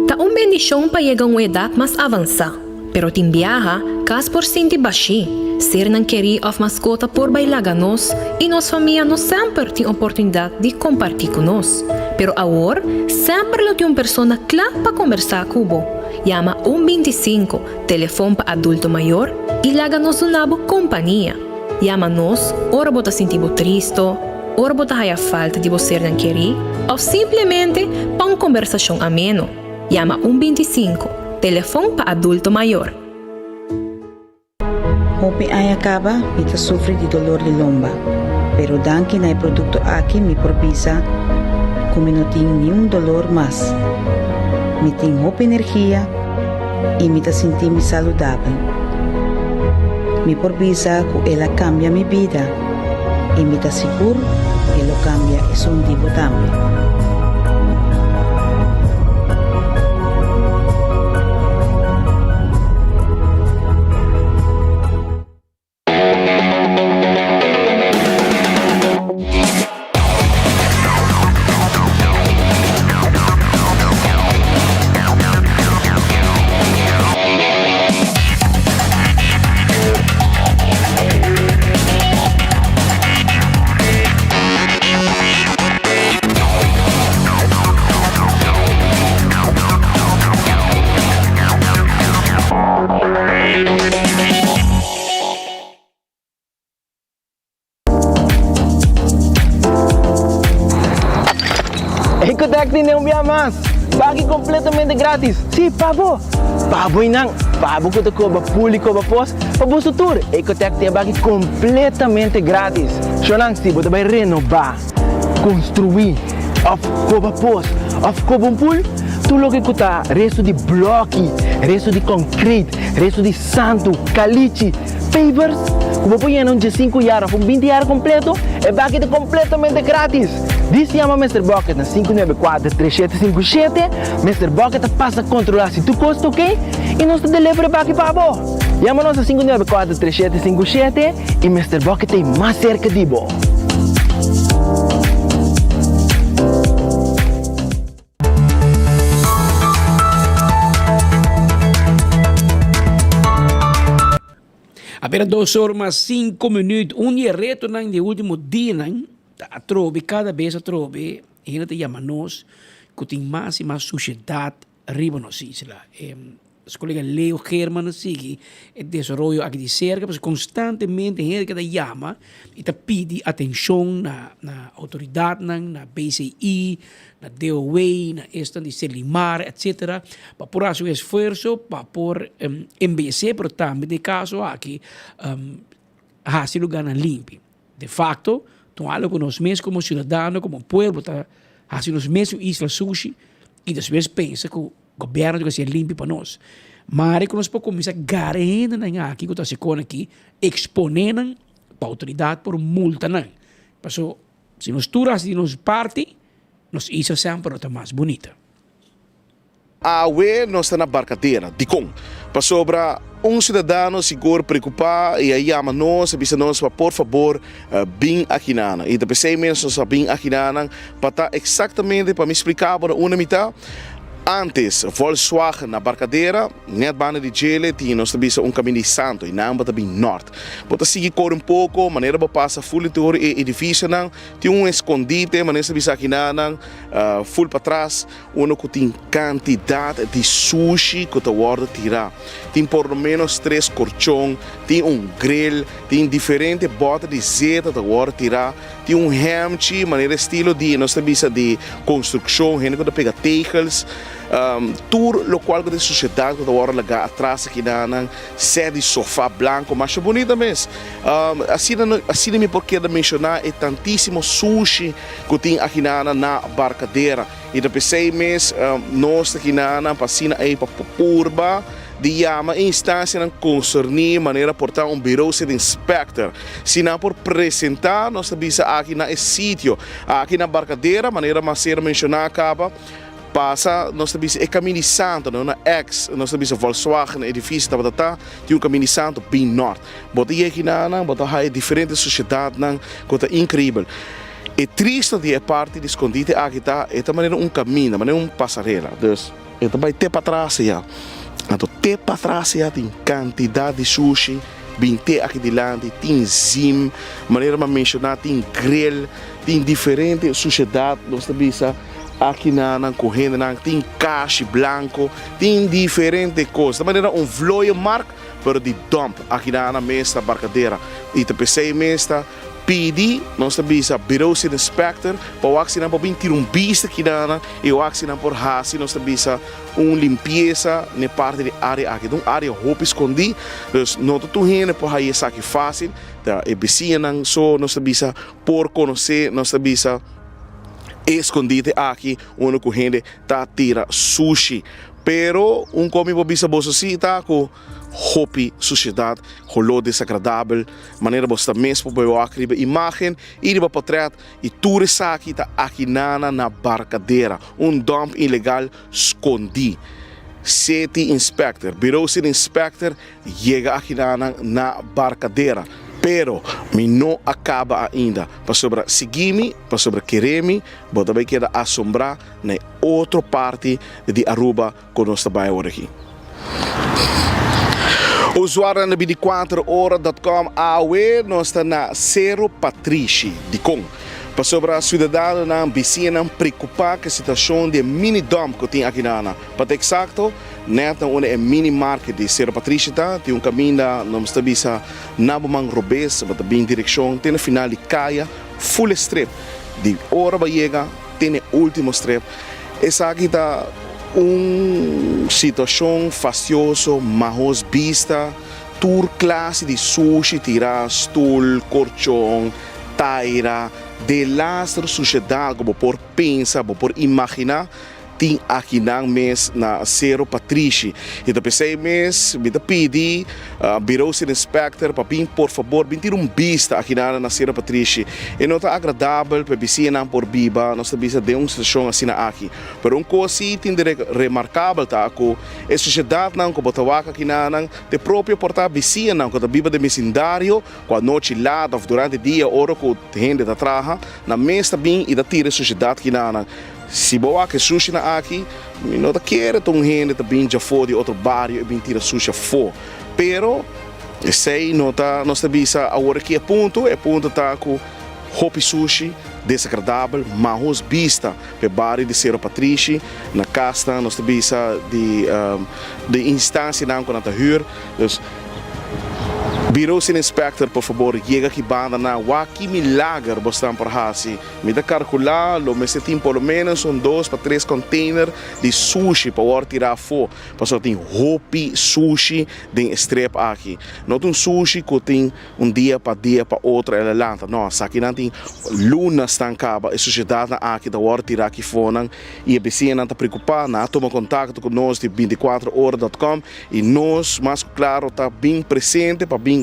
Tá bendição para chegar a uma idade mais avançada, pero tem viaja, caso por sentir baixi, ser não querer of mascota por bailar nós e nossa família não sempre tem oportunidade de compartilhar com nós. Pero agora, sempre lo tem uma pessoa clara para conversar com você. Llama 125, telefone para adulto maior e laga-nos uma boa companhia. Llama-nos, ora você sentir triste, ora você há falta de você não querer, ou simplesmente para uma conversação ameno. Llama 125, telefone para adulto maior. Hope ay acaba, ita sufre de dolor de lomba. Pero dan que na produto aqui me propisa, como não tenho nenhum dolor mais. Me tenho hope energia e me ta sentir-me saudável. Me propisa que ela cambia minha vida e me ta seguro que ela cambia e son divo também. Ecotec tem um dia mais. Pague completamente grátis. Sim, pabo. Pabo inang. Pabo que te cobra público para pós. Pabo sutur. Ecotec tem pague completamente grátis. Xonang se você vai renovar, construir, of cobra pós, of cobra pool. Tu lo que custa resto de bloque, resto de concreto, resto de santo, caliche, pavers. Como põe em de 5 anos, 20 anos completo, é pague completamente grátis. Diz chama Mr. Bucket na 594-3757. Mr. Bucket passa a controlar se tu custa, ok? E nós te delivery back para você. Chama-nos a 594-3757 e Mr. Bucket tem mais cerca de você. Apenas 2 horas mais 5 minutos. Reto de último dia, a trove, cada vez a trove, ainda te chama nós, que tem mais e mais sociedade arriba nos isla. Os colegas Leo German sigue o desenvolvimento aqui de cerca, porque constantemente gente que te chama e te pede atenção na autoridade, na BCI, na DOA, na esta de Selimar, etc. Para por seu esforço, para por envelhecer, pero também de caso aqui, hace lugar limpo. De facto, algo que nós mesmos como cidadãos, como povo, está fazendo os mesmos islas sushi e às vezes pensa que o governo tem que ser limpo para nós. Mas que nós podemos começar a garantir aqui, que está se aqui, exponendo para a autoridade por multa. Então, se nós turas e nos parte, nós islas sempre está mais bonita. A UE não está na barcadeira, de com. Para sobra cidadão seguro preocupar e aí chama nós, avisa nós para por favor, bem aqui nana. E depois sei mesmo nós bem aqui nana para estar exatamente para me explicar para uma mitad. Antes, Volkswagen na barcadeira, net bana de gele, tinha nós também caminho de santo e não para bem norte. Bota seguir cor pouco, maneira para passar full tour e edifício não, tem escondite, maneira de bisar aqui não, full para trás, que tem quantidade de sushi que tu guarda tirar. Tem por lo menos 3 colchões, tem grill, tem diferentes botas de zeta que tu guarda tirar, tem hamchi, maneira estilo de nós também de construção, gente que pega tejas. Tour local de sociedade que agora lá atrás aqui na sede sofá branco, mas é bonita mesmo. Assim me porque mencionar é tantíssimo sushi que tem aqui na barcadeira. E depois sei mesmo nós aqui na passina aí para curva de chama instância não concernir maneira portar bureau de inspector. Se não por apresentar nós também aqui na sítio aqui na barcadeira maneira mas ser mencionar acaba passa, nós temos caminho santo, na ex, nós temos Volkswagen, edifício, tem caminho santo bem norte. Bota aí aqui bota aí diferentes sociedades, que é incrível. E triste de parte de escondite aqui tá, é também um caminho, mas um passarela. Dus, é também ter para trás já. Então, ter para trás já tem quantidade de sushi, bem ter aqui de lá, tem zim, maneira de mencionar, tem grill, tem diferente sociedade, nós também aqui na correndo, tem caixa branco, tem diferente coisas. Da maneira vloeie mark, pero de dump aqui na mesa barcadeira. E te pensei mesa PD, nós também bureau de inspector, para o axi para bem tirar bicho aqui na e o axi por hasi, nós também limpeza na parte de área aqui, então área roupa escondi, dus não tu hene por aí essa aqui fácil, da e vizinha so nós também por conhecer, nós também escondite aqui, onde a gente tá tira sushi. Pero come bisa bolso si tá com hopi sociedade, rolô desagradável, maneira bosta mesmo para eu acriba imagem e de portrait e tudo isso aqui tá aqui na barcadeira, dump ilegal escondi. City Inspector, Bureau City Inspector, chega aqui na barcadeira. Pero me não acaba ainda. Para sobre seguir-me, para sobre querer-me, vou também querer assombrar na outra parte de Aruba que nós trabalhamos aqui. Usuário na 24horas.com, nós estamos na Cerro Patrici de Com. Para sobre a cidadã na vizinha preocupar com a situação de mini dump que tem aqui na. Para exato, neta onde é mini market de Cerro Patrici tem caminho da nós estamos na Bamang Robes, para bem direção, tem no final de caia full strip de hora vai chegar, tem o último strip. Essa aqui está situação facioso, mas vista, tour classe de sushi, tirar stool, colchão, taira, de lastro sociedade, como por pensar, por imaginar, tem aqui na mês na Cerro Patrici. E depois de 6 meses, me pedi Bureau City Inspector para vir, por favor, vir ter vista aqui na Cerro Patrici. E não está agradável para vizinha por biba, nós também de uma situação assim aqui. Mas coisa tem remarcável tá que a sociedade não que botawa aqui de próprio portar vizinha não que a biba de vecindário, com a noite lá, durante o dia, hora que a gente está trabalhando, na mesa também e da tira a sociedade aqui se boa que sushi na aqui, não tá querendo tão gente também já foi de outro bairro e bem tira sushi fora. Pero sei não tá nós também agora que é ponto tá com hopi sushi desagradável, mas vista para bairro de Cerro Patrici na casa nós também de instância não quando tá hur, dus Bureau City Inspector, por favor, chega aqui banda na Waki Milagre, bostam por hasi. Me dá calcular, lo me tem pelo menos 2 para 3 containers de sushi para tirar fora. Porque tem hopi sushi de strep aqui. Não tem sushi que tem dia para outro ela lanta. Não, aqui não tem lunas tão caba. A sociedade aqui da hora tirar aqui fora. E a vizinha não está preocupada, não toma contato com nós de 24horas.com e nós, mais claro, está bem presente para bem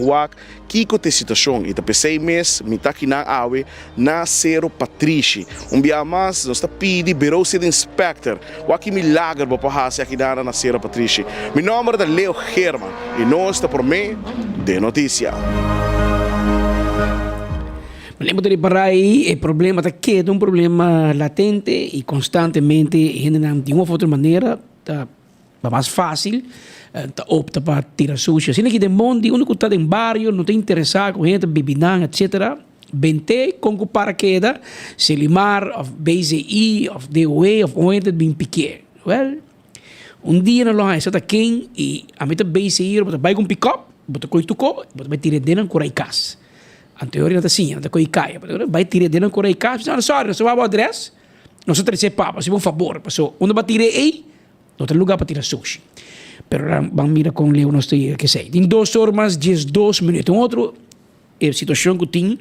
Kiko te situação e depois 6 meses me tá aqui na awe na Cerro Patrici dia mais nós está pedi Bureau City Inspector o aqui milagre para passar aqui na Cerro Patrici meu nome é Leo Herman e nós está por mim de notícia. Lembro de parar aí, o problema está quieto, um problema latente e constantemente de uma ou outra maneira está mais fácil. Opta para tirar sushi. Se aqui de monte, único está em barrio, não tem interessado com gente, bebinang, etc. Bente, com paraquedas, Selimar, of BZI, of DOE, of onde bem pequeno. Well, dia na loja, está quem e a meta BZI, bota vai com pick-up, bota coi tuco, bota vai tirar dentro com coraikas. Anterior está assim, anda coi caia, vai tirar dentro com coraikas. Não, sorry, não vai address. Não se trece papa, se um favor, passou. Onde vai tirar aí? Não tem lugar para tirar sushi. Pero vamos mirar com o Leo, nós temos que sei. Tem 2 horas, 12 minutos. Outro é a situação que tem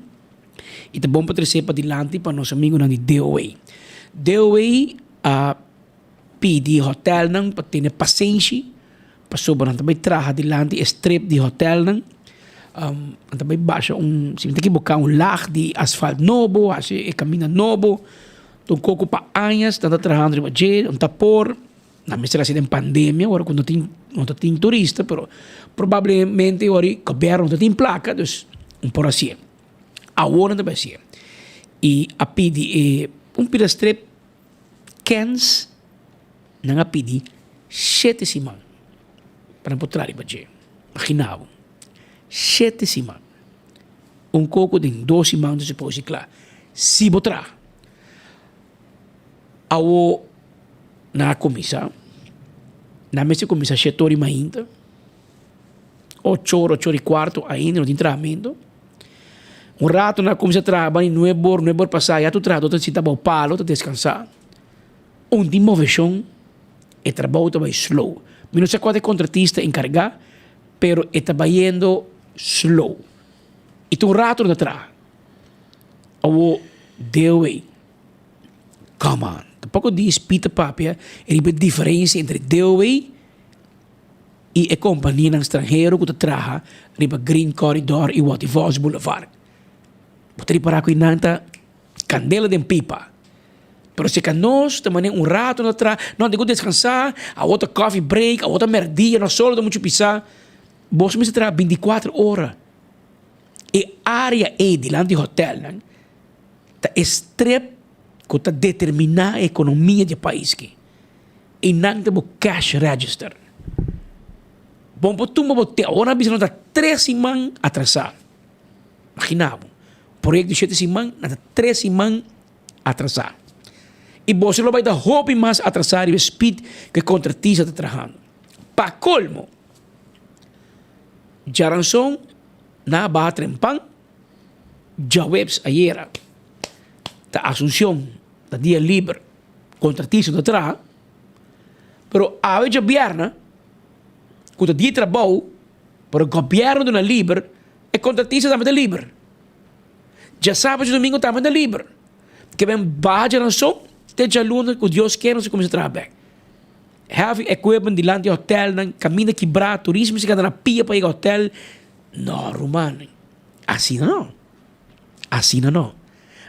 e é bom para trazer para adiante para nosso amigo de DOA. DOA pede hotel não para ter paciência, para sobre também trazer adiante strip de hotel não, também baixa se tem que buscar lag de asfalto novo, assim caminho novo, então coco para anos, está trabalhando de jeito, tapor. Na mesma assim, em pandemia, agora quando não tem turista, pero provavelmente agora o governo não tem placa, então por assim. Agora também assim. E a pidi pilastrep cans nang a pidi 7 simang. Para potrari ba dje? Imaginavo. 7 simang. Coco din 2 simang se pode ciclar. Si botra. Awo na comissa. Na mesa comissa 7 horas ainda. 8 horas, 8 horas e quarto ainda no treinamento. Rato na comissa trabalha em 9 horas passar. Já tu trato, tu senta o palo, tu descansar. De moveção é trabalho também slow. Não sei qual é o contratista encarregar, pero é trabalhando slow. E tu rato na trás. Awo deu come on. Pouco diz Peter Papia, er is diferença entre Dewey e a companhia no estrangeiro que traga riba Green Corridor e Waterfalls Boulevard. Pode parar com nanta candela de pipa. Pero se nós também rato na trás, não digo descansar, a outra coffee break, a outra merdia, não solo de muito pisar. Você me trabalha 24 horas. E a área delante do hotel, tá estrep que está determinar a economia do país que e não tem cash register. Bom, tu me bote agora bisa não está 3 semanas atrasado. Imaginava, projeto de 7 semanas está 3 semanas atrasado. E você não vai dar roupa mais atrasado o speed que o contratista está trabalhando. Para colmo, já ranção na barra trempan, já webs ayer. A Asunción, da dia livre, contratista de trabalho, pero a vez de viernes, quando dia trabalho, para o governo de livre, é contratista também de livre. Já sábado e domingo também de livre. Que vem baixa na som, até já luna, que Deus quer, não se começa a trabalhar. Have equipment de lá de hotel, caminho quebrar, turismo, se cada na pia para ir ao hotel. Não, Romano. Assim não. Assim não.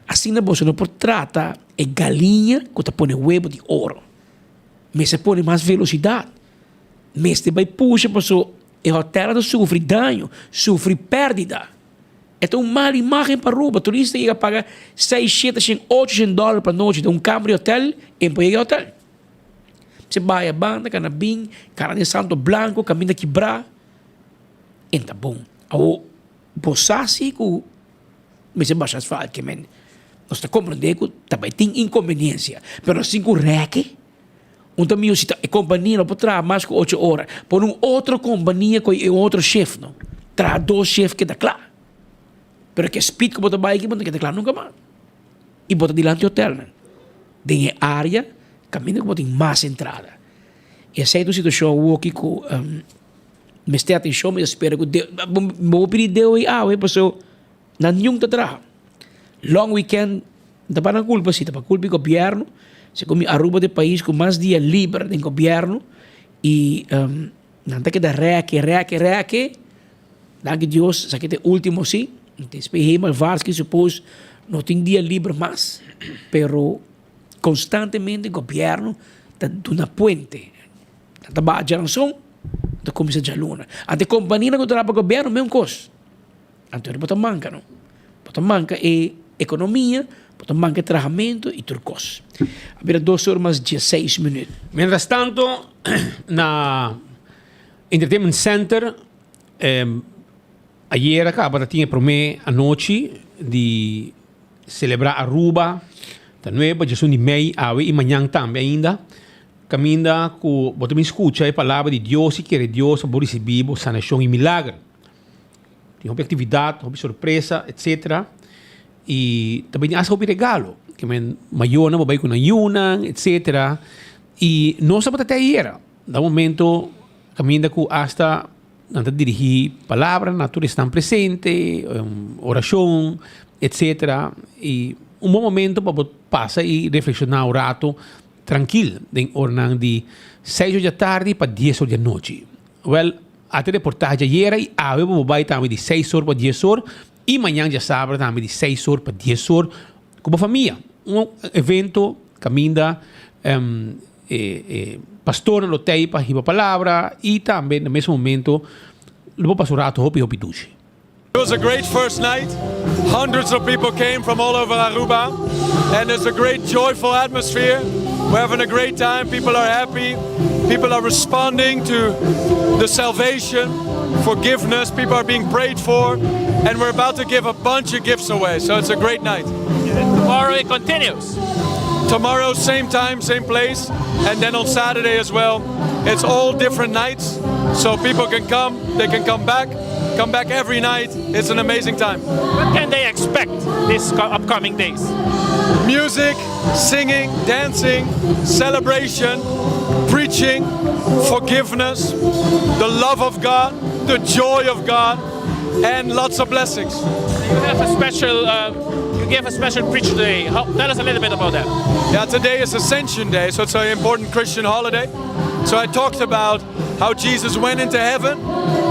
Assim você não pode tratar a galinha que está põe huevo de ouro. Mas se põe mais velocidade. Mas você vai puxar para o hotel não sofre dano, sofre perda. Então, uma má imagem para a rua. O turista ia pagar 600, 800 dólares para a noite de câmbio de hotel e para ir ao hotel. Você vai a banda, canabim, cara de santo branco, caminho quebrar. Então, bom. Você assim que mas você baixa as falas que men. Nós está compreendendo que também tem inconveniência. Mas assim que o REC, também se a companhia não pode trabalhar mais que 8 horas. Por uma outra companhia com outro chefe, não. Traz 2 chefes que dá claro. Mas que speed que bota baixo, que dá claro nunca mais. E bota delante do hotel, não. Tem área, caminho que bota mais entrada. E essa é a situação aqui com me está atenção, mas espero que Deus, vou pedir Deus e pessoal, não nenhum te traga. Long weekend, não para culpa, se para culpa do governo, se como Aruba de país com mais dia livre do governo e não tem que dar reaque, danke Deus, se que é último sim, então espero mal vários que supôs não tem dia livre mais, pero constantemente o governo está dando puente, está baixando som, está começando a luna. Ante companhia que trabalha para o governo, mesmo coisa. Ante ele manca, não? Manca é economia, manca é trabalhamento e turcos. Havia 2 horas mais 16 minutos. Mientras tanto, na Entertainment Center, ayer acaba de ter promessa a noite de celebrar Aruba, da nueva, já são de meio, e amanhã também ainda. Caminha com, você me escuta a palavra de Deus e quer Deus para receber sanação e milagre. Tem uma atividade, uma surpresa, etc. E também há um regalo, que maior não vai com a Yunan, etc. E nós estamos até aí. No momento, caminha com hasta antes de dirigir palavras, natureza estão presente, oração, etc. E bom momento para passar e reflexionar um rato tranquilo, em ornang de 6 horas da tarde para 10 horas da noite. Well, até reportagem ayer e a web vai também de 6 horas para 10 horas e amanhã já sábado também de 6 horas para 10 horas com a família. Evento, caminha, pastor no tei para a palavra e também no mesmo momento, vou passar o rato hopi duche. It was a great first night. Hundreds of people came from all over Aruba, and there's a great joyful atmosphere. We're having a great time. People are happy. People are responding to the salvation, forgiveness. People are being prayed for, and we're about to give a bunch of gifts away. So it's a great night. Tomorrow it continues. Tomorrow, same time, same place, and then on Saturday as well. It's all different nights, so people can come. They can come back every night. It's an amazing time. What can they expect these upcoming days? Music, singing, dancing, celebration, preaching, forgiveness, the love of God, the joy of God, and lots of blessings. You have a special, you gave a special preach today. Tell us a little bit about that. Yeah, today is Ascension Day, so it's an important Christian holiday. So I talked about how Jesus went into heaven,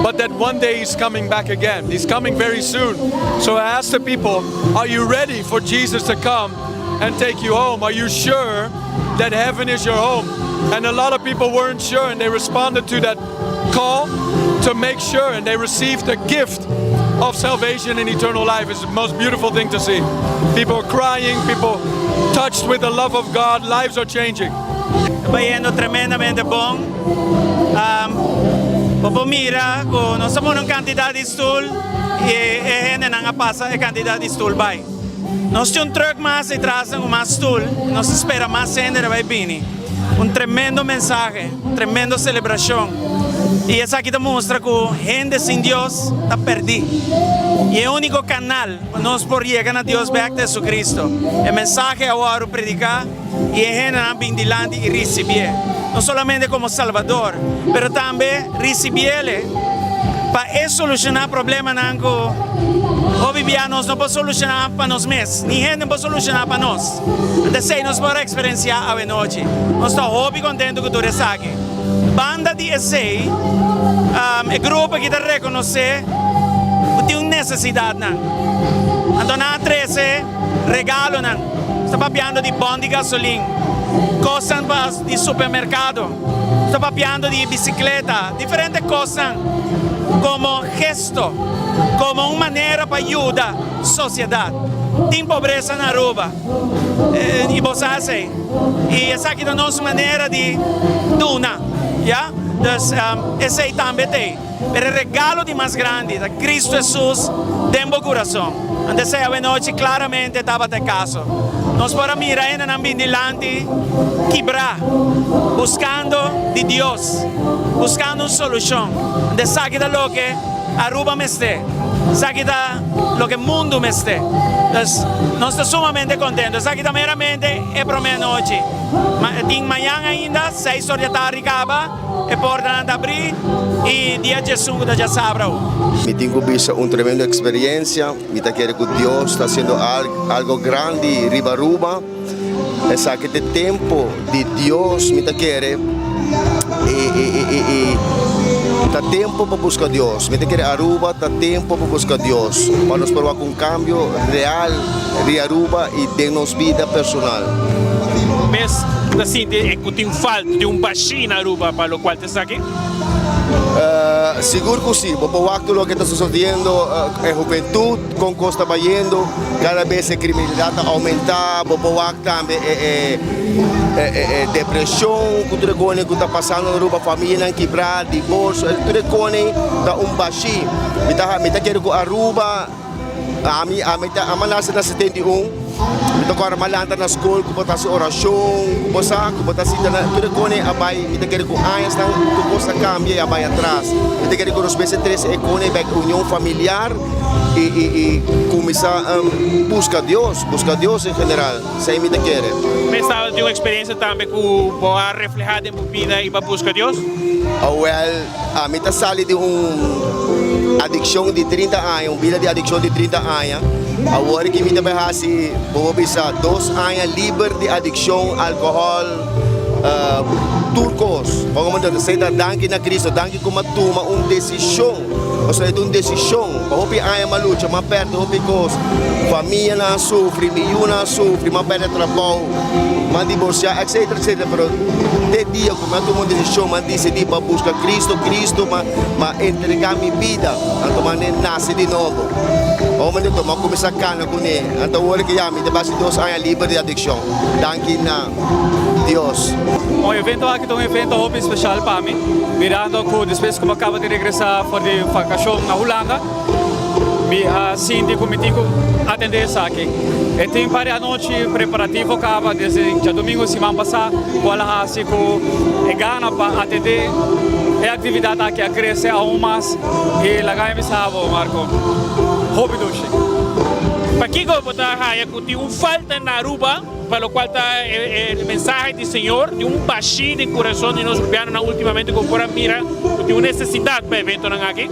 but that one day He's coming back again. He's coming very soon. So I asked the people, are you ready for Jesus to come and take you home? Are you sure that heaven is your home? And a lot of people weren't sure, and they responded to that call to make sure, and they received the gift of salvation and eternal life. It's the most beautiful thing to see. People are crying, people touched with the love of God, lives are changing. Bayendo tremendamente bom. Popomira ko non samo ng kantidad de stool e hene nang pasa e kantidad de stool bay. Nós temos truck mais e trazem mais stool. Nós espera mais gente vai vir. Tremendo mensaje, tremendo celebração. E essa aqui demonstra que gente sem Deus está perdida. E é o único canal para nós poder chegar a Deus back de Jesus Cristo. O mensaje agora predicar e a gente não vem delante e receber. Não somente como Salvador, mas também receber para solucionar problema nango. Hoje nós não podemos solucionar para nós mesmos, ninguém pode solucionar para nós. Então, nós podemos experienciar a noite. Nós estamos muito contentes com tudo isso aqui. Banda de essay, é grupo que te reconhece, tem uma necessidade. Então, na 13, regalo, está papiando de bom de gasolina, coisas de supermercado, está papiando de bicicleta, diferentes coisas, como gesto, como uma maneira para ajudar a sociedade. Tem pobreza na Aruba, e você sabe, e essa aqui é a nossa maneira de donar, yeah? Então, esse aí também tem, mas o regalo de mais grande, de Cristo Jesus, dentro do coração. Então, a noite claramente estava até caso. Nós podemos mirar ainda na delante, quebrar, buscando de Deus, buscando uma solução. Então, sabe da que Aruba me está, sabe da lo que o mundo me está. Então, nós estamos sumamente contentes. Sabe da meramente é para meia noite. Tem amanhã ainda, 6 horas da tarde, acaba, e porta de abrir, e dia de Jesus da já sabe. Me tenho visto uma tremenda experiência. Me quero que Deus está fazendo algo grande em Ribaruba. Essa que tem tempo de Deus me quero está tempo para buscar Deus. Me quero Aruba está tempo para buscar Deus. Para nos provar um cambio real de Aruba e de nossa vida personal. Mas assim, que tem falta de baixinho na Aruba para o qual está aqui? Seguro que sim, por waktu lo que está sucediendo en juventud con costa vayendo, cada vez la criminalidad aumenta, por waktu también depresión, que está pasando en Aruba, familia quebrada, divorcio, tudo que está baixi. Me quiero que Aruba, a mim nasce na 71. Kita ko malanta na school, kupata sa orasyon, kupasa, kupata sita na tudo kone abay, kita quero com ayas nang kuposa cambia abay atrás. Kita quero com os meses 3 e kone bag união familiar e começar buscar Deus em geral. Sei me te quer. Mas estava de uma experiência também que boa reflejada em vida e para buscar Deus? Well, a mim tá sali de adicção de 30 anos, vida de adicção de 30 anos. Agora que me também assim, vou pensar 2 anos livre de adicção, álcool, turcos. Vamos dizer, sei da danke na Cristo, danke como toma uma decisão ou seja, é uma decisão. Hopi ai malucha, mas perde hopi cos, família não sofre, miúdo não sofre, mas perde trabalho, mas divorciar, etc, etc. Pero de dia como eu tomo uma decisão, mas decidi para buscar Cristo, mas entregar minha vida, então mas nasce de novo. O man dito, mag-kumisa ka na kunin. Ang tawari kaya, may diba si Diyos ay libre de addiction. Dangkin na Diyos. O evento aqui é um evento hope especial para mim. Mirando que depois que eu acabo de regressar para a vacação na Holanda, me senti como tenho atender isso aqui. E tem para a noite preparativo acaba desde já domingo semana passada, qual assim que é gana para atender a atividade aqui a crescer aún mais e lá ganha me sabe, Marco. Hope doce. Para que eu botar a que tem falta na Aruba, para o qual está o mensaje do Senhor, de baixinho de coração de nós cubanos ultimamente com fora mira, tem uma necessidade para o evento aqui.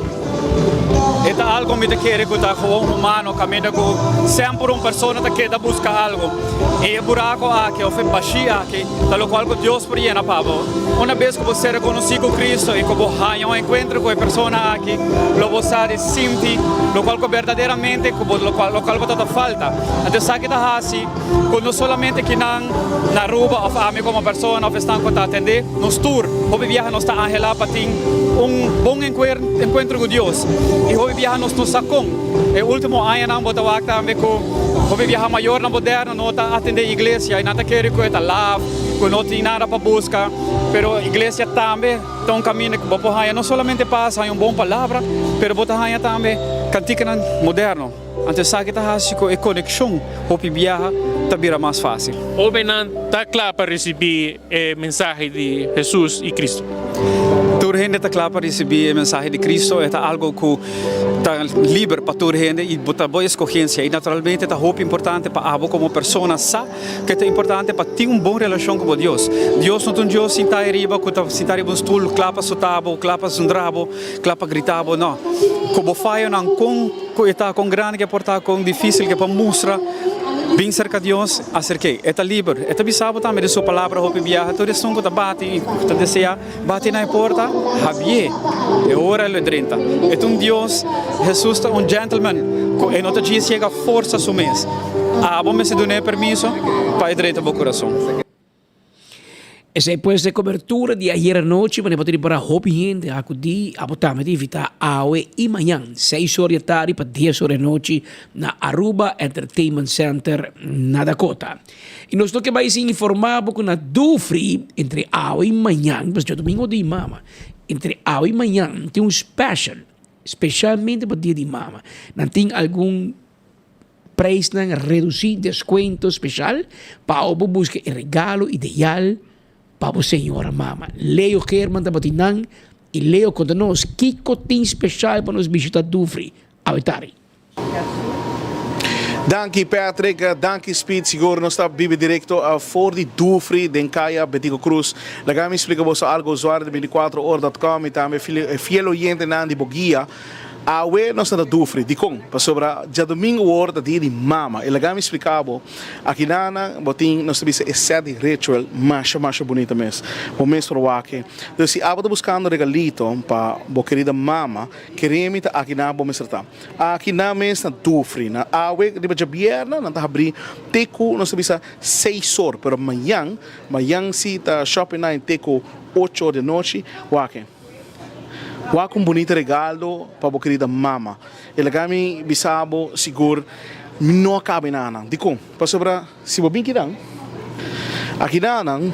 É algo que quer que está com um humano, caminha com sempre uma pessoa que quer buscar algo. E é buraco aqui, ou foi baixinho aqui, pelo qual Deus podia na pavo. Uma vez que você reconhece Cristo e que você tem um encontro com a pessoa aqui, você sente, lo qual verdadeiramente, lo qual você falta. Então, sabe que está assim, não somente que na Aruba, ou a mim como pessoa, ou estão com atender, nos tour, ou viaja nos está angelado para ter bom encontro com Deus. E hoje viajamos no Sacon. O último ano não bota o também com hoje viaja maior na moderno, não está atender a igreja, e não está querendo que está lá, que não tem nada para buscar, pero a igreja também está um caminho que você não somente passa uma boa palavra, pero você também cantica moderno. Então sabe que está assim com a conexão, hoje viaja também mais fácil. Hoje não está claro para receber o mensagem de Jesus e Cristo. Toda gente está clara para receber a mensagem de Cristo, é algo que está livre para toda gente e botar boa escolhência. E naturalmente é muito importante para você como pessoa, sabe que é importante para ter uma boa relação com Deus. Deus não é um Deus sentado arriba, que está sentado em um estúdio, clapa sutabo, clapa sundrabo, clapa gritabo, não. Como faz não com está com grande que portar com difícil que para mostrar bem cerca de Deus, acerquei. É livre. É bisabo também de sua palavra, hope viaja. Todo isso que está bate, está deseja, bate na porta, Javier. É hora ele 30. É Deus, Jesus é gentleman. E não te chega força su mês. Vamos me se donar permiso para direito ao coração. Essa é depois da cobertura de ayer à noite, mas eu para Hope gente, acudi a botar me invita hoje e manhã, 6 horas da tarde para 10 horas da noite, na Aruba Entertainment Center, na Dakota. E nós que vai se informar porque na Dufri, entre hoje e manhã, mas já domingo de mama, entre hoje e manhã, tem um special, especialmente para o dia de mama. Não tem algum preço reduzido, desconto especial, para o buscar o regalo ideal para a senhora mama. Leo Kerman da Batinang e Leo conta nós que tem especial para nos visitar Dufri. Avetari. Danke Patrick, danke Speed, siguro nós está vive direto for de Dufri, den Kaya, Betico Cruz. Lá me explica você algo usuário de 24horas.com e também fiel oyente na de Bogia. Awe nós na Dufri, de com, para sobre já domingo hora dia de mama. Ele me explicava aqui na botin nós temos esse ritual mais bonito mesmo. O mês para o aqui. Então se abro buscando regalito para a querida mama, queremos aqui na bom mês tá. Aqui na mês na Dufri, na awe de já vierna, na tá abrir teco nós temos 6 horas, pero amanhã se tá shopping na teco 8 horas da noite, o aqui. Wak um bonito regalo para a querida mama. Ele kami bisabo seguro não cabe nada. Dico, para sobra se você bem aqui nanang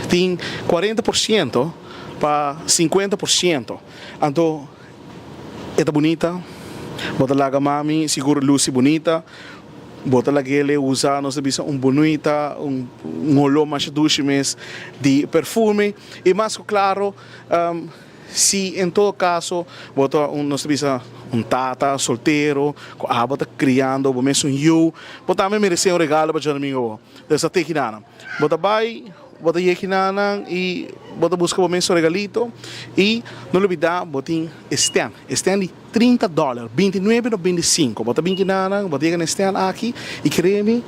tem 40% para 50%. Então é bonita. Bota lá mami seguro luz bonita. Bota lá ele usa nós bisa bonita olor mais doce mes de perfume e mais claro se em todo caso bota nós bisa tata solteiro bota criando o mesmo eu bota também merece regalo para amigo dessa tequinana bota vai bota yequinana e bota busca o mesmo regalito e não olvidar botin stand de $30 $29.95 bota binquinana bota yequinana stand aqui e creme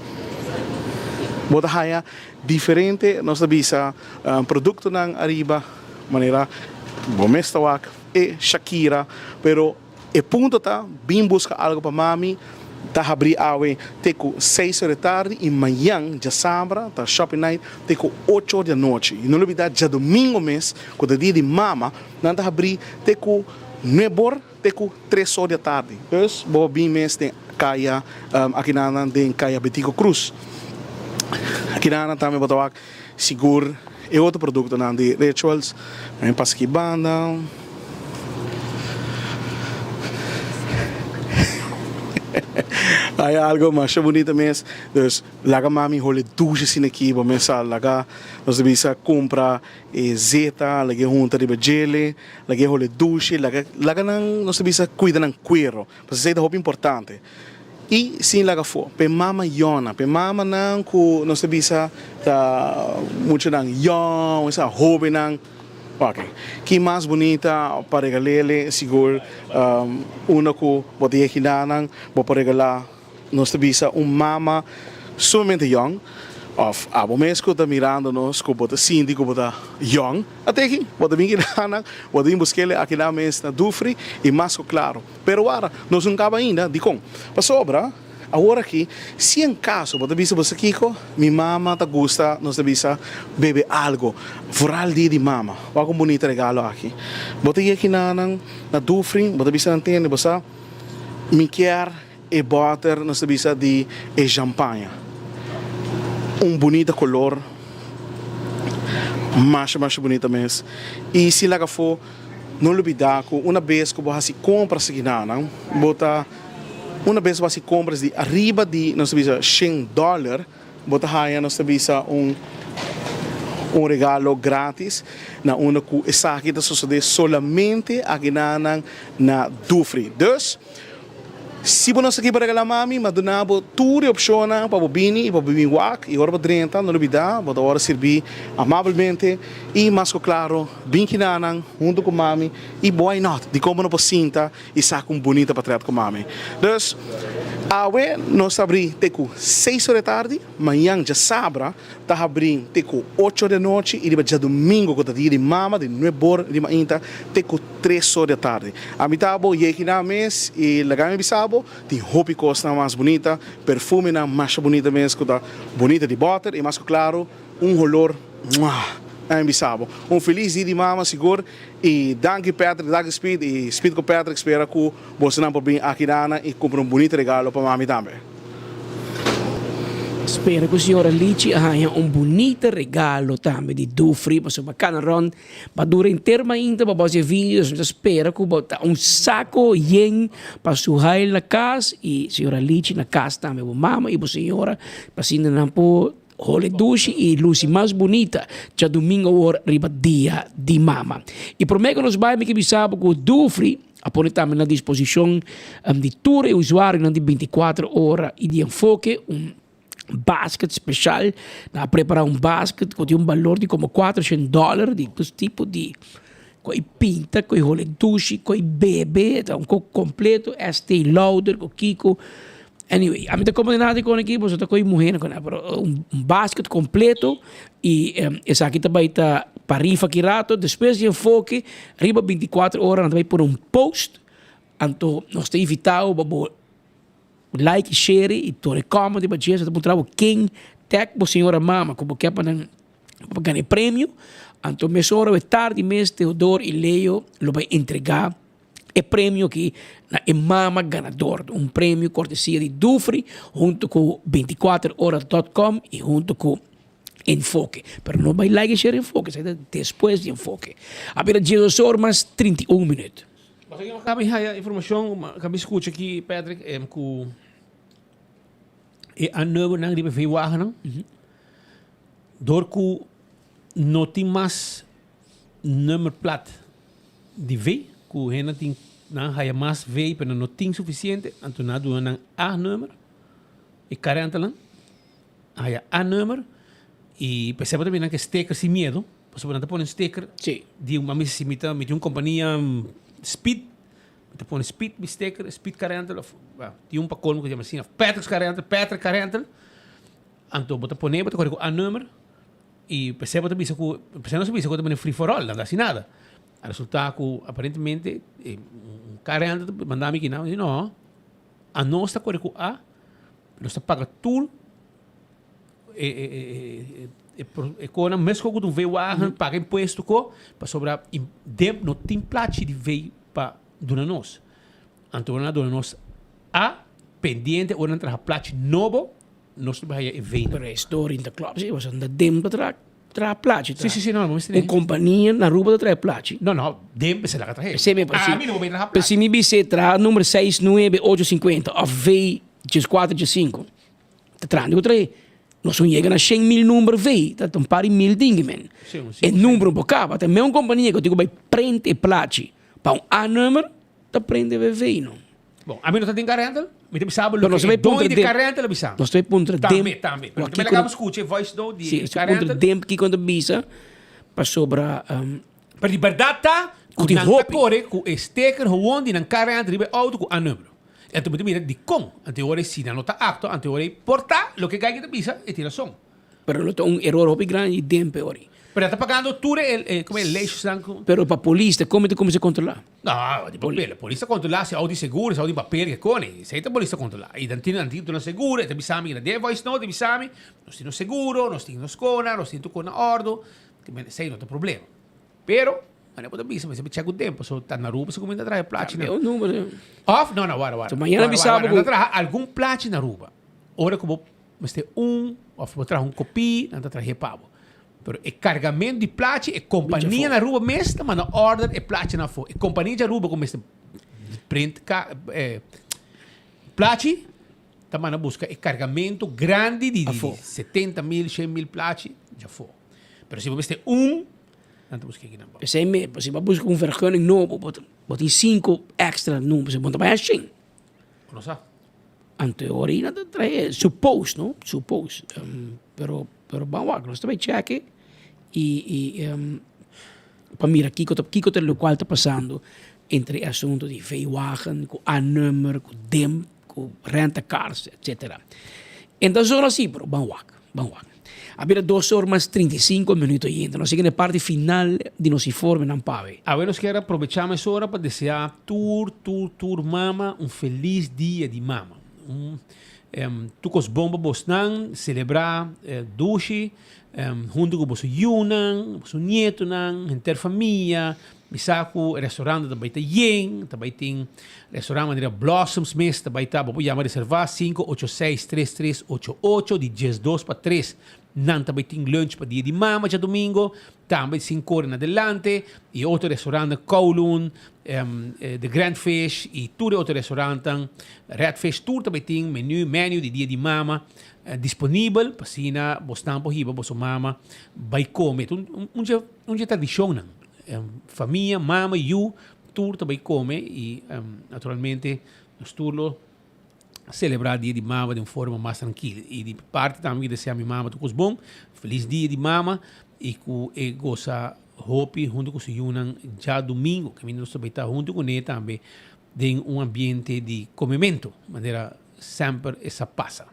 bota haya diferente nós bisa produto ng arriba maneira Bomestawak e Shakira, pero E punto tá, bem busca algo para mami, tá abrir awe, teco 6 horas da tarde e manhã, já sábado, tá shopping night, teco 8 horas da noite. E não olvidar, já domingo mês, quando é dia de mama, não tá abrir, teco 9 horas, teco 3 horas da tarde. Então, boa bem mês tem caia, aqui na tem caia Betico Cruz. Aqui na também botar seguro, é outro produto na de Rituals, passa aqui banda. Aí algo mais bonito mesmo. Então, laga mami role duche sin aqui, para começar laga, nós devemos comprar zeta, laga junta de gele, laga role duche, laga não, nós devemos cuidar ng cuero, porque zeta é importante importante. E sim laga for, pe mama yona, pe mama não ku nós devemos tá muito nang yon, essa hobby nang. Ok, que mais bonita para regalar, seguro, uma que pode ir hinanang, pode regalar, nós temos mama sumamente young, of abo mesmo tá mirando nós, que pode Cindy, que pode young, até aqui, pode vir hinanang, pode ir buscar aqui na mesa na Dufri e mais claro. Pero agora, nós não acaba ainda, de com, para sobra. Agora aqui, se em caso, você bisa você Kiko, minha mama tá gosta, nós bisa beber algo, foral dia de mama, algo bonito regalo aqui. Você ia aqui na Dufrin, você bisa nantiyan, você me quer e butter, nós bisa de champanhe, bonito color, mais bonita mesmo. E se lá for, não olvidar que uma vez que você compra essa guinana, bota uma vez você compra de arriba de nós sabia $100, bota aí nós sabia regalo grátis na uma que essa aqui está sucedendo solamente aqui na Dufri. Dus se você aqui para regalar mami, mas donavo tudo opciona para bobini e para bobini wak e agora para 30 não olvidar, bota agora servir amavelmente e mais claro, bem que nanang junto com mami e why not, de como não posinta e saca bonita para tratar com mami. Dus awe nós abri teco 6 horas da tarde, manhã já sábado, tá abrindo teco 8 horas da noite e depois já domingo quando dia de mama de 9 horas de manhã teco 3 horas da tarde. A mitabo e aqui na mês e lagame bisabo tem roupa costa mais bonita, perfume na mais bonita mesmo, que tá bonita de butter e mais claro, olor bisabo. Feliz dia de mama seguro e danke Patrick, danke Speed e Speed com Patrick espera que você não pode vir aqui e comprar bonito regalo para mami também. Espero que a senhora Lichi tenha bonito regalo também de Dufri para sua canaron, para durar inteiro ainda para você vir, espero que botar saco yen para sua na casa e a senhora Lichi na casa também, para mama e para a senhora, para se não pôr Hole duche e luz mais bonita, já domingo hora riba dia de mama. E por meio que nós vamos que sabe que o Dufri põe também na disposição de todo o usuário de 24 horas e de enfoque basket especial, na preparar basket que tem valor de como $400 de todo tipo de coi pinta, coi hole duche, coi bebê, então completo, este loader, com Kiko. Anyway, a mim tá combinado com aqui, você tá com mulher, basket completo e essa aqui também tá para rifa aqui rato, depois de enfoque, riba 24 horas, também por post, então nós te invitado para like, share e todo comment, para você tá trabalho quem tag por senhora mama, como que para ganhar prêmio, então mês hora tarde mês Teodoro e Leo lo vai entregar é prêmio que é mama ganador, prêmio cortesia de Dufri, junto com 24horas.com e junto com Enfoque. Pero não vai like e share Enfoque, sai depois de Enfoque. A ver, 12 horas, 31 minutos. Kami haya informação, kami escuta aqui, Patrick, que é novo nang di beviwahan nang. Door que não tem mais número plat de V, que hena tem não haya mais V, pero não tem suficiente, então na do nang A número e 40 lang, haya A número e percebe também que sticker sem medo, você pode pôr sticker de uma missimita, de uma companhia Speed, você põe Speed, sticker, Speed 40, tem um pacote que chama assim, Patrick 40, então você põe, você A número e percebe também que você não sabe se você também free for all, não dá assim nada. resultado que aparentemente um cara anda mandar-me aqui não, não, a nós está correndo a nós está paga tudo quando mesmo que tu veio a paga imposto para sobrar não tem plate de veio para dona nós então dona nós a pendiente ou entrar plate novo nós vai veio pero história in the club sim was anda dem para tra plate sim não mas uma companhia na rua tra plate não dem se lá traje se me se me bise tra número 69850 of V 4 tra no tre nós não chega na 100.000 número V tá um par de 1.000 dingue men e número um bocava até mesmo companhia que eu digo vai prende plate para a número tá prende V não bom a mim não tá tem carreta me tem sabe lo que dois de carreta lo bisa nós tem ponto também pero que me legal escute voice do de carreta dem que quando bisa para sobra per liberdade tá com tanta core com sticker gewoon die nan carreta ribe auto com a número então me mira de com anteriore si não tá acto anteriore porta lo que cai que bisa e tira som pero não tem error hopi grande dem peori pero está pagando tudo como é lei sanco pero para polícia como se controlar não de papel polícia controlar se audi seguro se audi papel que cone se a polícia controlar e dantino na seguro te bisami que de voice no te bisami nós temos seguro nós temos cona nós temos cona ordo que sei não tem problema pero mas pode bisa mas checa o tempo só tá na rua se comenta atrás platina o número off não agora so amanhã bisaba atrás algum platina na rua ora como mas tem off botar copy não tá atrás pavo pero o carregamento de plate é companhia na rua mesmo mas na order é plate na fora é companhia de rua como este print plate também na busca é carregamento grande de 70.000 100.000 plate já foi pero se você tem não busca aqui não se me se você busca vergunning novo botar 5 extra números você bota para 100 não sabe anteriori nada traz suppose não suppose pero vamos nós também check para mirar aqui que o qual está passando entre assunto de veículo com a número com dem com renta cars etc então só assim pero vamos Había 2 horas mais 35 minutos ainda. Nós chegamos na parte final de nosso informe na Pave. A ver, nós quero aproveitar essa hora para desejar tur mama feliz dia de mama. Tu com os bombas bosnan celebrar dushi junto com os yunan, os nietos nan, interfamília. Misaku restaurante também tem yen, também tem restaurante maneira Blossoms Mess, também tá, vou chamar reservar 586-3388 de 12 para 3. Não também tem lunch para dia de mama, já domingo, também 5 horas adelante, e outro restaurante Kowloon, The Grand Fish, e tudo outro restaurante, Red Fish Tour também tem menu de dia de mama, disponível, para sina, bostan po hiba, boso mama, vai comer, dia tradição, não. Família, mama, tour também come e naturalmente nós turlo celebrar dia de mama de uma forma mais tranquila e de parte também desejar minha mama tudo bom, feliz dia de mama e que goza hopi junto com o Yunan já domingo que nós também está junto com ele também em ambiente de comimento, maneira sempre essa passa.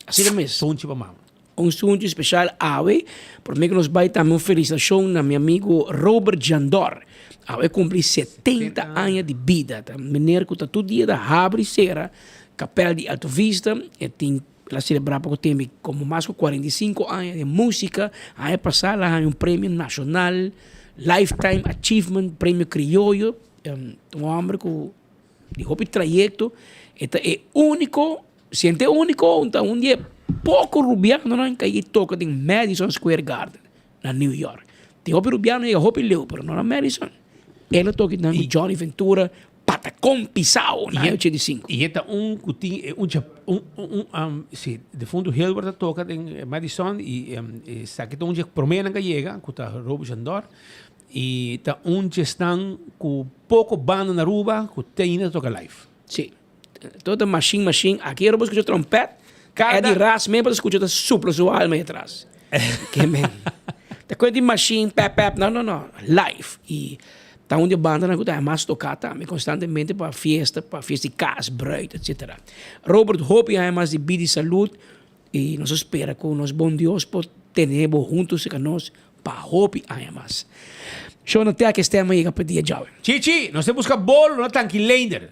Assim é mesmo. Sonte para mama. Sunto especial Awe, por mim que nos vai também uma felicitação na meu amigo Robert Jandor. Awe cumpre 70 anos de vida. Menino que está todo dia da Abre Serra, Capela de Alto Vista, e tem lá celebrar pouco tempo como mais de 45 anos de música. Aí passar lá prêmio nacional, Lifetime Achievement, prêmio criollo, homem que de hobby trayecto, é único, siente único, então dia pouco rubiano não que toca em Madison Square Garden na New York. Tem hobby rubiano e hobby leu, pero não na Madison. Ele toca em Johnny Ventura, Patacón Pisao na 85. E esta sim, de fundo Hilbert toca em Madison e sabe que onde promena que chega, que está Robo Jandor e está onde estão com pouco banda na rua, que tem ainda toca live. Sim. Toda machine, aqui eu vou escutar trompete. É de raça mesmo para escutar supla sua alma aí atrás. Que mesmo. Tem coisa de machine, pep, não. Live. E tá onde a banda não é mais tocada também, constantemente para festa de casa, bruid, etc. Robert Hope é mais de vida e saúde. E nós espera que o nosso bom Deus pode ter juntos com nós pa hopi ayamas. Zo na tia que estema iga pedia jawe. Chichi, nós temos que buscar bolo na tanquilender.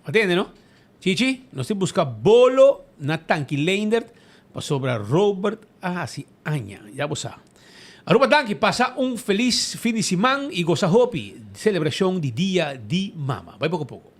Entende, não? Chichi, nós temos que buscar bolo na tanquilender para sobrar Robert Ahasi Anya. Já você sabe. Aruba Danki, passa um feliz fim de semana e goza hopi. Celebração de Dia de Mama. Vai pouco a pouco.